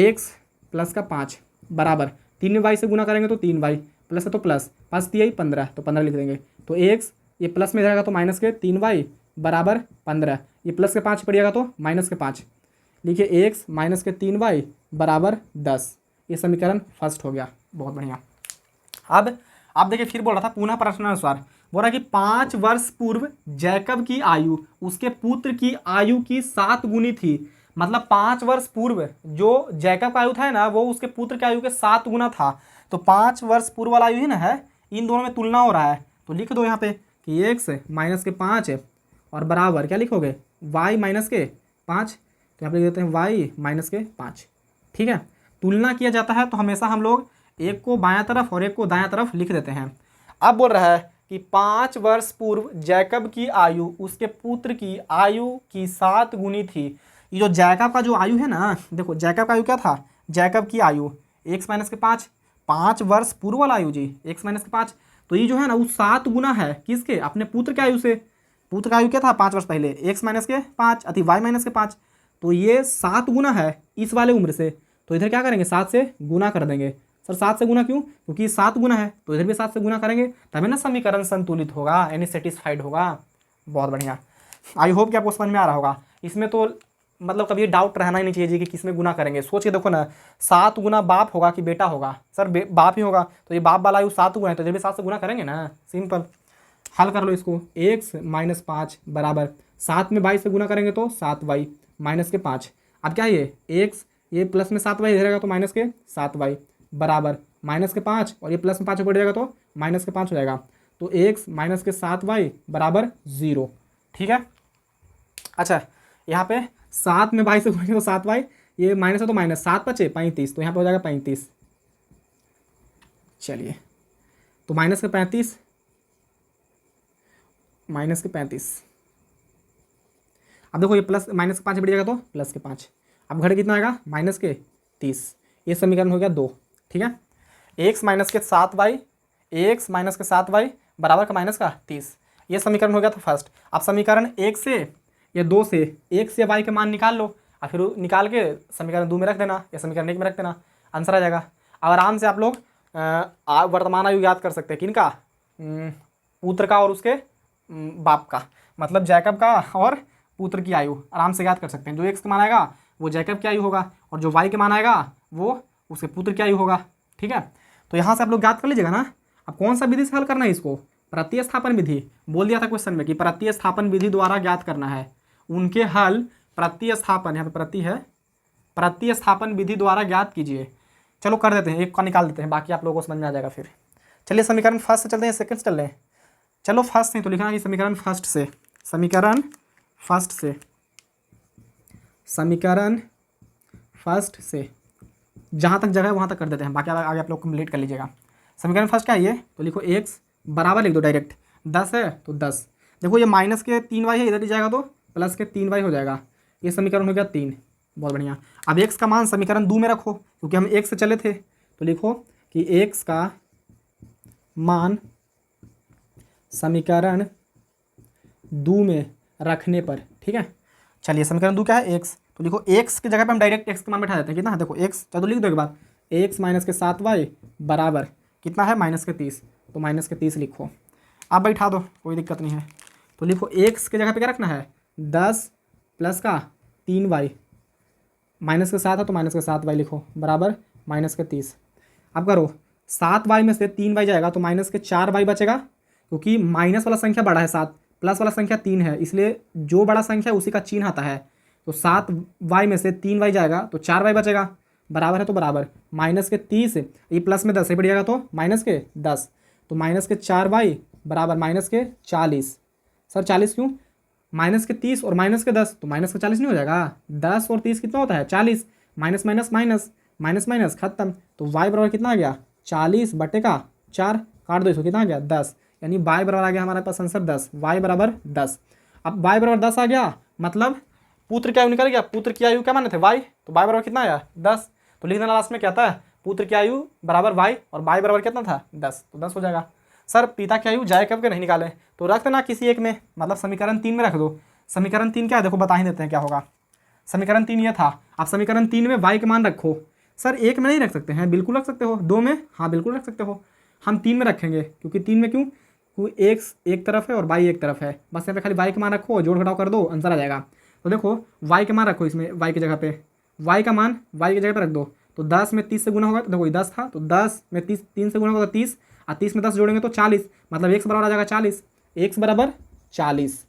x प्लस का 5 बराबर 3y से गुना करेंगे तो 3y, प्लस है तो प्लस, 5 3 15, तो 15 लिख देंगे। तो x ये प्लस में जाएगा तो माइनस के 3y बराबर 15, ये प्लस के 5 पड़ेगा तो माइनस के 5, लिखिए x माइनस के 3y बराबर 10। ये समीकरण फर्स्ट हो गया, बहुत बढ़िया। अब आप देखिए फिर बोल रहा था पुनः प्रश्नानुसार, बोल रहा है कि 5 वर्ष पूर्व जैकब की आयु उसके पुत्र की आयु की 7 गुनी थी, मतलब 5 वर्ष पूर्व जो जैकब का आयु था ना वो उसके पुत्र की आयु के 7 गुना था। तो 5 वर्ष पूर्व वाला आयु ही ना है, इन दोनों में तुलना हो रहा है, तो लिख दो यहाँ पे कि x माइनस के 5 और बराबर क्या लिखोगे, y माइनस के 5, तो यहाँ पे लिख देते हैं y माइनस के 5, ठीक है। तुलना किया जाता है तो हमेशा हम लोग एक को बायां तरफ और एक को दायां तरफ लिख देते हैं। अब बोल रहा है कि 5 वर्ष पूर्व जैकब की आयु उसके पुत्र की आयु की 7 गुनी थी। ये जो जैकब का जो आयु है ना, देखो जैकब का आयु क्या था, जैकब की आयु x माइनस के 5, 5 वर्ष पूर्व वाला आयु जी, x माइनस के 5, तो ये जो है ना वो 7 गुना है किसके, अपने पुत्र के आयु से। पुत्र का आयु क्या था 5 वर्ष पहले, x माइनस के 5 अति y माइनस के 5, तो ये 7 गुना है इस वाले उम्र से, तो इधर क्या करेंगे 7 से गुना कर देंगे। सर 7 से गुना क्यों? क्योंकि 7 गुना है तो इधर भी 7 से गुना करेंगे, तभी ना समीकरण संतुलित होगा, यानी सेटिस्फाइड होगा। बहुत बढ़िया, आई होप कि आपको समझ में आ रहा होगा। इसमें तो मतलब कभी डाउट रहना ही नहीं चाहिए जी कि किसमें गुना करेंगे। सोच के देखो ना, 7 गुना बाप होगा कि बेटा होगा? सर बाप ही होगा, तो ये बाप वाला आयु 7 गुना है तो इधर भी 7 से गुना करेंगे ना, सिंपल। हल कर लो इसको, x - 5 बराबर 7 में 22 से गुना करेंगे तो 7y माइनस के 5। अब क्या है x, ये प्लस में 7y इधर रहेगा तो माइनस के 7y बराबर माइनस के 5, और ये प्लस में 5 बढ़ जाएगा तो माइनस के 5 हो जाएगा। तो x माइनस के 7y बराबर 0। ठीक है। अच्छा, यहाँ पे 7 में 22 से गुणेंगे तो 7y, ये माइनस है तो माइनस, 7 बचे 35, तो यहाँ पे हो जाएगा 35। चलिए, तो माइनस के 35 माइनस के 35। अब देखो ये प्लस माइनस के 5 बढ़ जाएगा तो प्लस के 5। अब घट कितना आएगा? माइनस के 30। ये समीकरण हो गया 2। ठीक है। x माइनस के 7y, x माइनस के 7y बराबर का माइनस का 30, ये समीकरण हो गया था फर्स्ट। अब समीकरण 1 से या 2 से x से y के मान निकाल लो, और फिर निकाल के समीकरण 2 में रख देना या समीकरण 1 में रख देना, आंसर आ जाएगा। अब आराम से आप लोग वर्तमान आयु याद कर सकते हैं। किनका? पुत्र का और उसके बाप का, मतलब जैकब का और पुत्र की आयु आराम से याद कर सकते हैं। जो x का मान आएगा वो जैकब की आयु होगा, और जो y के मान आएगा वो उसके पुत्र की आयु होगा। ठीक है। तो यहाँ से आप लोग याद कर लीजिएगा ना। अब कौन सा विधि से हल करना है इसको? प्रतिस्थापन विधि। बोल दिया था क्वेश्चन में कि प्रतिस्थापन विधि द्वारा ज्ञात करना है। उनके हल प्रतिस्थापन, यहाँ पे प्रति है, प्रतिस्थापन विधि द्वारा ज्ञात कीजिए। चलो कर देते हैं, एक का निकाल देते हैं, बाकी आप लोगों को समझ में आ जाएगा फिर। चलिए समीकरण फर्स्ट से चलते हैं, सेकंड से चल रहे हैं। चलो फर्स्ट से तो लिखना कि समीकरण फर्स्ट से, समीकरण फर्स्ट से, समीकरण फर्स्ट से जहाँ तक जगह है वहाँ तक कर देते हैं, बाकी आगे आप लोग कंप्लीट कर लीजिएगा। समीकरण फर्स्ट क्या है ये? तो लिखो x बराबर लिख दो डायरेक्ट, 10 है तो 10। देखो ये माइनस के 3y है, इधर ही जाएगा तो प्लस के 3y हो जाएगा। ये समीकरण हो गया 3। बहुत बढ़िया। अब x का मान समीकरण 2 में रखो, क्योंकि हम 1 से चले थे, तो लिखो कि x का मान समीकरण 2 में रखने पर। ठीक है। चलिए समीकरण 2 क्या है? x, तो लिखो x की जगह पे हम डायरेक्ट x का मान बैठा देते हैं। कितना है? देखो x, चलो लिख दो एक बार, x माइनस के 7y बराबर कितना है? माइनस के 30, तो माइनस के 30 लिखो। आप बैठा दो, कोई दिक्कत नहीं है। तो लिखो x की जगह पे क्या रखना है? 10 प्लस का 3y, माइनस के 7 है तो माइनस के 7y लिखो बराबर माइनस के 30। अब करो, 7y में से 3y जाएगा तो माइनस के 4y बचेगा, क्योंकि माइनस वाला संख्या बड़ा है 7, प्लस वाला संख्या 3 है, इसलिए जो बड़ा संख्या है उसी का चिन्ह आता है। तो 7y में से 3y जाएगा तो 4y बचेगा, बराबर है तो बराबर माइनस के 30, ये प्लस में 10 बढ़ जाएगा तो माइनस के 10, तो माइनस के 4y बराबर माइनस के 40। सर 40 क्यों? माइनस के 30 और माइनस के 10, तो माइनस के 40 नहीं हो जाएगा? 10 और 30 कितना होता है? 40। Minus minus minus minus minus खत्म, तो y बराबर कितना आ गया? 40 बटे का 4, काट दो इसको, कितना आ गया? 10, यानी y बराबर आ गया हमारे पास आंसर 10, y बराबर 10। अब y बराबर 10 आ गया, मतलब पुत्र की आयु निकल गया। पुत्र की आयु क्या माने थे? y, तो y बराबर कितना आया? 10। तो लिख देना लास्ट में क्या था? पुत्र की आयु बराबर y, और y बराबर कितना था? 10, तो 10 हो जाएगा। सर पिता की आयु जैकब के नहीं निकाले, तो रख देना किसी एक में, मतलब समीकरण 3 में रख दो। समीकरण 3 क्या है? देखो बता ही देते हैं क्या होगा। समीकरण 3 ये था। आप समीकरण 3 में y के मान रखो। सर 1 में नहीं रख सकते हैं? बिल्कुल रख सकते हो। 2 में? हाँ बिल्कुल रख सकते हो। हम 3 में रखेंगे, क्योंकि 3 में क्यों? क्योंकि x एक तरफ है और y एक तरफ है, बस यहाँ पे खाली y के मान रखो, जोड़ घटाव कर दो, आंसर आ जाएगा। तो देखो y के मान रखो इसमें, y की जगह पे, y का मान y की जगह पे रख दो। तो 10 में 30 से गुना होगा, तो देखो ये 10 था, तो 10 में 30 3 से गुना होगा तो 30, और 30 में 10 जोड़ेंगे तो 40, मतलब x बराबर आ जाएगा 40। x बराबर 40,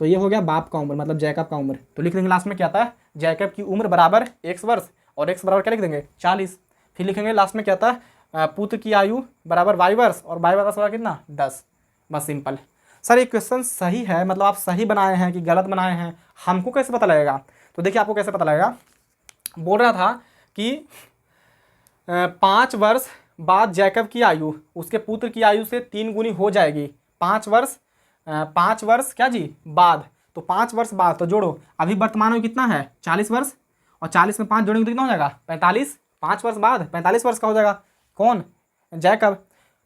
तो ये हो गया बाप का उम्र, मतलब जैकब का उम्र। तो लिख देंगे लास्ट में क्या था? जैकब की उम्र बराबर x वर्ष, और x बराबर क्या लिख देंगे? 40। फिर लिखेंगे लास्ट में क्या था? पुत्र की आयु बराबर y वर्ष, और y वर्ष बराबर कितना? 10। बस सिंपल। सर ये क्वेश्चन सही है, मतलब आप सही बनाए हैं कि गलत बनाए हैं, हमको कैसे पता लगेगा? तो देखिए आपको कैसे पता लगेगा। बोल रहा था कि 5 वर्ष बाद जैकब की आयु उसके पुत्र की आयु से 3 गुनी हो जाएगी। 5 वर्ष क्या जी? बाद। तो 5 वर्ष बाद, तो जोड़ो, अभी वर्तमान में कितना है? 40 वर्ष, और 40 में 5 जोड़ेंगे तो कितना हो जाएगा? 45। 5 वर्ष बाद 45 वर्ष का हो जाएगा। कौन? जैकब।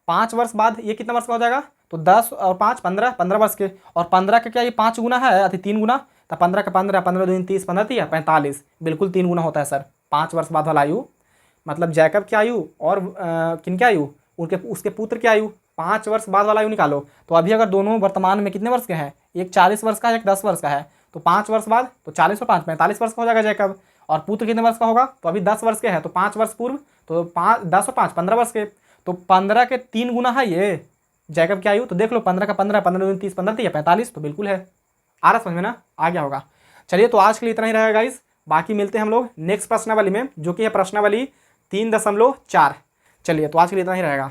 5 वर्ष बाद ये कितना वर्ष का हो जाएगा? तो 10 और 5 15, 15 वर्ष के, और 15 का क्या ये 5 गुना है, अति 3 गुना, तो 15 का 15, 15 दूनी 30, 15 3 45, बिल्कुल 3 गुना होता है सर 5 वर्ष बाद वाला आयु। मतलब जैकब की आयु और किन की आयु, उसके पुत्र की आयु, 5 वर्ष बाद वाला आयु निकालो। तो अभी अगर दोनों वर्तमान में कितने वर्ष के हैं, एक 40 वर्ष का है, एक 10 वर्ष का है, तो 5 वर्ष बाद तो 40 और 5 45 वर्ष का हो जाएगा जैकब। और पुत्र कितने वर्ष का होगा, तो अभी 10 वर्ष के हैं, तो 5 वर्ष पूर्व, तो 10 और 5 15 वर्ष के, तो 15 के 3 गुना है ये जैकब की आयु। तो देख लो 15 का 15, 15 दूनी 30, 15 3 45, तो बिल्कुल है। आ रहा समझ में ना, आ गया होगा। चलिए तो आज के लिए इतना ही रहेगा गाइस, बाकी मिलते हैं हम लोग नेक्स्ट प्रश्नावली में, जो कि है प्रश्नावली 3.4। चलिए तो आज के लिए इतना ही रहेगा।